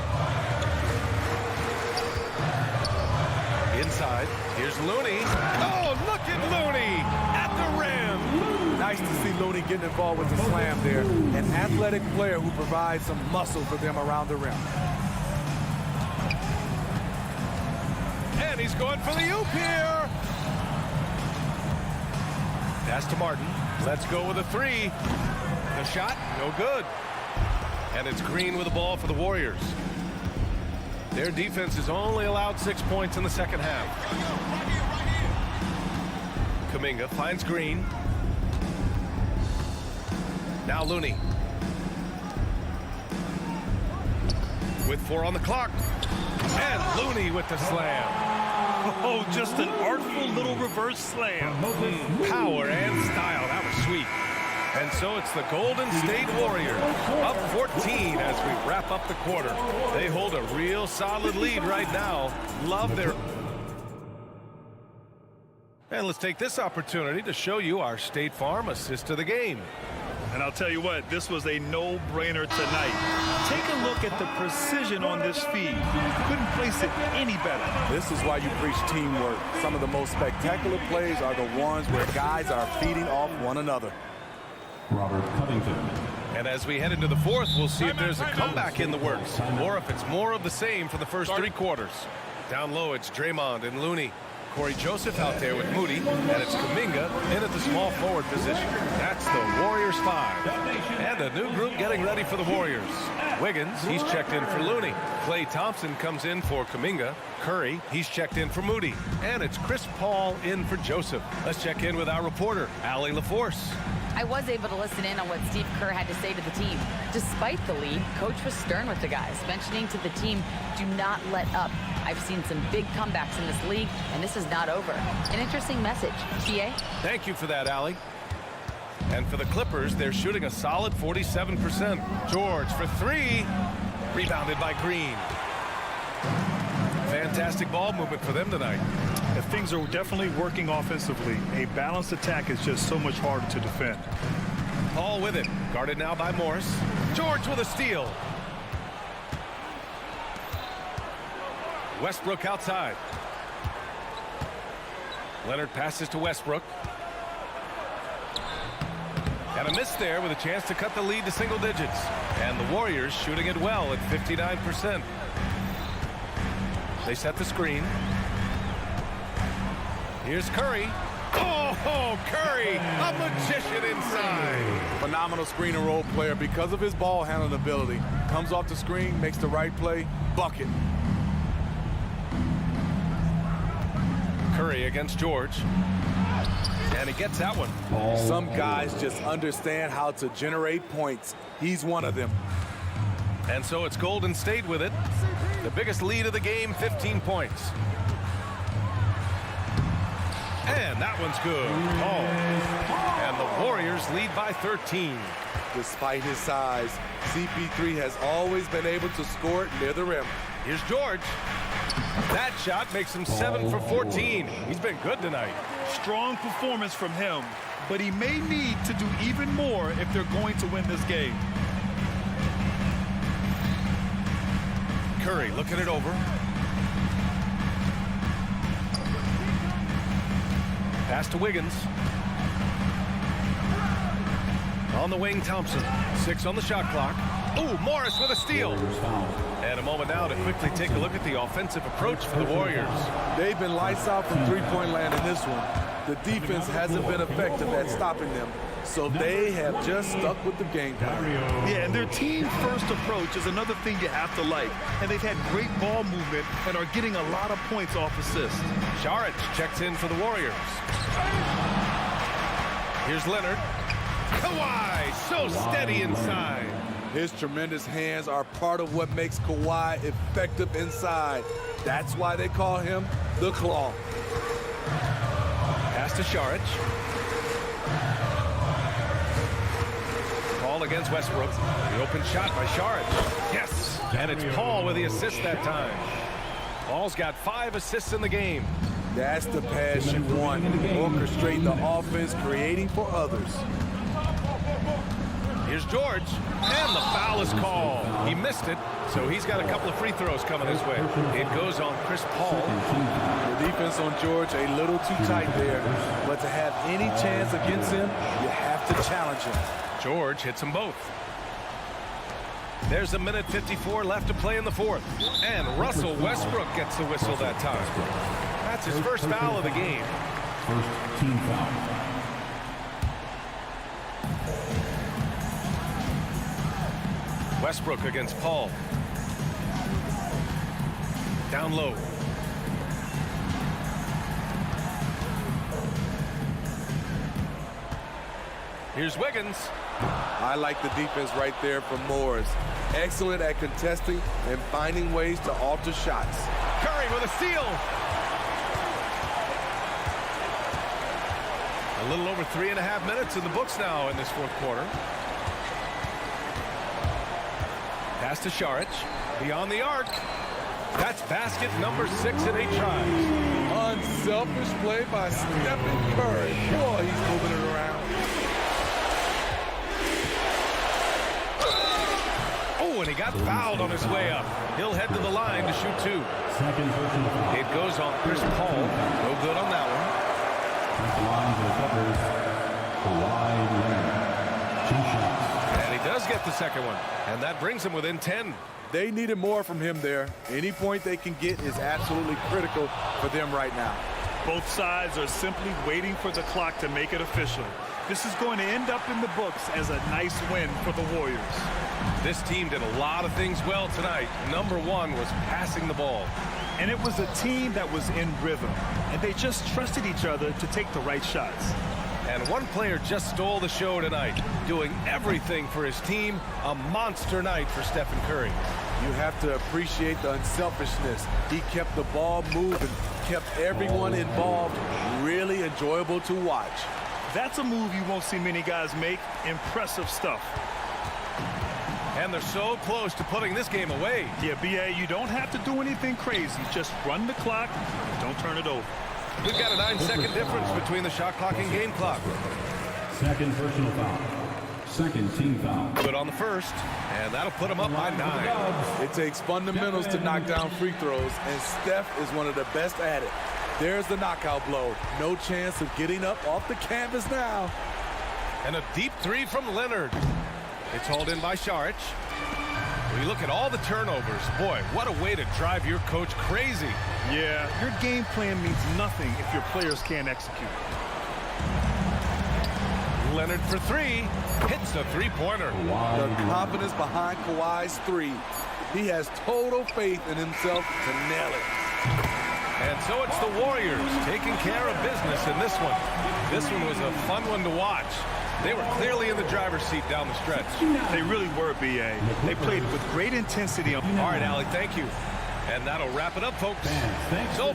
[SPEAKER 7] Inside, here's Looney. Oh, look at Looney at the rim.
[SPEAKER 12] Nice to see Looney getting involved with the slam there. An athletic player who provides some muscle for them around the rim.
[SPEAKER 7] And he's going for the oop here. Pass to Martin. Let's go with a three. The shot, no good. And it's Green with the ball for the Warriors. Their defense has only allowed 6 points in the second half. Kuminga finds Green. Now Looney. With 4 on the clock. And Looney with the slam.
[SPEAKER 8] Oh, just an artful little reverse slam.
[SPEAKER 7] Power and style. That was sweet. And so it's the Golden State Warriors up 14 as we wrap up the quarter. They hold a real solid lead right now. Love their... And let's take this opportunity to show you our State Farm assist of the game.
[SPEAKER 8] And I'll tell you what, this was a no-brainer tonight. Take a look at the precision on this feed. Couldn't place it any better.
[SPEAKER 12] This is why you preach teamwork. Some of the most spectacular plays are the ones where guys are feeding off one another.
[SPEAKER 5] Robert Covington.
[SPEAKER 7] And as we head into the fourth, we'll see if there's a comeback in the works or if it's more of the same for the first 3 quarters. Down low, it's Draymond and Looney. Corey Joseph out there with Moody, and it's Kuminga in at the small forward position. That's the Warriors 5. And a new group getting ready for the Warriors. Wiggins, he's checked in for Looney. Klay Thompson comes in for Kuminga. Curry, he's checked in for Moody. And it's Chris Paul in for Joseph. Let's check in with our reporter, Allie LaForce.
[SPEAKER 10] I was able to listen in on what Steve Kerr had to say to the team. Despite the lead, Coach was stern with the guys, mentioning to the team, do not let up. I've seen some big comebacks in this league, and this is not over. An interesting message. TA?
[SPEAKER 7] Thank you for that, Allie. And for the Clippers, they're shooting a solid 47%. George for 3. Rebounded by Green. Fantastic ball movement for them tonight.
[SPEAKER 8] And things are definitely working offensively. A balanced attack is just so much harder to defend.
[SPEAKER 7] Paul with it. Guarded now by Morris. George with a steal. Westbrook outside. Leonard passes to Westbrook. And a miss there with a chance to cut the lead to single digits. And the Warriors shooting it well at 59%. They set the screen. Here's Curry. Oh, Curry, a magician inside.
[SPEAKER 12] Phenomenal screen and roll player because of his ball handling ability. Comes off the screen, makes the right play, bucket.
[SPEAKER 7] Curry against George. And he gets that one.
[SPEAKER 12] Some guys just understand how to generate points. He's one of them.
[SPEAKER 7] And so it's Golden State with it. The biggest lead of the game, 15 points. And that one's good. And the Warriors lead by 13.
[SPEAKER 12] Despite his size, CP3 has always been able to score it near the rim.
[SPEAKER 7] Here's George. That shot makes him 7 for 14. He's been good tonight.
[SPEAKER 8] Strong performance from him, but he may need to do even more if they're going to win this game.
[SPEAKER 7] Curry looking it over. Pass to Wiggins. On the wing, Thompson. 6 on the shot clock. Ooh, Morris with a steal. And a moment now to quickly take a look at the offensive approach for the Warriors.
[SPEAKER 12] They've been lights out from three-point land in this one. The defense hasn't been effective at stopping them, so they have just stuck with the game plan.
[SPEAKER 8] Yeah, and their team-first approach is another thing you have to like. And they've had great ball movement and are getting a lot of points off assists.
[SPEAKER 7] Saric checks in for the Warriors. Here's Leonard. Kawhi, so steady inside.
[SPEAKER 12] His tremendous hands are part of what makes Kawhi effective inside. That's why they call him the Claw.
[SPEAKER 7] Pass to Saric. Paul against Westbrook. The open shot by Saric. Yes! And it's Paul with the assist that time. Paul's got 5 assists in the game.
[SPEAKER 12] That's the pass you want. Orchestrate the offense, creating for others.
[SPEAKER 7] Here's George, and the foul is called. He missed it, so he's got a couple of free throws coming his way. It goes on Chris Paul.
[SPEAKER 12] The defense on George a little too tight there, but to have any chance against him, you have to challenge him.
[SPEAKER 7] George hits them both. There's a minute 54 left to play in the fourth, and Russell Westbrook gets the whistle that time. That's his first foul of the game.
[SPEAKER 5] First team foul.
[SPEAKER 7] Westbrook against Paul. Down low. Here's Wiggins.
[SPEAKER 12] I like the defense right there from Morris. Excellent at contesting and finding ways to alter shots.
[SPEAKER 7] Curry with a steal. A little over 3.5 minutes in the books now in this fourth quarter. Pass to Saric. Beyond the arc. That's basket number 6 in 8 tries.
[SPEAKER 12] Unselfish play by Stephen Curry. Boy, he's moving it around.
[SPEAKER 7] Oh, and he got fouled on his way up. He'll head to the line to shoot 2. It goes on Chris Paul. No good on that one. And he does get the second one. And that brings him within 10.
[SPEAKER 12] They needed more from him there. Any point they can get is absolutely critical for them right now.
[SPEAKER 8] Both sides are simply waiting for the clock to make it official. This is going to end up in the books as a nice win for the Warriors.
[SPEAKER 7] This team did a lot of things well tonight. Number 1 was passing the ball.
[SPEAKER 8] And it was a team that was in rhythm. And they just trusted each other to take the right shots.
[SPEAKER 7] And one player just stole the show tonight, doing everything for his team. A monster night for Stephen Curry.
[SPEAKER 12] You have to appreciate the unselfishness. He kept the ball moving, kept everyone involved. Really enjoyable to watch.
[SPEAKER 8] That's a move you won't see many guys make. Impressive stuff.
[SPEAKER 7] And they're so close to putting this game away.
[SPEAKER 8] Yeah, BA, you don't have to do anything crazy. Just run the clock and don't turn it over.
[SPEAKER 7] We've got a 9-second difference between the shot clock and game clock.
[SPEAKER 5] Second personal foul. Second team foul.
[SPEAKER 7] Good on the first, and that'll put him up by 9.
[SPEAKER 12] It takes fundamentals to knock down free throws, and Steph is one of the best at it. There's the knockout blow. No chance of getting up off the canvas now.
[SPEAKER 7] And a deep 3 from Leonard. It's hauled in by Saric. When you look at all the turnovers, boy, what a way to drive your coach crazy.
[SPEAKER 8] Yeah, your game plan means nothing if your players can't execute.
[SPEAKER 7] Leonard for three, hits a three-pointer.
[SPEAKER 12] The confidence behind Kawhi's three. He has total faith in himself to nail it.
[SPEAKER 7] And so it's the Warriors taking care of business in this one. This one was a fun one to watch. They were clearly in the driver's seat down the stretch.
[SPEAKER 8] They really were, B.A. They played with great intensity.
[SPEAKER 7] All right, Allie, thank you. And that'll wrap it up, folks. So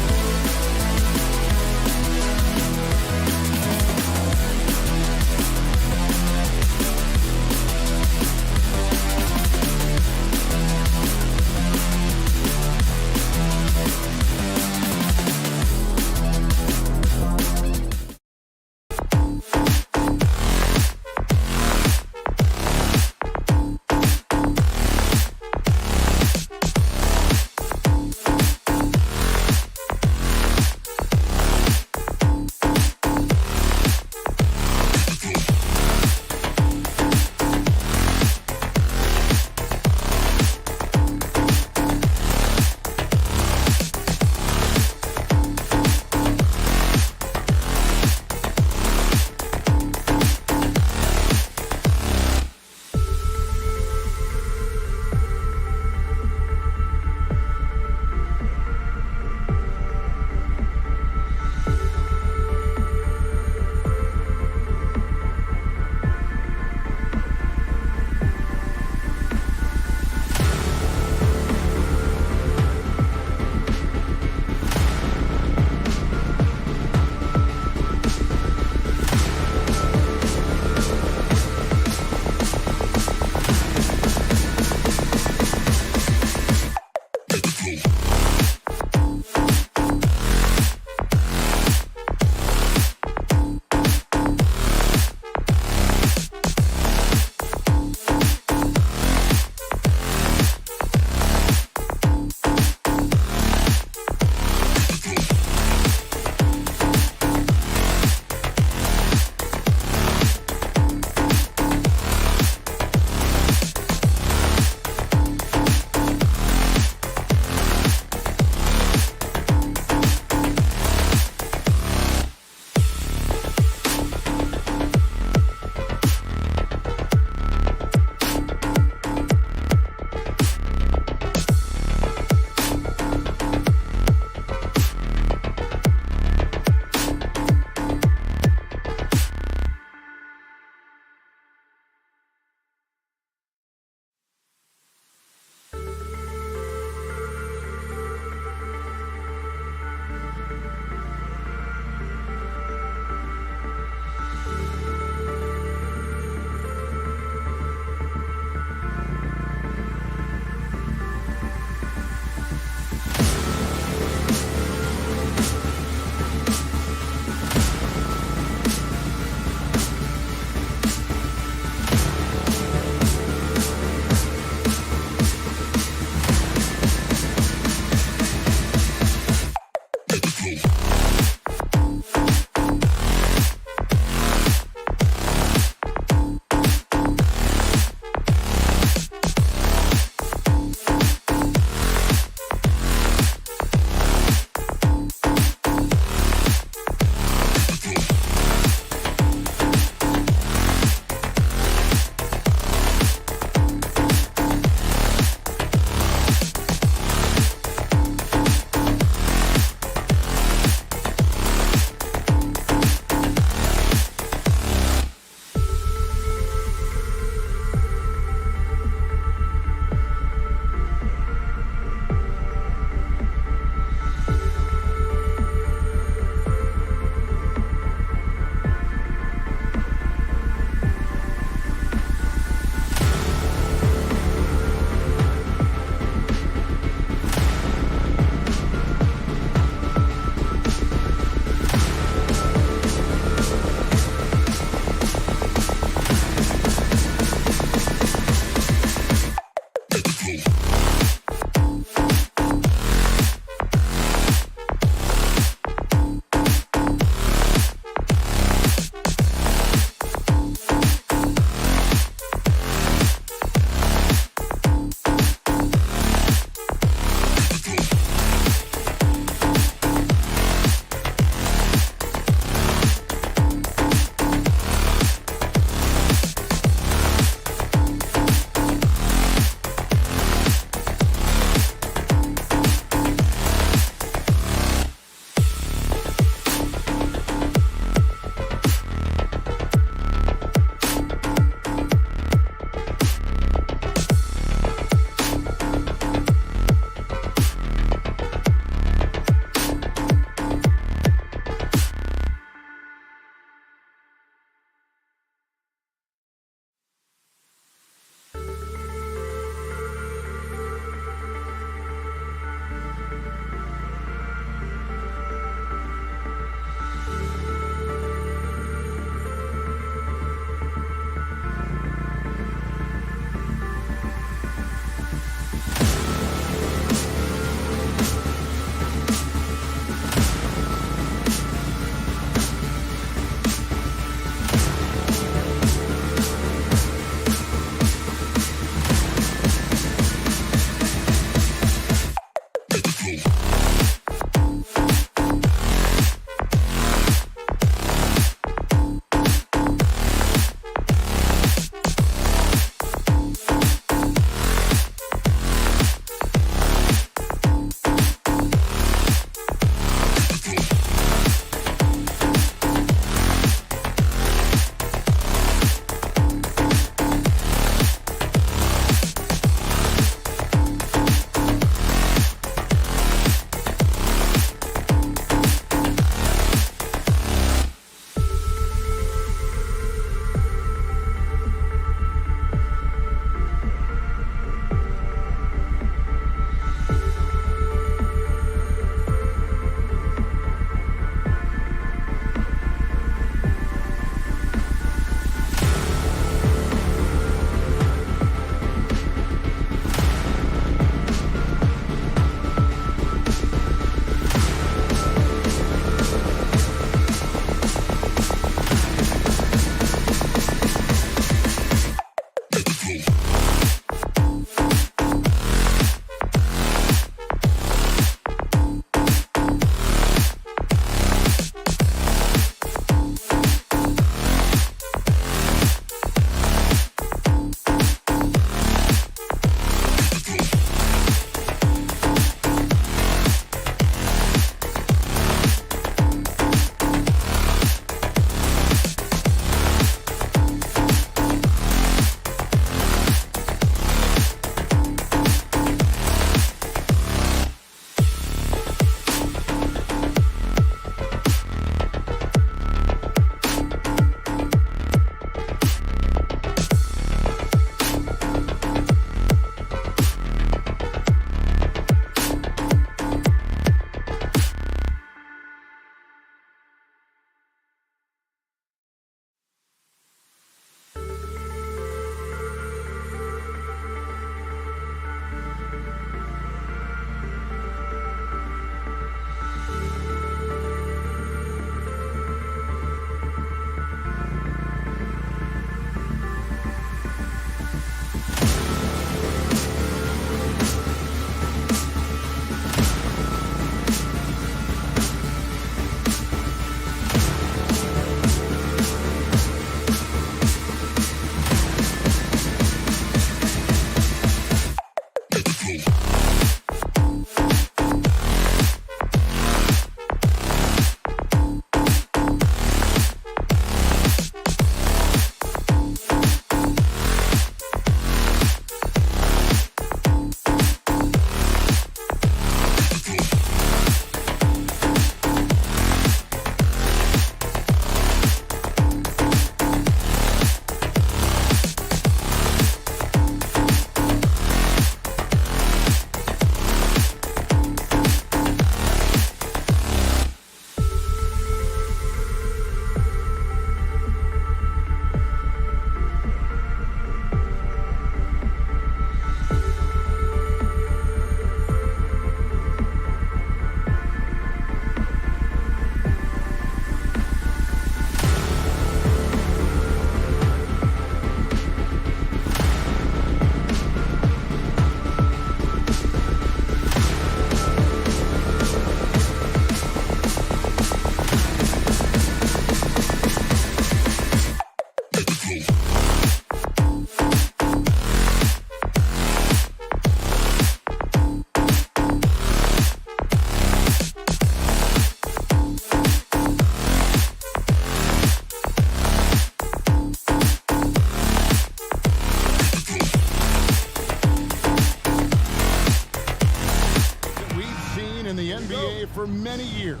[SPEAKER 1] for many years.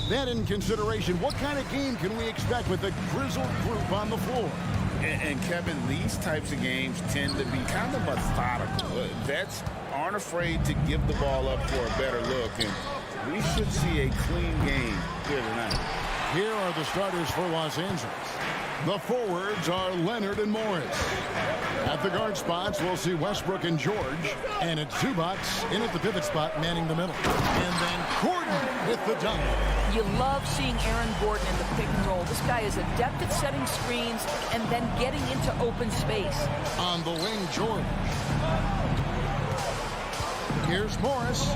[SPEAKER 1] That in consideration, what kind of game can we expect with a grizzled group on the floor?
[SPEAKER 2] And Kevin, these types of games tend to be kind of methodical. Vets aren't afraid to give the ball up for a better look, and we should see a clean game here tonight.
[SPEAKER 1] Here are the starters for Los Angeles. The forwards are Leonard and Morris. At the guard spots, we'll see Westbrook and George. And it's Zubac in at the pivot spot, manning the middle. And then Gordon with the dunk.
[SPEAKER 13] You love seeing Aaron Gordon in the pick and roll. This guy is adept at setting screens and then getting into open space.
[SPEAKER 1] On the wing, George. Here's Morris.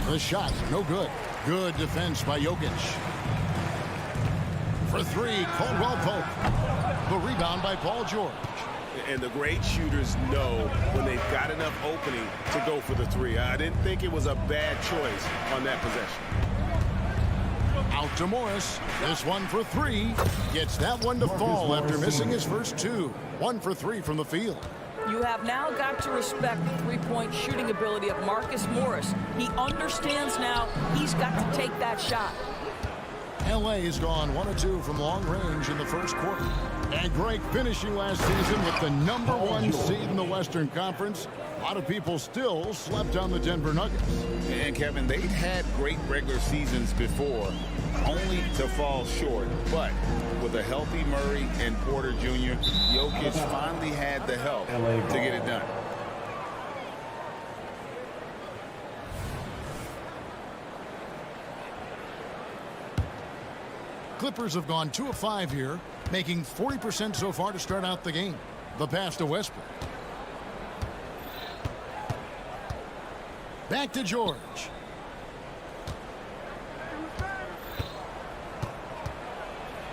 [SPEAKER 1] The shot, no good. Good defense by Jokic. For three, Caldwell Pope. The rebound by Paul George.
[SPEAKER 6] And the great shooters know when they've got enough opening to go for the three. I didn't think it was a bad choice on that possession.
[SPEAKER 1] Out to Morris. This one for three. Gets that one to fall after missing his first two. 1 for 3 from the field.
[SPEAKER 13] You have now got to respect the three-point shooting ability of Marcus Morris. He understands now he's got to take that shot.
[SPEAKER 1] LA has gone 1 of 2 from long range in the first quarter. And great finishing last season with the #1 seed in the Western Conference. A lot of people still slept on the Denver Nuggets.
[SPEAKER 2] And Kevin, they've had great regular seasons before, only to fall short. But with a healthy Murray and Porter Jr., Jokic finally had the help to get it done.
[SPEAKER 1] Clippers have gone 2 of 5 here, making 40% so far to start out the game. The pass to Westbrook. Back to George.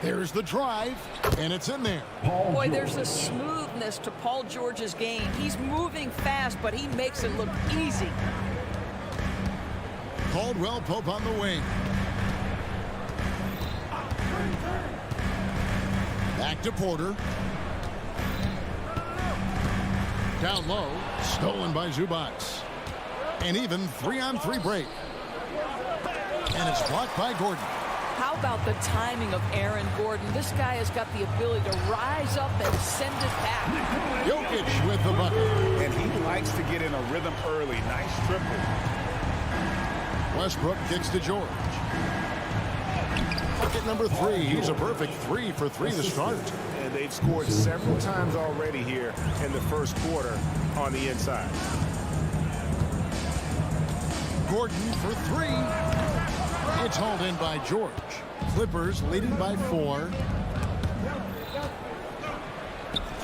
[SPEAKER 1] There's the drive, and it's in there.
[SPEAKER 13] Boy, there's a smoothness to Paul George's game. He's moving fast, but he makes it look easy.
[SPEAKER 1] Caldwell Pope on the wing. Back to Porter. Down low, stolen by Zubac. An even 3-on-3 break. And it's blocked by Gordon.
[SPEAKER 13] How about the timing of Aaron Gordon? This guy has got the ability to rise up and send it back.
[SPEAKER 1] Jokic with the bucket.
[SPEAKER 6] And he likes to get in a rhythm early. Nice triple.
[SPEAKER 1] Westbrook kicks to George. Bucket number 3. He's a perfect 3 for 3 to start.
[SPEAKER 6] And they've scored several times already here in the first quarter on the inside.
[SPEAKER 1] Gordon for 3. It's hauled in by George. Clippers leading by 4.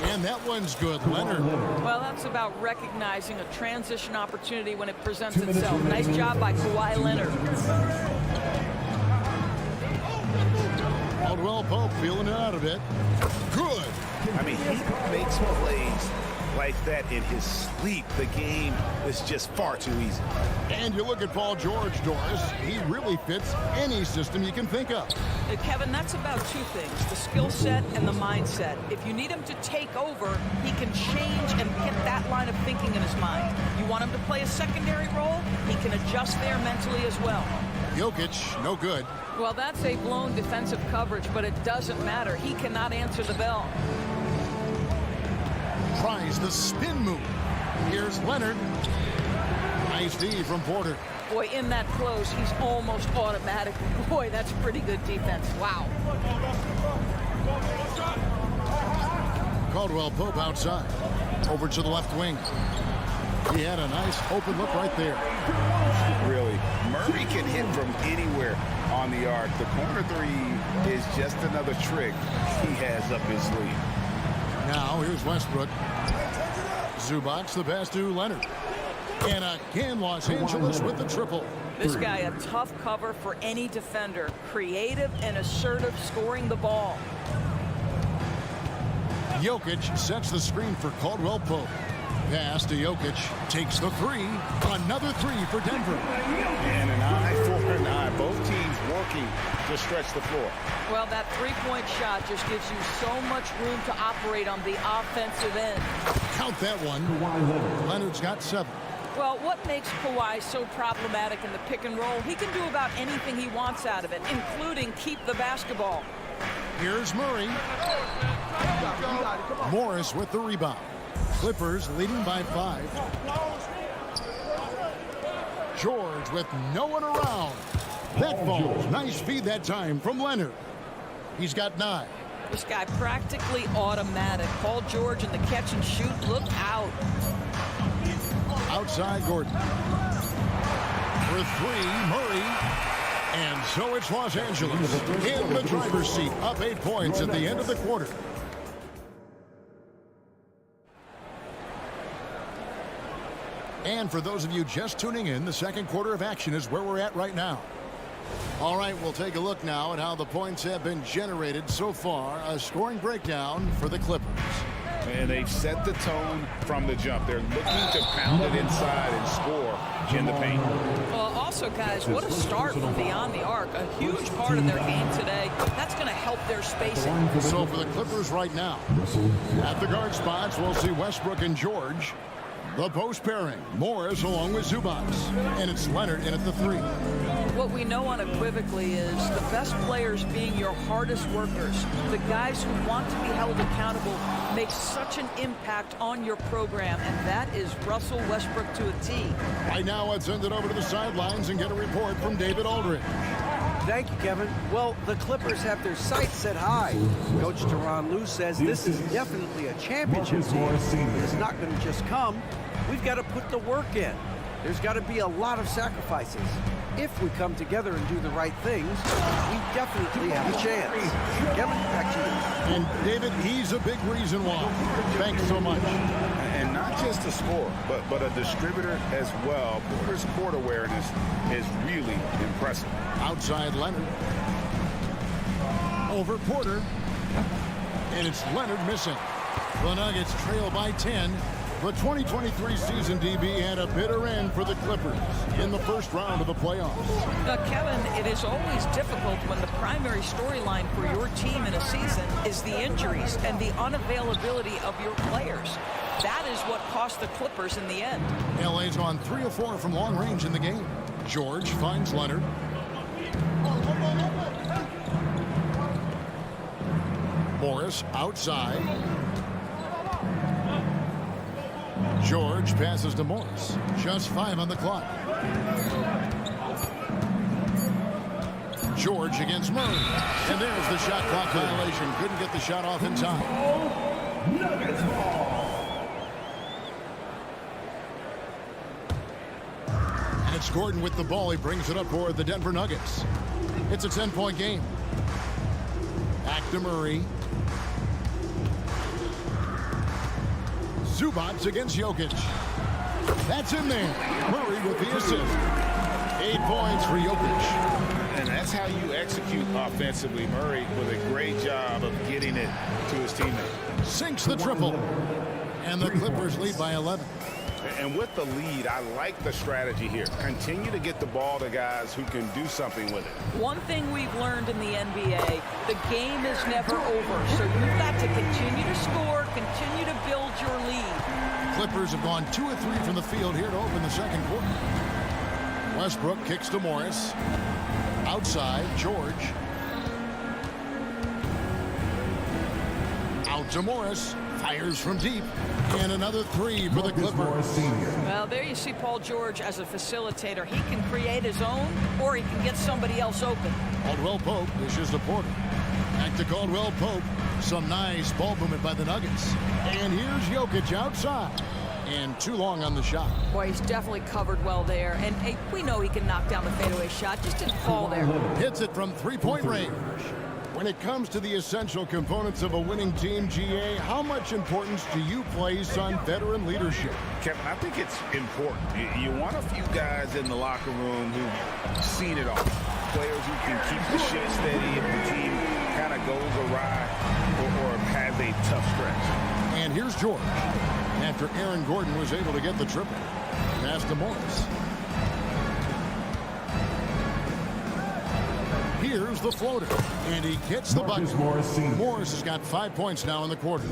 [SPEAKER 1] And that one's good. Leonard.
[SPEAKER 13] Well, that's about recognizing a transition opportunity when it presents itself. Nice job by Kawhi Leonard.
[SPEAKER 1] Caldwell Pope feeling it out a bit. Good.
[SPEAKER 6] I mean, he makes plays like that in his sleep. The game is just far too easy.
[SPEAKER 1] And you look at Paul George, Doris. He really fits any system you can think of.
[SPEAKER 13] Kevin, that's about 2 things, the skill set and the mindset. If you need him to take over, he can change and get that line of thinking in his mind. You want him to play a secondary role, he can adjust there mentally as well.
[SPEAKER 1] Jokic, no good.
[SPEAKER 13] Well, that's a blown defensive coverage, but it doesn't matter. He cannot answer the bell.
[SPEAKER 1] Tries the spin move. Here's Leonard. Nice D from Porter.
[SPEAKER 13] Boy, in that close, he's almost automatic. Boy, that's pretty good defense. Wow.
[SPEAKER 1] Caldwell Pope outside. Over to the left wing. He had a nice open look right there.
[SPEAKER 2] Really, Murray can hit from anywhere on the arc. The corner 3 is just another trick he has up his sleeve.
[SPEAKER 1] Now here's Westbrook. Zubac the pass to Leonard. And again, Los Angeles with the triple.
[SPEAKER 13] This guy a tough cover for any defender. Creative and assertive scoring the ball.
[SPEAKER 1] Jokic sets the screen for Caldwell Pope. Pass to Jokic. Takes the 3. Another 3 for Denver.
[SPEAKER 2] And an eye for an eye. Both teams working to stretch the floor.
[SPEAKER 13] Well, that 3-point shot just gives you so much room to operate on the offensive end.
[SPEAKER 1] Count that one. Leonard's got 7.
[SPEAKER 13] Well, what makes Kawhi so problematic in the pick and roll? He can do about anything he wants out of it, including keep the basketball.
[SPEAKER 1] Here's Murray. Morris with the rebound. Clippers leading by 5. George with no one around. That falls. Nice feed that time from Leonard. He's got 9.
[SPEAKER 13] This guy practically automatic. Paul George in the catch and shoot. Look out.
[SPEAKER 1] Outside Gordon. For 3, Murray. And so it's Los Angeles in the driver's seat, up 8 points at the end of the quarter. And for those of you just tuning in, the second quarter of action is where we're at right now. All right, we'll take a look now at how the points have been generated so far. A scoring breakdown for the Clippers.
[SPEAKER 2] And they've set the tone from the jump. They're looking to pound it inside and score in the paint.
[SPEAKER 13] Well, also, guys, what a start from beyond the arc. A huge part of their game today. That's going to help their spacing.
[SPEAKER 1] So for the Clippers right now, at the guard spots, we'll see Westbrook and George. The post pairing, Morris along with Zubac. And it's Leonard in at the 3.
[SPEAKER 13] What we know unequivocally is the best players being your hardest workers. The guys who want to be held accountable make such an impact on your program, and that is Russell Westbrook to a T.
[SPEAKER 1] Right now, let's send it over to the sidelines and get a report from David Aldridge.
[SPEAKER 4] Thank you, Kevin. Well, the Clippers have their sights set high. Coach Tyronn Lue says this is definitely a championship team. It's not going to just come. We've got to put the work in. There's got to be a lot of sacrifices. If we come together and do the right things, we definitely have a chance. Kevin, back to you.
[SPEAKER 1] And David, he's a big reason why. Thanks so much.
[SPEAKER 2] And not just a scorer, but a distributor as well. Porter's court awareness is really impressive.
[SPEAKER 1] Outside Leonard. Over Porter. And it's Leonard missing. The Nuggets trail by 10. The 2023 season, DB, had a bitter end for the Clippers in the first round of the playoffs.
[SPEAKER 13] Now, Kevin, it is always difficult when the primary storyline for your team in a season is the injuries and the unavailability of your players. That is what cost the Clippers in the end.
[SPEAKER 1] LA's gone 3 of 4 from long range in the game. George finds Leonard. Morris outside. George passes to Morris. Just 5 on the clock. George against Murray. And there's the shot clock violation. Couldn't get the shot off in time. And it's Gordon with the ball. He brings it up for the Denver Nuggets. It's a 10-point game. Back to Murray. Zubac against Jokic. That's in there. Murray with the assist. 8 points for Jokic.
[SPEAKER 2] And that's how you execute offensively. Murray with a great job of getting it to his teammate.
[SPEAKER 1] Sinks the triple. And the Clippers lead by 11.
[SPEAKER 2] And with the lead, I like the strategy here. Continue to get the ball to guys who can do something with it.
[SPEAKER 13] One thing we've learned in the NBA, the game is never over. So you've got to continue to score, continue to build your lead.
[SPEAKER 1] Clippers have gone 2 of 3 from the field here to open the second quarter. Westbrook kicks to Morris. Outside, George. Out to Morris. Fires from deep. And another 3 for the Clippers.
[SPEAKER 13] Well, there you see Paul George as a facilitator. He can create his own, or he can get somebody else open.
[SPEAKER 1] Caldwell Pope dishes to Porter. Back to Caldwell Pope. Some nice ball movement by the Nuggets. And here's Jokic outside. And too long on the shot.
[SPEAKER 13] Boy, he's definitely covered well there. And hey, we know he can knock down the fadeaway shot. Just didn't fall there.
[SPEAKER 1] Hits it from 3-point range. When it comes to the essential components of a winning team, GA, how much importance do you place on veteran leadership?
[SPEAKER 2] Kevin, I think it's important. You want a few guys in the locker room who've seen it all. Players who can keep the shit steady if the team kind of goes awry or has a tough stretch.
[SPEAKER 1] And here's George. After Aaron Gordon was able to get the triple. Pass to Morris. Here's the floater. And he gets the bucket. Morris has got 5 points now in the quarter.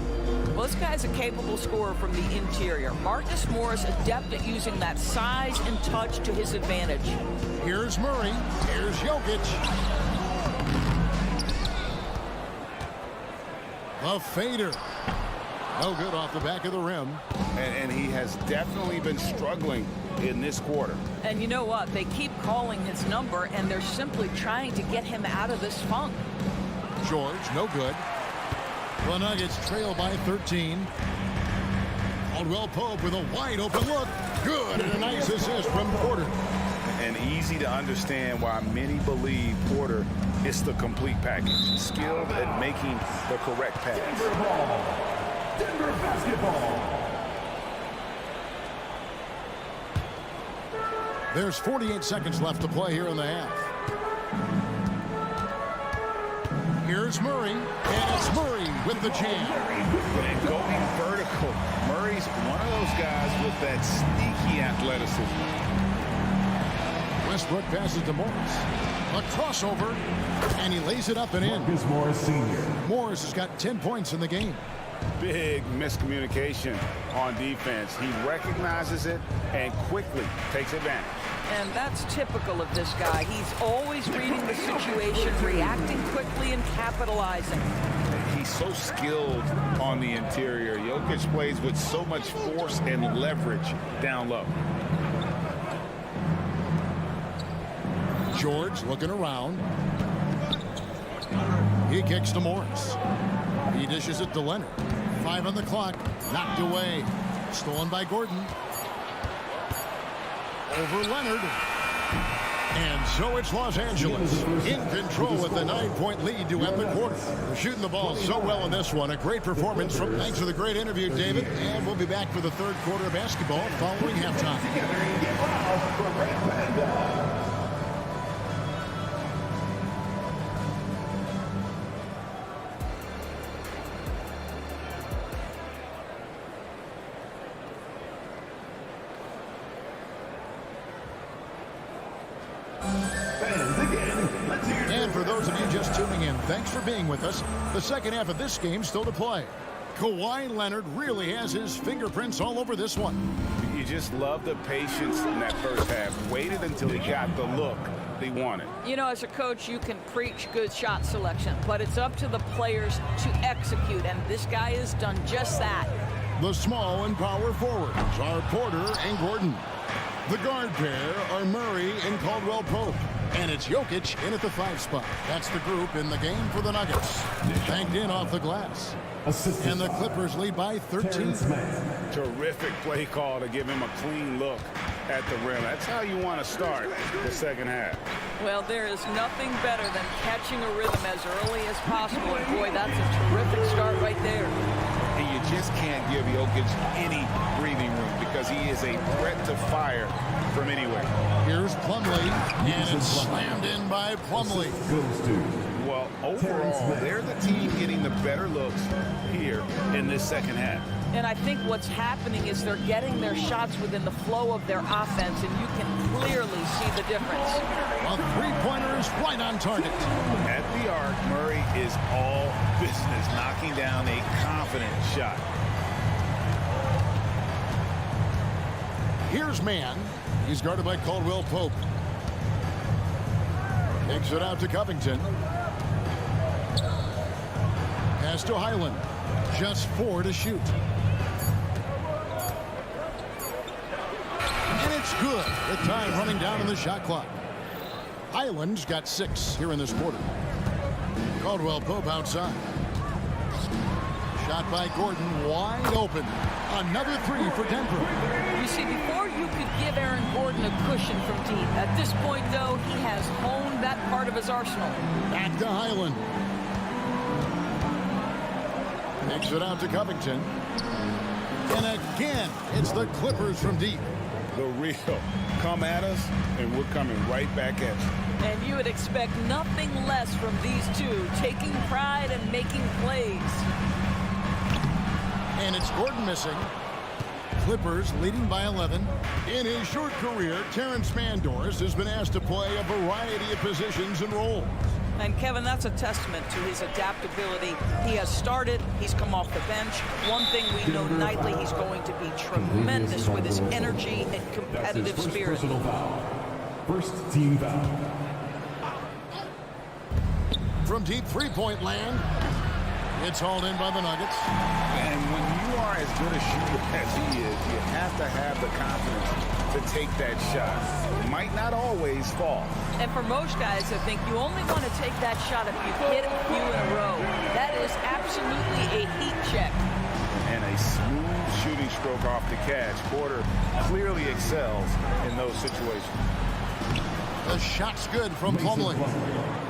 [SPEAKER 13] Well, this guy's a capable scorer from the interior. Marcus Morris adept at using that size and touch to his advantage.
[SPEAKER 1] Here's Murray. Here's Jokic. A fader. No good off the back of the rim.
[SPEAKER 2] And he has definitely been struggling in this quarter.
[SPEAKER 13] And you know what? They keep calling his number, and they're simply trying to get him out of this funk.
[SPEAKER 1] George, no good. The Nuggets trail by 13. Caldwell Pope with a wide open look. Good, and a nice assist from Porter.
[SPEAKER 2] And easy to understand why many believe Porter is the complete package. Skilled at making the correct pass.
[SPEAKER 5] Denver basketball.
[SPEAKER 1] There's 48 seconds left to play here in the half. Here's Murray, and it's Murray with the jam.
[SPEAKER 2] And going vertical. Murray's one of those guys with that sneaky athleticism.
[SPEAKER 1] Westbrook passes to Morris. A crossover, and he lays it up and in.
[SPEAKER 5] Marcus Morris Sr.
[SPEAKER 1] Morris has got 10 points in the game.
[SPEAKER 2] Big miscommunication on defense. He recognizes it and quickly takes advantage.
[SPEAKER 13] And that's typical of this guy. He's always reading the situation, reacting quickly, and capitalizing.
[SPEAKER 2] He's so skilled on the interior. Jokic plays with so much force and leverage down low.
[SPEAKER 1] George looking around. He kicks to Morris. He dishes it to Leonard. 5 on the clock. Knocked away. Stolen by Gordon. Over Leonard. And so it's Los Angeles in control with the 9-point lead to end the quarter. They're shooting the ball so well in this one. A great performance from, thanks for the great interview, David. And we'll be back for the third quarter of basketball following halftime. And for those of you just tuning in, thanks for being with us. The second half of this game still to play. Kawhi Leonard really has his fingerprints all over this one.
[SPEAKER 2] You just love the patience in that first half. Waited until he got the look he wanted.
[SPEAKER 13] You know, as a coach, you can preach good shot selection, but it's up to the players to execute, and this guy has done just that.
[SPEAKER 1] The small and power forwards are Porter and Gordon. The guard pair are Murray and Caldwell Pope. And it's Jokic in at the 5 spot. That's the group in the game for the Nuggets. Banked in off the glass. And the Clippers lead by 13.
[SPEAKER 2] Terrific play call to give him a clean look at the rim. That's how you want to start the second half.
[SPEAKER 13] Well, there is nothing better than catching a rhythm as early as possible. And boy, that's a terrific start right there.
[SPEAKER 2] And you just can't give Jokic any breathing room because he is a threat to fire from anywhere.
[SPEAKER 1] Here's Plumlee, and it's slammed in by Plumlee.
[SPEAKER 2] Well, overall, they're the team getting the better looks here in this second half.
[SPEAKER 13] And I think what's happening is they're getting their shots within the flow of their offense, and you can clearly see the difference.
[SPEAKER 1] A three-pointer is right on target.
[SPEAKER 2] At the arc, Murray is all business, knocking down a confident shot.
[SPEAKER 1] Here's Mann. He's guarded by Caldwell Pope. Takes it out to Covington. Pass to Highland. Just 4 to shoot. And it's good. The time running down in the shot clock. Highland's got 6 here in this quarter. Caldwell Pope outside. Shot by Gordon, wide open. Another 3 for Denver.
[SPEAKER 13] You see, before you could give Aaron Gordon a cushion from deep. At this point, though, he has honed that part of his arsenal.
[SPEAKER 1] Back to Highland. Takes it out to Covington. And again, it's the Clippers from deep.
[SPEAKER 2] The real. Come at us, and we're coming right back at you.
[SPEAKER 13] And you would expect nothing less from these two, taking pride and making plays.
[SPEAKER 1] And it's Gordon missing. Clippers leading by 11. In his short career, Terrence Mandors has been asked to play a variety of positions and roles.
[SPEAKER 13] And Kevin, that's a testament to his adaptability. He has started, he's come off the bench. One thing we know nightly, he's going to be tremendous with his energy and competitive spirit.
[SPEAKER 5] First team foul.
[SPEAKER 1] From deep three-point land, it's hauled in by the Nuggets.
[SPEAKER 2] And when you are as good a shooter as he is, you have to have the confidence to take that shot. Might not always fall.
[SPEAKER 13] And for most guys, I think you only want to take that shot if you hit a few in a row. That is absolutely a heat check.
[SPEAKER 2] And a smooth shooting stroke off the catch. Porter clearly excels in those situations.
[SPEAKER 1] The shot's good from Plumlee.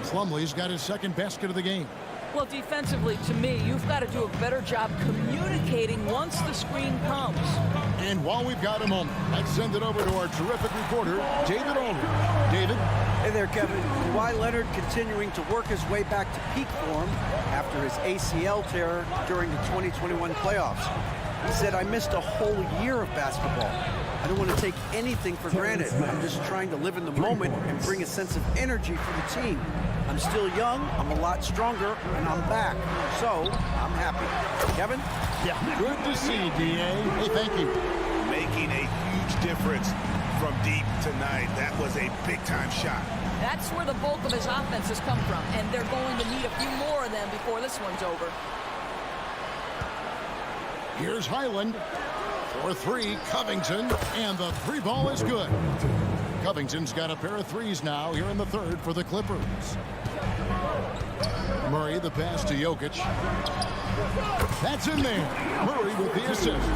[SPEAKER 1] Plumlee's got his second basket of the game.
[SPEAKER 13] Well, defensively, to me, you've got to do a better job communicating once the screen comes.
[SPEAKER 1] And while we've got a moment, let's send it over to our terrific reporter, David Aldridge. David?
[SPEAKER 4] Hey there, Kevin. Kawhi Leonard continuing to work his way back to peak form after his ACL tear during the 2021 playoffs. He said, I missed a whole year of basketball. I don't want to take anything for granted. I'm just trying to live in the moment and bring a sense of energy for the team. I'm still young, I'm a lot stronger, and I'm back. So, I'm happy. Kevin?
[SPEAKER 1] Yeah, good to see you, D.A. Hey, thank you.
[SPEAKER 6] Making a huge difference from deep tonight. That was a big-time shot.
[SPEAKER 13] That's where the bulk of his offense has come from, and they're going to need a few more of them before this one's over.
[SPEAKER 1] Here's Highland. For three, Covington, and the three ball is good. Covington's got a pair of threes now here in the third for the Clippers. Murray, the pass to Jokic. That's in there. Murray with the assist.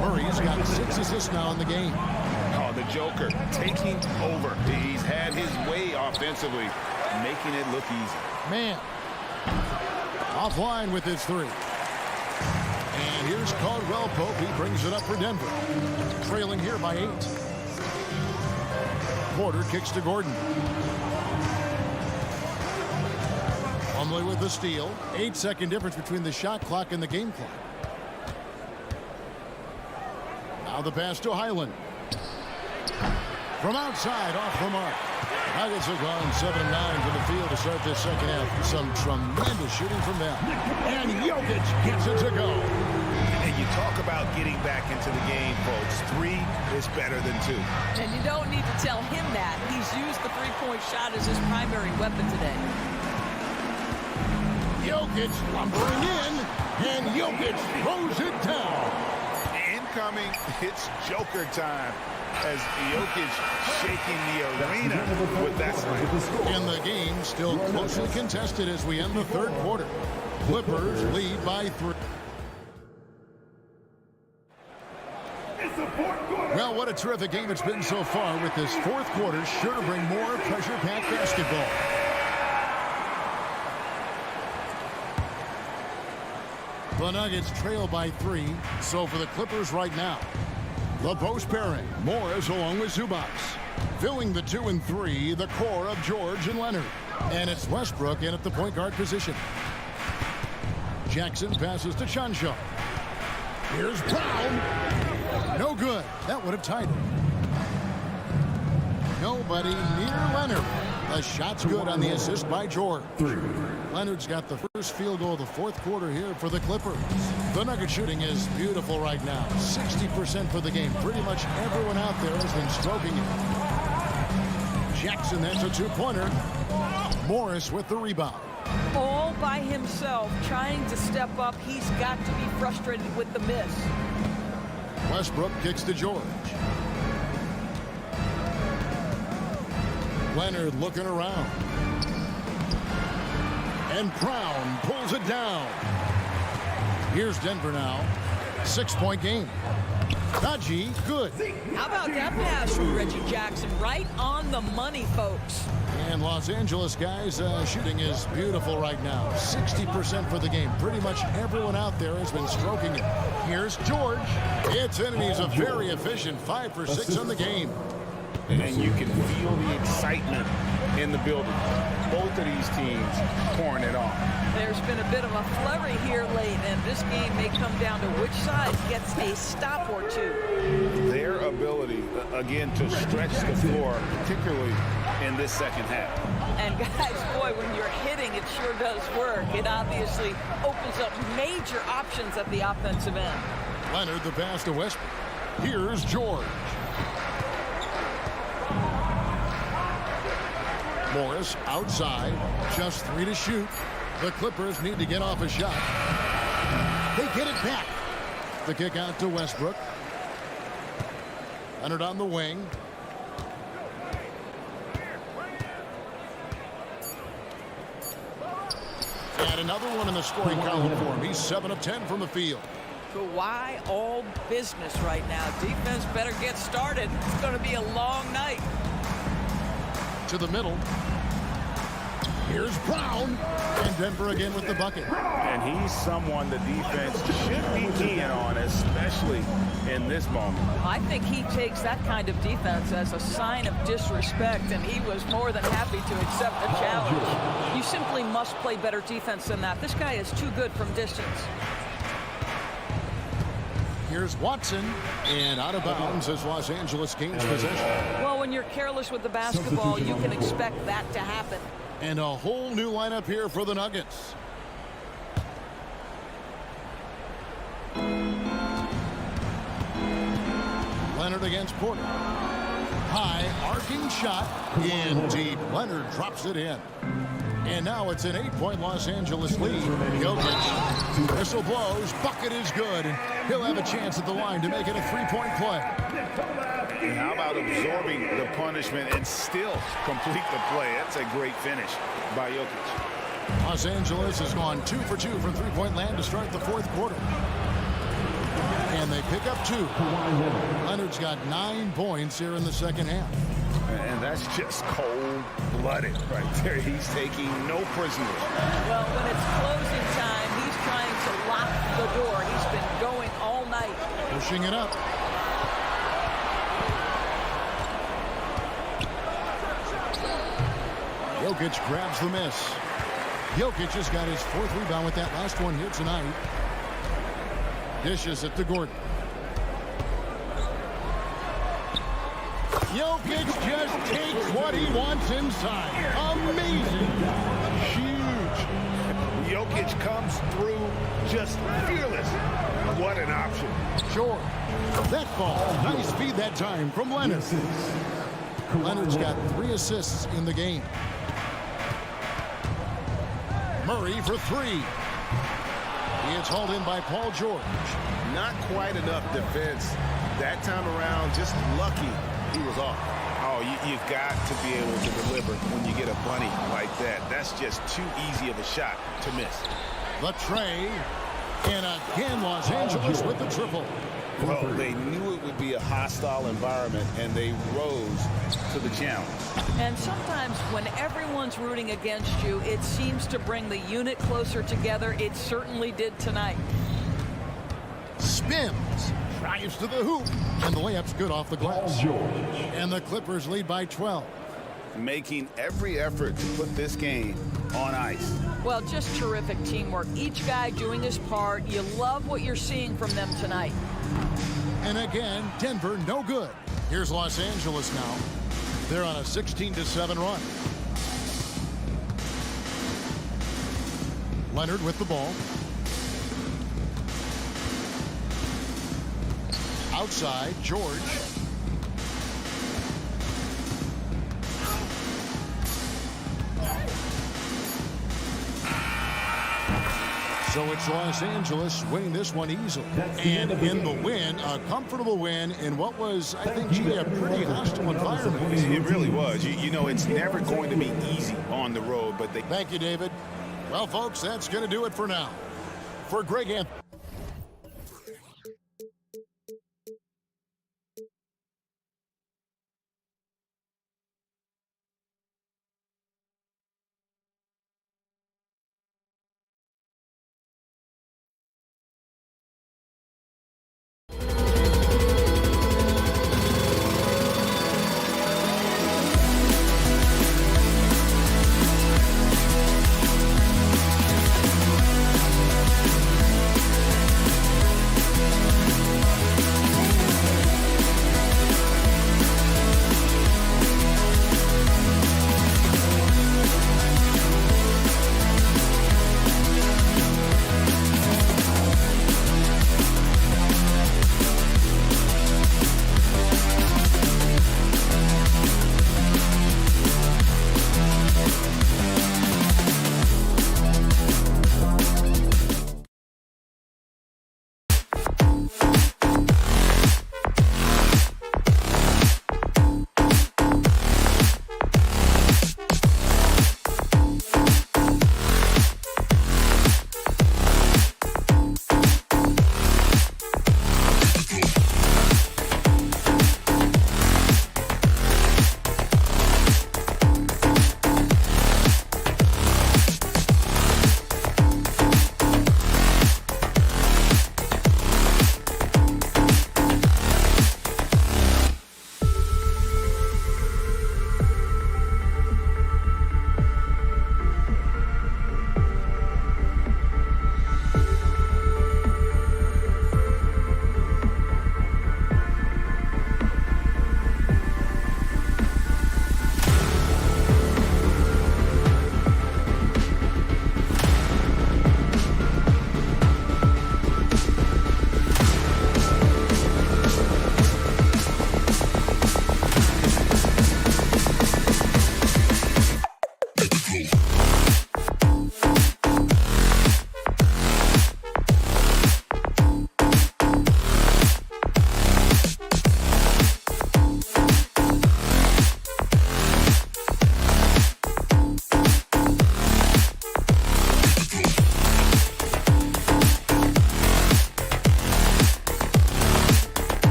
[SPEAKER 1] Murray's got 6 assists now in the game.
[SPEAKER 2] Oh, the Joker taking over. He's had his way offensively, making it look easy.
[SPEAKER 1] Man, offline with his three. And here's Caldwell Pope. He brings it up for Denver. Trailing here by 8. Porter kicks to Gordon. Plumlee with the steal. 8-second difference between the shot clock and the game clock. Now the pass to Highland. From outside, off the mark. Nuggets have gone 7-9 to the field to start this second half. Some tremendous shooting from them. And Jokic gets it to go.
[SPEAKER 6] And you talk about getting back into the game, folks. 3 is better than 2.
[SPEAKER 13] And you don't need to tell him that. He's used the three-point shot as his primary weapon today.
[SPEAKER 1] Jokic lumbering in, and Jokic throws it down.
[SPEAKER 6] Incoming, it's Joker time as Jokic shaking the arena with that slam.
[SPEAKER 1] And the game still closely contested as we end the third quarter. Clippers lead by 3. Well, what a terrific game it's been so far, with this fourth quarter sure to bring more pressure-packed basketball. The Nuggets trail by 3, so for the Clippers right now, the post pairing, Morris along with Zubac. Filling the 2 and 3, the core of George and Leonard. And it's Westbrook in at the point guard position. Jackson passes to Chanshaw. Here's Brown. No good. That would have tied it. Nobody near Leonard. The shot's good on the assist by George. Leonard's got the first field goal of the fourth quarter here for the Clippers. The Nugget shooting is beautiful right now. 60% for the game. Pretty much everyone out there has been stroking it. Jackson, that's a 2-pointer. Morris with the rebound.
[SPEAKER 13] All by himself, trying to step up. He's got to be frustrated with the miss.
[SPEAKER 1] Westbrook kicks to George. Leonard looking around. And Brown pulls it down. Here's Denver now. 6-point game. Najee, good.
[SPEAKER 13] How about that pass from Reggie Jackson? Right on the money, folks.
[SPEAKER 1] And Los Angeles guys, shooting is beautiful right now. 60% for the game. Pretty much everyone out there has been stroking it. Here's George. It's in, and he's a very efficient 5 for 6 on the game.
[SPEAKER 2] And you can feel the excitement in the building. Both of these teams pouring it on.
[SPEAKER 13] There's been a bit of a flurry here late, and this game may come down to which side gets a stop or two.
[SPEAKER 2] Their ability, again, to stretch the floor, particularly in this second half.
[SPEAKER 13] And guys, boy, when you're hitting, it sure does work. It obviously opens up major options at the offensive end.
[SPEAKER 1] Leonard the pass to Westbrook. Here's George. Morris outside, just 3 to shoot. The Clippers need to get off a shot. They get it back. The kick out to Westbrook. Leonard on the wing. And another one in the scoring column for him. He's 7 of 10 from the field.
[SPEAKER 13] Kawhi all business right now. Defense better get started. It's going to be a long night.
[SPEAKER 1] To the middle. Here's Brown. And Denver again with the bucket.
[SPEAKER 2] And he's someone the defense should be keying on, especially in this moment.
[SPEAKER 13] I think he takes that kind of defense as a sign of disrespect, and he was more than happy to accept the challenge. You simply must play better defense than that. This guy is too good from distance.
[SPEAKER 1] Here's Watson, and out of bounds as Los Angeles gains possession.
[SPEAKER 13] Well, when you're careless with the basketball, you can expect that to happen.
[SPEAKER 1] And a whole new lineup here for the Nuggets. Leonard against Porter. High arcing shot in deep. Leonard drops it in. And now it's an 8-point Los Angeles lead. Jokic. Whistle blows. Bucket is good. And he'll have a chance at the line to make it a 3-point play.
[SPEAKER 2] And how about absorbing the punishment and still complete the play? That's a great finish by Jokic.
[SPEAKER 1] Los Angeles has gone 2 for 2 from three-point land to start the fourth quarter. And they pick up 2. Leonard's got 9 points here in the second half.
[SPEAKER 2] And that's just cold-blooded right there. He's taking no prisoners.
[SPEAKER 13] Well, when it's closing time, he's trying to lock the door. He's been going all night.
[SPEAKER 1] Pushing it up. Jokic grabs the miss. Jokic has got his 4th rebound with that last one here tonight. Dishes it to Gordon. Jokic just takes what he wants inside. Amazing.
[SPEAKER 6] Huge. Jokic comes through just fearless. What an option.
[SPEAKER 1] Sure. That ball. Nice feed that time from Leonard. Leonard's got 3 assists in the game. Murray for 3. He is hauled in by Paul George.
[SPEAKER 6] Not quite enough defense that time around. Just lucky he was off.
[SPEAKER 2] Oh, you've got to be able to deliver when you get a bunny like that. That's just too easy of a shot to miss.
[SPEAKER 1] The tray. And again, Los Angeles with the triple.
[SPEAKER 2] Well, they knew it would be a hostile environment, and they rose to the challenge.
[SPEAKER 13] And sometimes when everyone's rooting against you, it seems to bring the unit closer together. It certainly did tonight.
[SPEAKER 1] Spins. Drives to the hoop. And the layup's good off the glass. And the Clippers lead by 12.
[SPEAKER 2] Making every effort to put this game on ice.
[SPEAKER 13] Well, just terrific teamwork. Each guy doing his part. You love what you're seeing from them tonight.
[SPEAKER 1] And again, Denver no good. Here's Los Angeles now. They're on a 16-7 run. Leonard with the ball. Outside, George. So it's Los Angeles winning this one easily. And in the win, a comfortable win in what was, I think, a pretty hostile environment.
[SPEAKER 2] It really was. You know, it's never going to be easy on the road, but they...
[SPEAKER 1] Thank you, David. Well, folks, that's going to do it for now. For Greg Anthony.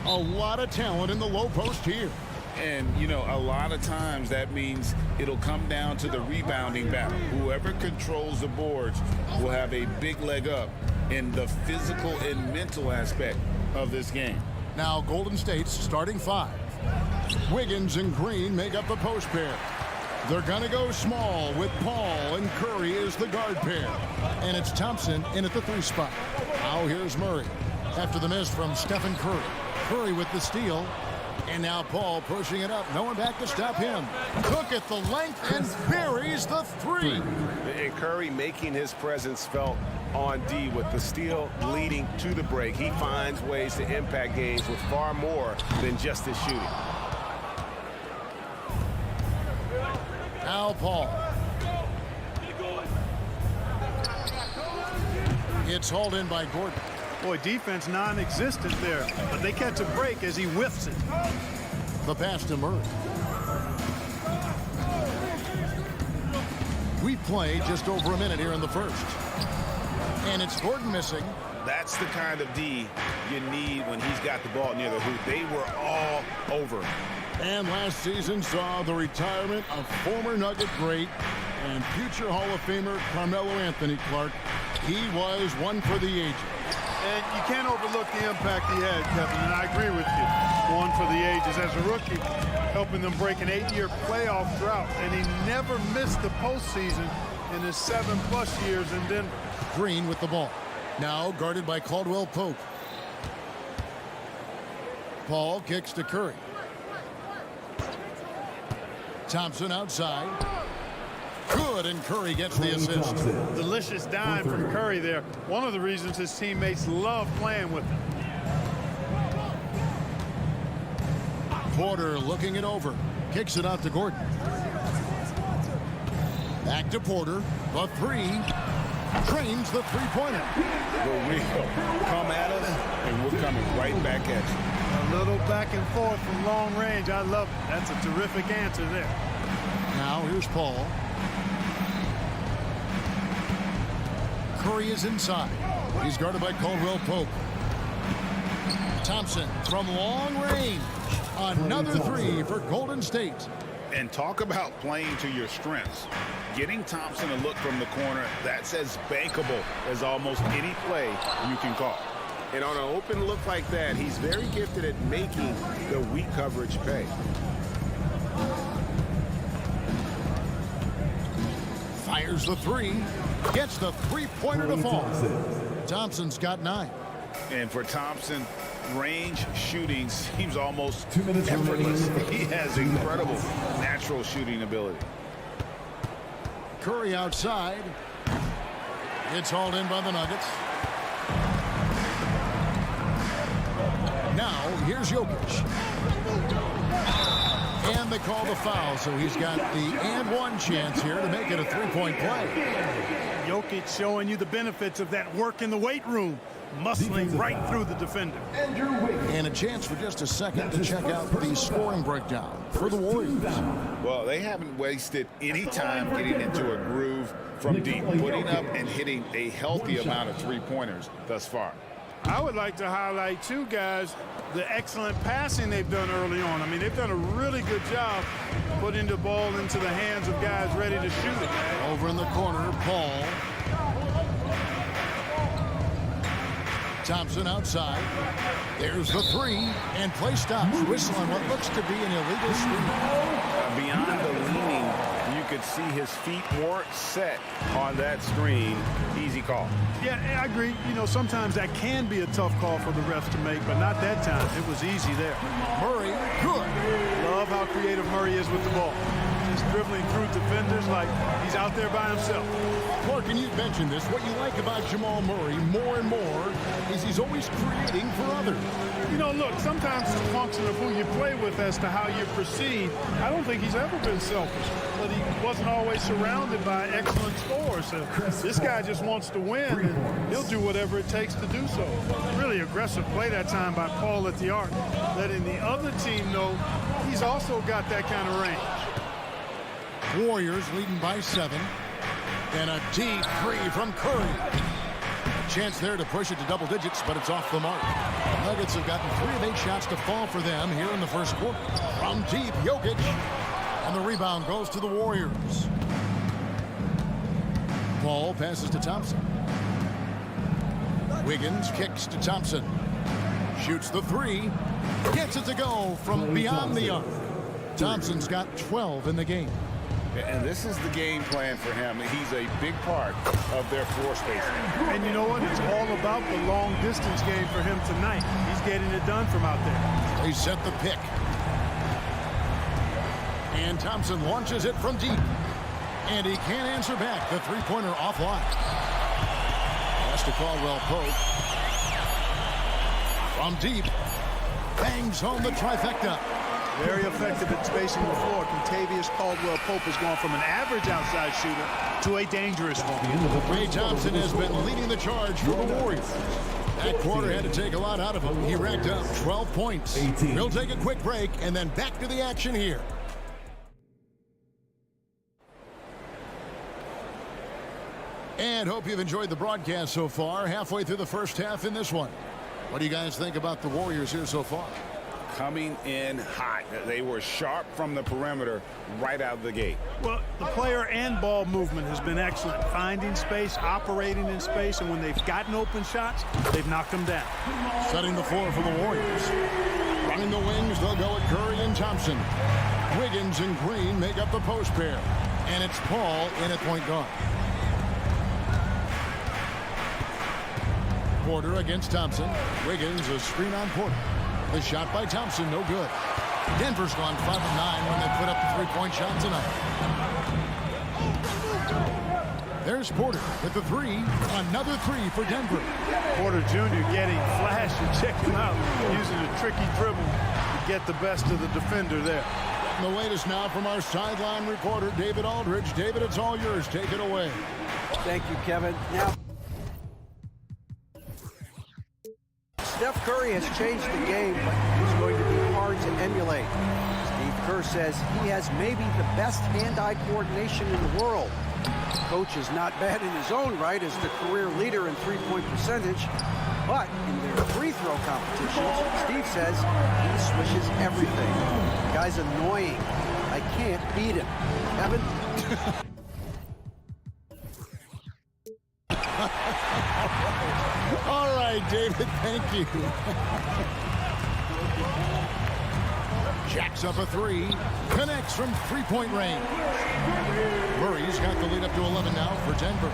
[SPEAKER 1] A lot of talent in the low post here.
[SPEAKER 2] And, you know, a lot of times that means it'll come down to the rebounding battle. Whoever controls the boards will have a big leg up in the physical and mental aspect of this game.
[SPEAKER 1] Now Golden State's starting 5. Wiggins and Green make up the post pair. They're going to go small with Paul and Curry as the guard pair. And it's Thompson in at the 3 spot. Now here's Murray. After the miss from Stephen Curry. Curry with the steal. And now Paul pushing it up. No one back to stop him. Cook at the length and buries the 3.
[SPEAKER 6] And Curry making his presence felt on D with the steal leading to the break. He finds ways to impact games with far more than just his shooting.
[SPEAKER 1] Now Paul. It's hauled in by Gordon.
[SPEAKER 9] Boy, defense non-existent there, but they catch a break as he whiffs it.
[SPEAKER 1] The pass to Murray. We play just over a minute here in the first. And it's Gordon missing.
[SPEAKER 2] That's the kind of D you need when he's got the ball near the hoop. They were all over.
[SPEAKER 1] And last season saw the retirement of former Nugget great and future Hall of Famer Carmelo Anthony Clark. He was one for the ages.
[SPEAKER 9] And you can't overlook the impact he had, Kevin, and I agree with you. One for the ages. As a rookie, helping them break an 8-year playoff drought, and he never missed the postseason in his 7+ years. And then
[SPEAKER 1] Green with the ball. Now guarded by Caldwell Pope. Paul kicks to Curry. Thompson outside. Good, and Curry gets the assist.
[SPEAKER 9] Delicious dime from Curry there. One of the reasons his teammates love playing with him.
[SPEAKER 1] Porter looking it over. Kicks it out to Gordon. Back to Porter. The 3. Trains the 3-pointer.
[SPEAKER 2] The real come at us, and we're coming right back at you.
[SPEAKER 9] A little back and forth from long range. I love it. That's a terrific answer there.
[SPEAKER 1] Now here's Paul. Curry is inside. He's guarded by Caldwell Pope. Thompson from long range. Another 3 for Golden State.
[SPEAKER 2] And talk about playing to your strengths. Getting Thompson a look from the corner, that's as bankable as almost any play you can call.
[SPEAKER 6] And on an open look like that, he's very gifted at making the weak coverage pay.
[SPEAKER 1] Fires the 3. Gets the 3-pointer to fall. Thompson's got 9.
[SPEAKER 2] And for Thompson, range shooting seems almost effortless. He has incredible natural shooting ability.
[SPEAKER 1] Curry outside. It's hauled in by the Nuggets. Now, here's Jokic. And they call the foul, so he's got the and-one chance here to make it a 3-point play.
[SPEAKER 9] Jokic showing you the benefits of that work in the weight room. Muscling right through the defender.
[SPEAKER 1] And a chance for just a second to check out the scoring breakdown for the Warriors.
[SPEAKER 2] Well, they haven't wasted any time getting into a groove from deep, putting up and hitting a healthy amount of 3-pointers thus far.
[SPEAKER 9] I would like to highlight, too, guys, the excellent passing they've done early on. I mean, they've done a really good job putting the ball into the hands of guys ready to shoot it.
[SPEAKER 1] Over in the corner, Paul. Thompson outside. There's the 3, and play stops. Whistle on what looks to be an illegal screen.
[SPEAKER 6] Beyond the leaning, you could see his feet weren't set on that screen. Easy call.
[SPEAKER 9] Yeah, I agree. You know, sometimes that can be a tough call for the refs to make, but not that time. It was easy there.
[SPEAKER 1] Murray, good.
[SPEAKER 9] Love how creative Murray is with the ball. Just dribbling through defenders like he's out there by himself.
[SPEAKER 1] Clark, and you've mentioned this, what you like about Jamal Murray more and more is he's always creating for others.
[SPEAKER 9] You know, look, sometimes it's a function of who you play with as to how you proceed. I don't think he's ever been selfish, but he wasn't always surrounded by excellent scorers. So this guy just wants to win, and he'll do whatever it takes to do so. Really aggressive play that time by Paul at the arc, letting the other team know he's also got that kind of range.
[SPEAKER 1] Warriors leading by 7. And a deep 3 from Curry. Chance there to push it to double digits, but it's off the mark. The Nuggets have gotten 3 of 8 shots to fall for them here in the first quarter. From deep, Jokic. And the rebound goes to the Warriors. Ball passes to Thompson. Wiggins kicks to Thompson. Shoots the 3. Gets it to go from beyond the arc. Thompson's got 12 in the game.
[SPEAKER 2] And this is the game plan for him. He's a big part of their floor spacing.
[SPEAKER 9] And you know what? It's all about the long distance game for him tonight. He's getting it done from out there.
[SPEAKER 1] They set the pick. And Thompson launches it from deep. And he can't answer back. The three-pointer offline. Pass to Caldwell Pope. From deep. Bangs home the trifecta.
[SPEAKER 9] Very effective at spacing the floor. Contavious Caldwell-Pope has gone from an average outside shooter to a dangerous one.
[SPEAKER 1] Ray Thompson has been leading the charge for the Warriors. That quarter had to take a lot out of him. He racked up 12 points. 18. We'll take a quick break and then back to the action here. And hope you've enjoyed the broadcast so far. Halfway through the first half in this one. What do you guys think about the Warriors here so far?
[SPEAKER 2] Coming in hot. They were sharp from the perimeter right out of the gate.
[SPEAKER 9] Well, the player and ball movement has been excellent. Finding space, operating in space, and when they've gotten open shots, they've knocked them down.
[SPEAKER 1] Setting the floor for the Warriors. Running the wings, they'll go at Curry and Thompson. Wiggins and Green make up the post pair. And it's Paul in at point guard. Porter against Thompson. Wiggins a screen on Porter. The shot by Thompson, no good. Denver's gone 5 of 9 when they put up the three-point shot tonight. There's Porter with the 3. Another 3 for Denver.
[SPEAKER 9] Porter Jr. getting flash. You check him out. Using a tricky dribble to get the best of the defender there.
[SPEAKER 1] The latest now from our sideline reporter, David Aldridge. David, it's all yours. Take it away.
[SPEAKER 4] Thank you, Kevin. Now, Steph Curry has changed the game, but it's going to be hard to emulate. Steve Kerr says he has maybe the best hand-eye coordination in the world. The coach is not bad in his own right as the career leader in three-point percentage, but in their free throw competitions, Steve says he swishes everything. The guy's annoying. I can't beat him. Kevin?
[SPEAKER 1] All right, David, thank you. Jacks up a 3. Connects from three-point range. Murray's got the lead up to 11 now for Denver.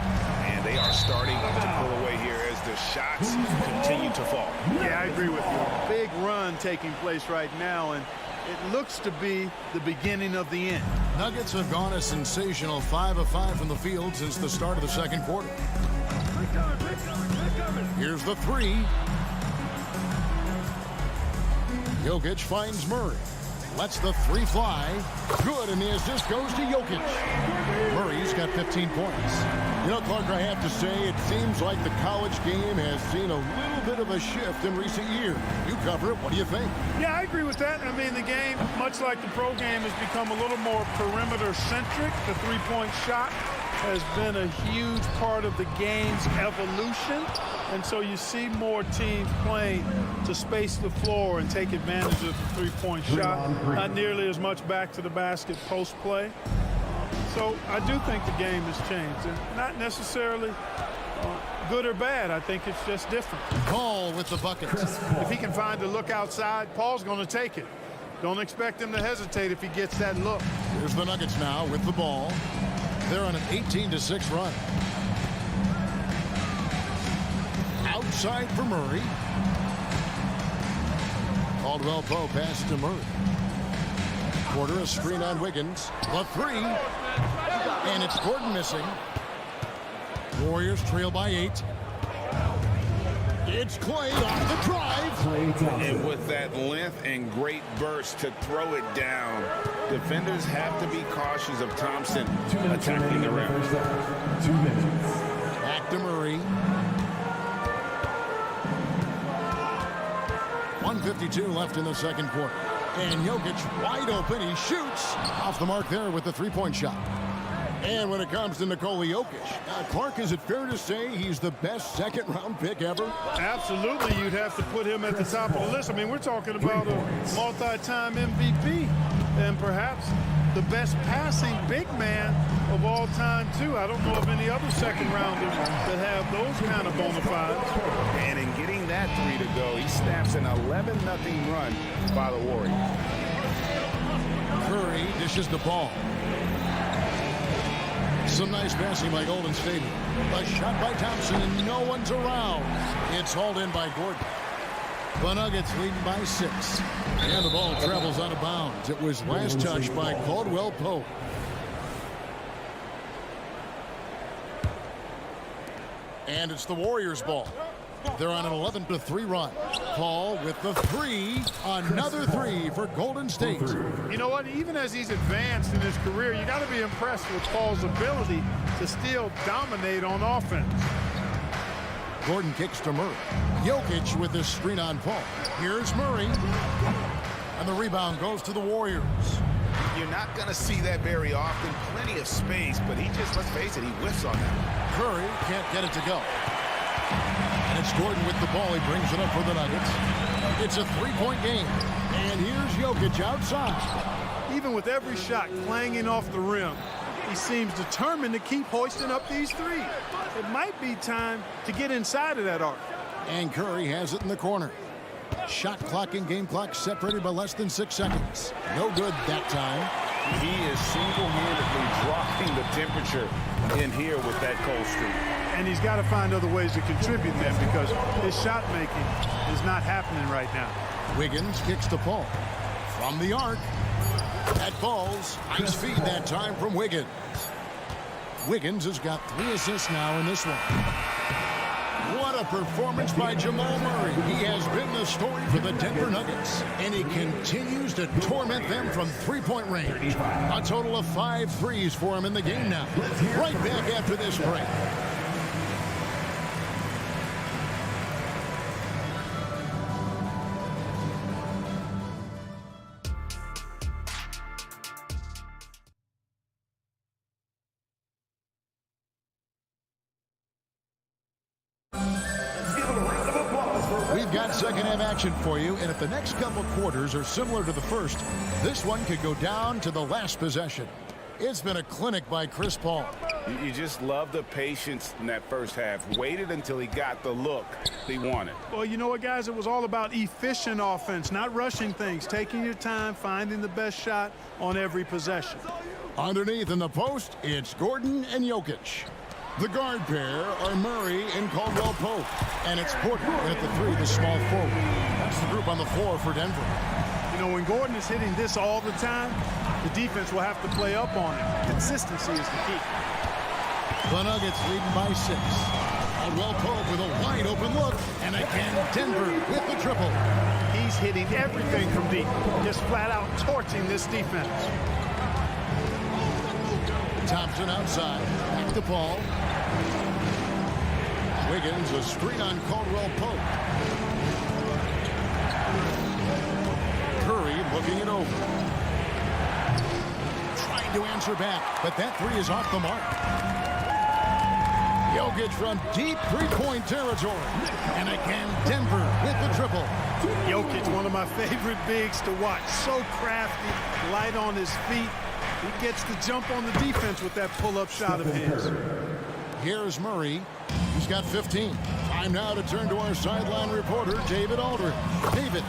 [SPEAKER 6] And they are starting to pull away here as the shots continue to fall.
[SPEAKER 9] Yeah, I agree with you. Big run taking place right now, and it looks to be the beginning of the end.
[SPEAKER 1] Nuggets have gone a sensational 5 of 5 from the field since the start of the second quarter. Here's the 3. Jokic finds Murray. Lets the 3 fly. Good, and the assist goes to Jokic. Murray's got 15 points. You know, Clark, I have to say, it seems like the college game has seen a little bit of a shift in recent years. You cover it. What do you think?
[SPEAKER 9] Yeah, I agree with that. I mean, the game, much like the pro game, has become a little more perimeter-centric. The three-point shot has been a huge part of the game's evolution. And so you see more teams playing to space the floor and take advantage of the three-point shot. Not nearly as much back to the basket post play. So I do think the game has changed. And not necessarily good or bad. I think it's just different.
[SPEAKER 1] Paul with the bucket.
[SPEAKER 9] If he can find a look outside, Paul's going to take it. Don't expect him to hesitate if he gets that look.
[SPEAKER 1] Here's the Nuggets now with the ball. They're on an 18-6 run. Outside for Murray. Caldwell Pope pass to Murray. Porter a screen on Wiggins. The 3. And it's Gordon missing. Warriors trail by 8. It's Clay on the drive.
[SPEAKER 2] And with that length and great burst to throw it down, defenders have to be cautious of Thompson attacking the rim.
[SPEAKER 5] 2 minutes.
[SPEAKER 1] Back to Murray. 1:52 left in the second quarter. And Jokic wide open. He shoots off the mark there with the three-point shot. And when it comes to Nikola Jokic, Clark, is it fair to say he's the best second-round pick ever?
[SPEAKER 9] Absolutely, you'd have to put him at the top of the list. I mean, we're talking about a multi-time MVP and perhaps the best passing big man of all time, too. I don't know of any other second-rounders that have those kind of bona fides.
[SPEAKER 2] And in getting that three to go, he snaps an 11-0 run by the Warriors.
[SPEAKER 1] Curry dishes the ball. Some nice passing by Golden State. A shot by Thompson, and no one's around. It's hauled in by Gordon. The Nuggets leading by 6. And the ball travels out of bounds. It was last touched by Caldwell Pope. And it's the Warriors' ball. They're on an 11-3 run. Paul with the 3. Another 3 for Golden State.
[SPEAKER 9] You know what? Even as he's advanced in his career, you got to be impressed with Paul's ability to still dominate on offense.
[SPEAKER 1] Gordon kicks to Murray. Jokic with this screen on Paul. Here's Murray. And the rebound goes to the Warriors.
[SPEAKER 2] You're not going to see that very often. Plenty of space, but he just, let's face it, he whiffs on that.
[SPEAKER 1] Curry can't get it to go. And it's Gordon with the ball. He brings it up for the Nuggets. It's a 3-point game. And here's Jokic outside.
[SPEAKER 9] Even with every shot clanging off the rim, he seems determined to keep hoisting up these threes. It might be time to get inside of that arc.
[SPEAKER 1] And Curry has it in the corner. Shot clock and game clock separated by less than 6 seconds. No good that time.
[SPEAKER 2] He is single-handedly dropping the temperature in here with that cold streak.
[SPEAKER 9] And he's got to find other ways to contribute then, because his shot making is not happening right now.
[SPEAKER 1] Wiggins kicks to Paul. From the arc. That falls. Nice feed that time from Wiggins. Wiggins has got 3 assists now in this one. What a performance by Jamal Murray. He has been the story for the Denver Nuggets, and he continues to torment them from three-point range. A total of 5 threes for him in the game now. Right back after this break. We've got second-half action for you, and if the next couple quarters are similar to the first, this one could go down to the last possession. It's been a clinic by Chris Paul.
[SPEAKER 2] You just love the patience in that first half. Waited until he got the look he wanted.
[SPEAKER 9] Well, you know what, guys? It was all about efficient offense, not rushing things, taking your time, finding the best shot on every possession.
[SPEAKER 1] Underneath in the post, it's Gordon and Jokic. The guard pair are Murray and Caldwell Pope. And it's Porter at the 3, the small forward. That's the group on the floor for Denver.
[SPEAKER 9] You know, when Gordon is hitting this all the time, the defense will have to play up on it. Consistency is the key.
[SPEAKER 1] The Nuggets leading by 6. Caldwell Pope with a wide open look. And again, Denver with the triple.
[SPEAKER 9] He's hitting everything from deep. Just flat out torching this defense.
[SPEAKER 1] Thompson outside. Back to Paul. Wiggins, a screen on Caldwell Pope. Curry looking it over. Trying to answer back, but that 3 is off the mark. Jokic from deep three-point territory. And again, Denver with the triple.
[SPEAKER 9] Jokic, one of my favorite bigs to watch. So crafty, light on his feet. He gets the jump on the defense with that pull-up shot of his.
[SPEAKER 1] Here's Murray. He's got 15. Time now to turn to our sideline reporter, David Aldridge. David.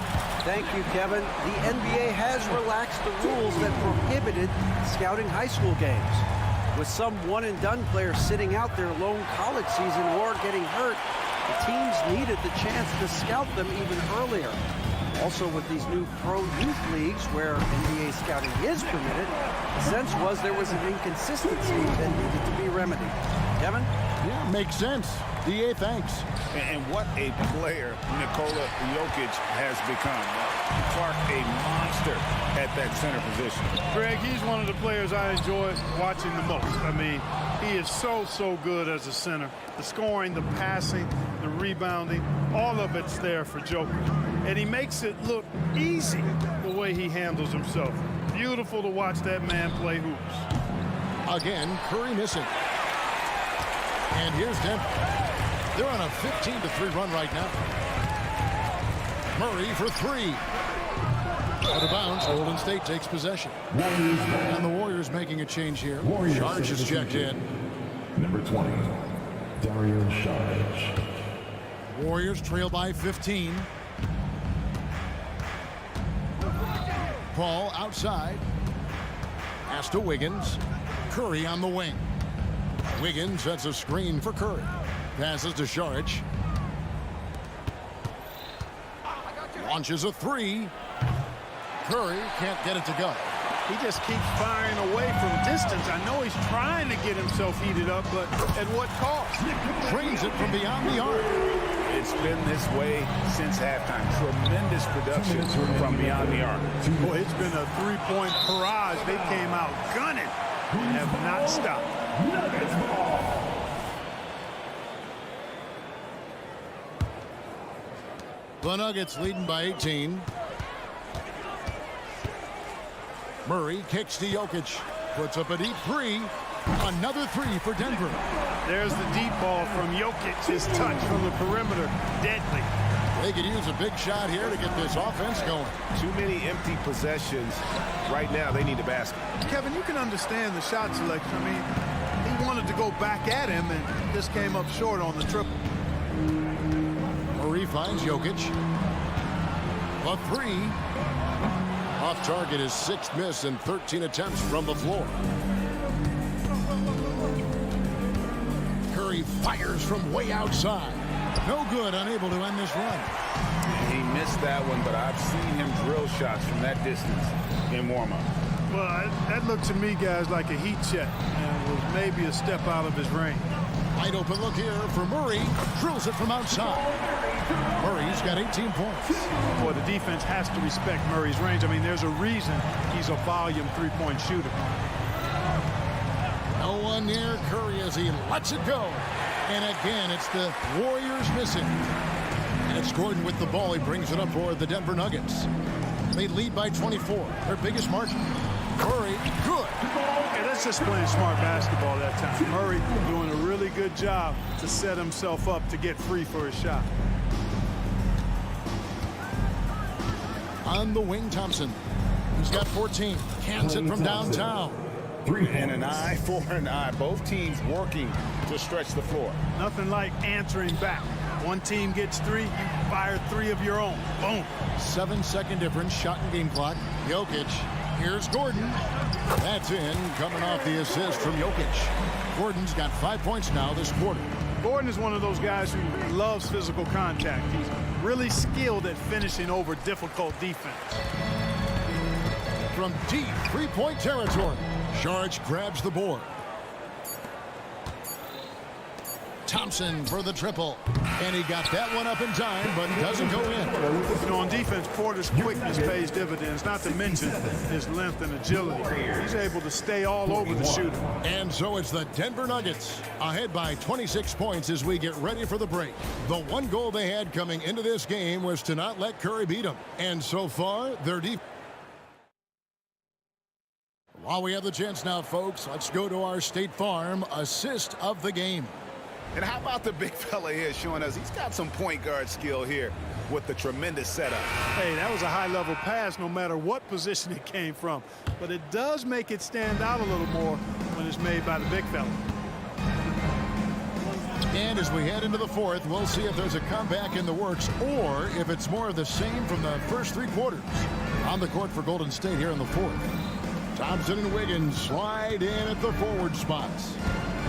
[SPEAKER 4] Thank you, Kevin. The NBA has relaxed the rules that prohibited scouting high school games. With some one-and-done players sitting out their lone college season or getting hurt, the teams needed the chance to scout them even earlier. Also, with these new pro youth leagues where NBA scouting is permitted, the sense was there was an inconsistency that needed to be remedied. Kevin?
[SPEAKER 1] Yeah, makes sense. DA, thanks.
[SPEAKER 2] And what a player Nikola Jokic has become. Clark, a monster at that center position.
[SPEAKER 9] Greg, he's one of the players I enjoy watching the most. I mean, he is so good as a center. The scoring, the passing, the rebounding, all of it's there for Joker. And he makes it look easy the way he handles himself. Beautiful to watch that man play hoops.
[SPEAKER 1] Again, Curry missing. And here's Denver. They're on a 15-3 run right now. Murray for three. Out of bounds, Golden State takes possession. And the Warriors making a change here. Sharge is checked in.
[SPEAKER 5] Number 20, Dario Sharge.
[SPEAKER 1] Warriors trail by 15. Paul outside. Pass to Wiggins. Curry on the wing. Wiggins sets a screen for Curry. Passes to Sharge. Launches a three. Curry can't get it to go.
[SPEAKER 9] He just keeps firing away from distance. I know he's trying to get himself heated up, but at what cost?
[SPEAKER 1] Drains it from beyond the arc.
[SPEAKER 2] It's been this way since halftime. Tremendous production from beyond the arc.
[SPEAKER 9] Boy, it's been a three-point barrage. They came out gunning and have not stopped.
[SPEAKER 1] The Nuggets leading by 18. Murray kicks to Jokic. Puts up a deep three. Another three for Denver.
[SPEAKER 9] There's the deep ball from Jokic. His touch from the perimeter. Deadly.
[SPEAKER 1] They could use a big shot here to get this offense going.
[SPEAKER 6] Too many empty possessions. Right now, they need a basket.
[SPEAKER 9] Kevin, you can understand the shot selection. I mean, he wanted to go back at him and just came up short on the triple.
[SPEAKER 1] Murray finds Jokic. A three. Off target, his sixth miss in 13 attempts from the floor. Curry fires from way outside. No good, unable to end this run.
[SPEAKER 2] He missed that one, but I've seen him drill shots from that distance in warm-up.
[SPEAKER 9] Well, that looked to me, guys, like a heat check. And was maybe a step out of his range.
[SPEAKER 1] Wide open look here for Murray. Drills it from outside. Murray's got 18 points.
[SPEAKER 9] Boy, the defense has to respect Murray's range. I mean, there's a reason he's a volume three-point shooter.
[SPEAKER 1] No one near Curry as he lets it go. And again, it's the Warriors missing. And it's Gordon with the ball. He brings it up for the Denver Nuggets. They lead by 24, their biggest margin. Murray, good.
[SPEAKER 9] Hey, that's just playing smart basketball that time. Murray doing a really good job to set himself up to get free for his shot.
[SPEAKER 1] On the wing, Thompson. He's got 14. Cans it from downtown.
[SPEAKER 2] And an eye for an eye. Both teams working to stretch the floor.
[SPEAKER 9] Nothing like answering back. One team gets three, you fire three of your own. Boom.
[SPEAKER 1] 7-second difference, shot and game clock. Jokic. Here's Gordon. That's in, coming off the assist from Jokic. Gordon's got 5 points now this quarter.
[SPEAKER 9] Gordon is one of those guys who loves physical contact. He's really skilled at finishing over difficult defense.
[SPEAKER 1] From deep three-point territory, Sharge grabs the board. Thompson for the triple. And he got that one up in time, but doesn't go in.
[SPEAKER 9] You know, on defense, Porter's quickness pays dividends, not to mention his length and agility. He's able to stay all over the shooter.
[SPEAKER 1] And so it's the Denver Nuggets ahead by 26 points as we get ready for the break. The one goal they had coming into this game was to not let Curry beat them. And so far, their defense. While we have the chance now, folks, let's go to our State Farm assist of the game.
[SPEAKER 6] And how about the big fella here showing us he's got some point guard skill here with the tremendous setup.
[SPEAKER 9] Hey, that was a high-level pass no matter what position it came from. But it does make it stand out a little more when it's made by the big fella.
[SPEAKER 1] And as we head into the fourth, we'll see if there's a comeback in the works or if it's more of the same from the first three quarters. On the court for Golden State here in the fourth. Thompson and Wiggins slide in at the forward spots.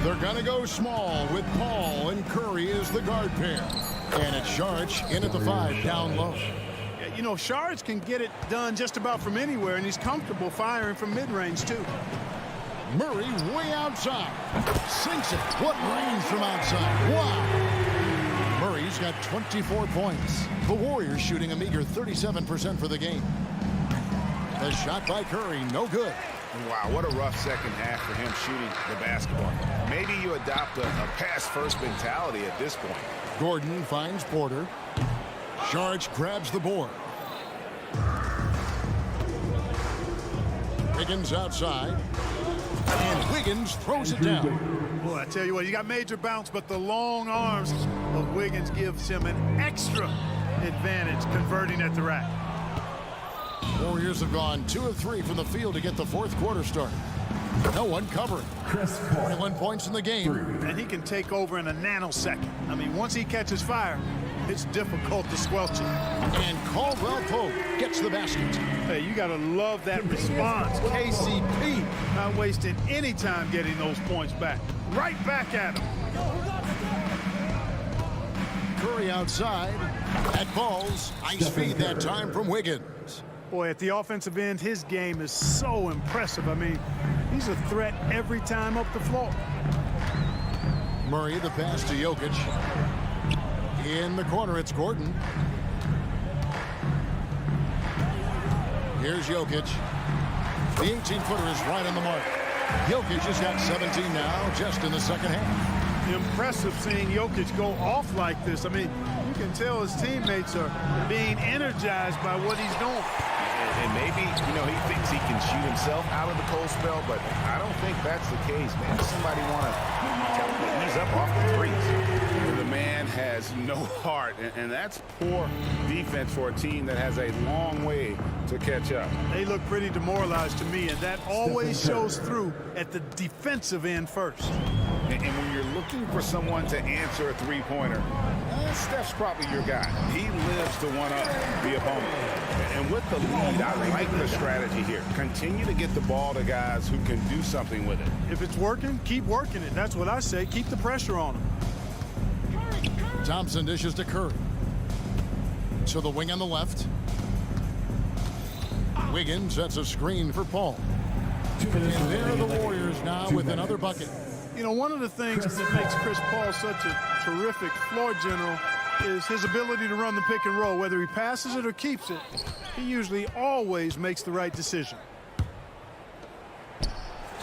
[SPEAKER 1] They're going to go small with Paul and Curry as the guard pair. And it's Sharge in at the 5, down low.
[SPEAKER 9] Yeah, you know, Sharge can get it done just about from anywhere, and he's comfortable firing from mid-range, too.
[SPEAKER 1] Murray way outside. Sinks it. What range from outside? Wow. Murray's got 24 points. The Warriors shooting a meager 37% for the game. The shot by Curry, no good.
[SPEAKER 6] Wow, what a rough second half for him shooting the basketball. Maybe you adopt a pass-first mentality at this point.
[SPEAKER 1] Gordon finds Porter. Sharge grabs the board. Wiggins outside. And Wiggins throws it down.
[SPEAKER 9] Boy, I tell you what, you got major bounce, but the long arms of Wiggins gives him an extra advantage converting at the rack.
[SPEAKER 1] Warriors have gone 2 of 3 from the field to get the fourth quarter started. No one covering. 21 points in the game.
[SPEAKER 9] And he can take over in a nanosecond. I mean, once he catches fire, it's difficult to squelch it.
[SPEAKER 1] And Caldwell Pope gets the basket.
[SPEAKER 9] Hey, you got to love that response. KCP not wasting any time getting those points back. Right back at him.
[SPEAKER 1] Curry outside. At balls. Ice feed that time from Wiggins.
[SPEAKER 9] Boy, at the offensive end, his game is so impressive. I mean, he's a threat every time up the floor.
[SPEAKER 1] Murray, the pass to Jokic. In the corner, it's Gordon. Here's Jokic. The 18-footer is right on the mark. Jokic has got 17 now, just in the second half.
[SPEAKER 9] Impressive seeing Jokic go off like this. I mean, you can tell his teammates are being energized by what he's doing.
[SPEAKER 6] And maybe, you know, he thinks he can shoot himself out of the cold spell, but I don't think that's the case, man. Somebody want to tell him to ease up off the threes.
[SPEAKER 2] The man has no heart, and that's poor defense for a team that has a long way to catch up.
[SPEAKER 9] They look pretty demoralized to me, and that always shows through at the defensive end first.
[SPEAKER 2] And when you're looking for someone to answer a three-pointer, Steph's probably your guy. He lives to one-up the opponent. And with the lead, I like the strategy here. Continue to get the ball to guys who can do something with it.
[SPEAKER 9] If it's working, keep working it. That's what I say. Keep the pressure on him.
[SPEAKER 1] Thompson dishes to Curry. To the wing on the left. Wiggins sets a screen for Paul. And there are the Warriors now with another bucket.
[SPEAKER 9] You know, one of the things that makes Chris Paul such a terrific floor general is his ability to run the pick and roll. Whether he passes it or keeps it, he usually always makes the right decision.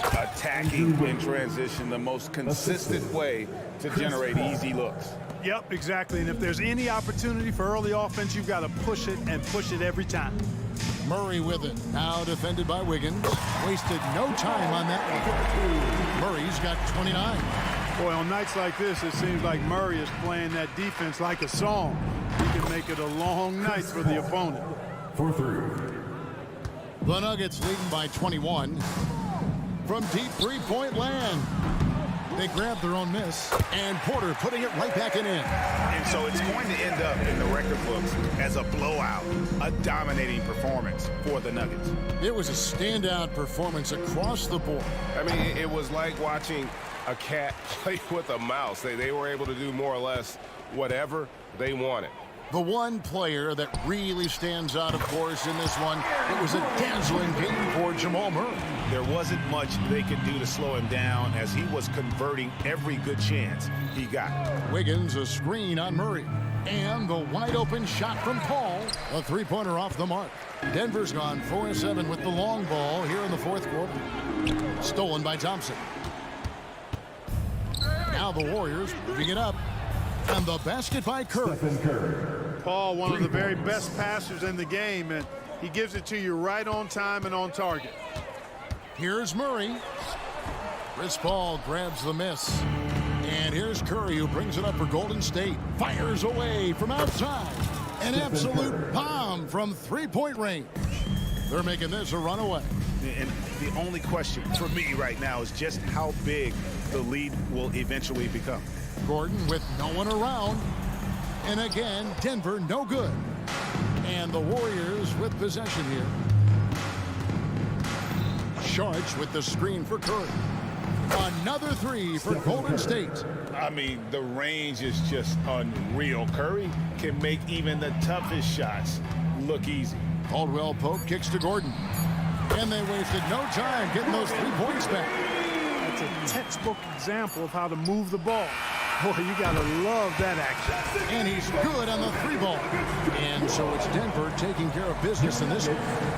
[SPEAKER 2] Attacking in transition, the most consistent way to generate easy looks.
[SPEAKER 9] Yep, exactly. And if there's any opportunity for early offense, you've got to push it and push it every time.
[SPEAKER 1] Murray with it. Now defended by Wiggins. Wasted no time on that one. Murray's got 29.
[SPEAKER 9] Boy, on nights like this, it seems like Murray is playing that defense like a song. He can make it a long night for the opponent.
[SPEAKER 5] For 3.
[SPEAKER 1] The Nuggets leading by 21. From deep three-point land. They grab their own miss, and Porter putting it right back in.
[SPEAKER 2] And so it's going to end up in the record books as a blowout, a dominating performance for the Nuggets.
[SPEAKER 1] It was a standout performance across the board.
[SPEAKER 6] I mean, it was like watching a cat play with a mouse. They were able to do more or less whatever they wanted.
[SPEAKER 1] The one player that really stands out, of course, in this one, it was a dazzling game for Jamal Murray.
[SPEAKER 2] There wasn't much they could do to slow him down as he was converting every good chance he got.
[SPEAKER 1] Wiggins a screen on Murray. And the wide open shot from Paul. A three-pointer off the mark. Denver's gone 4-7 with the long ball here in the fourth quarter. Stolen by Thompson. Now the Warriors moving it up. And the basket by Curry.
[SPEAKER 9] Paul, one of the very best passers in the game, and he gives it to you right on time and on target.
[SPEAKER 1] Here's Murray. Chris Paul grabs the miss. And here's Curry, who brings it up for Golden State. Fires away from outside. An absolute bomb from three-point range. They're making this a runaway.
[SPEAKER 2] And the only question for me right now is just how big the lead will eventually become.
[SPEAKER 1] Gordon with no one around. And again, Denver no good. And the Warriors with possession here. Sharch with the screen for Curry. Another three for Golden State.
[SPEAKER 2] I mean, the range is just unreal. Curry can make even the toughest shots look easy.
[SPEAKER 1] Caldwell Pope kicks to Gordon. And they wasted no time getting those 3 points back.
[SPEAKER 9] That's a textbook example of how to move the ball. Boy, you got to love that action.
[SPEAKER 1] And he's good on the 3-ball. And so it's Denver taking care of business in this one.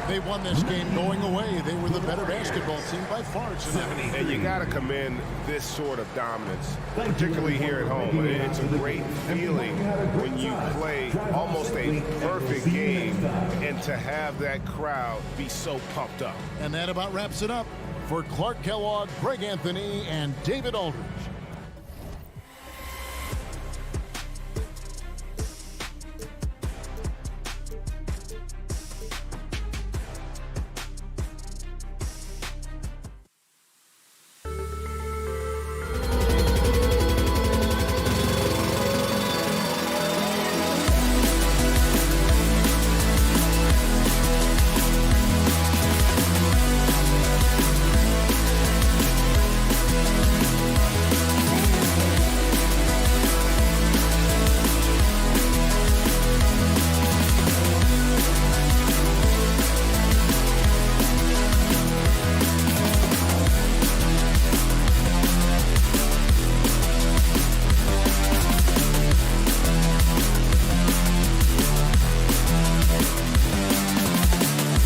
[SPEAKER 1] They won this game going away. They were the better basketball team by far tonight.
[SPEAKER 6] And you got to commend this sort of dominance, particularly here at home. It's a great feeling when you play almost a perfect game and to have that crowd be so pumped up.
[SPEAKER 1] And that about wraps it up. For Clark Kellogg, Greg Anthony, and David Aldridge,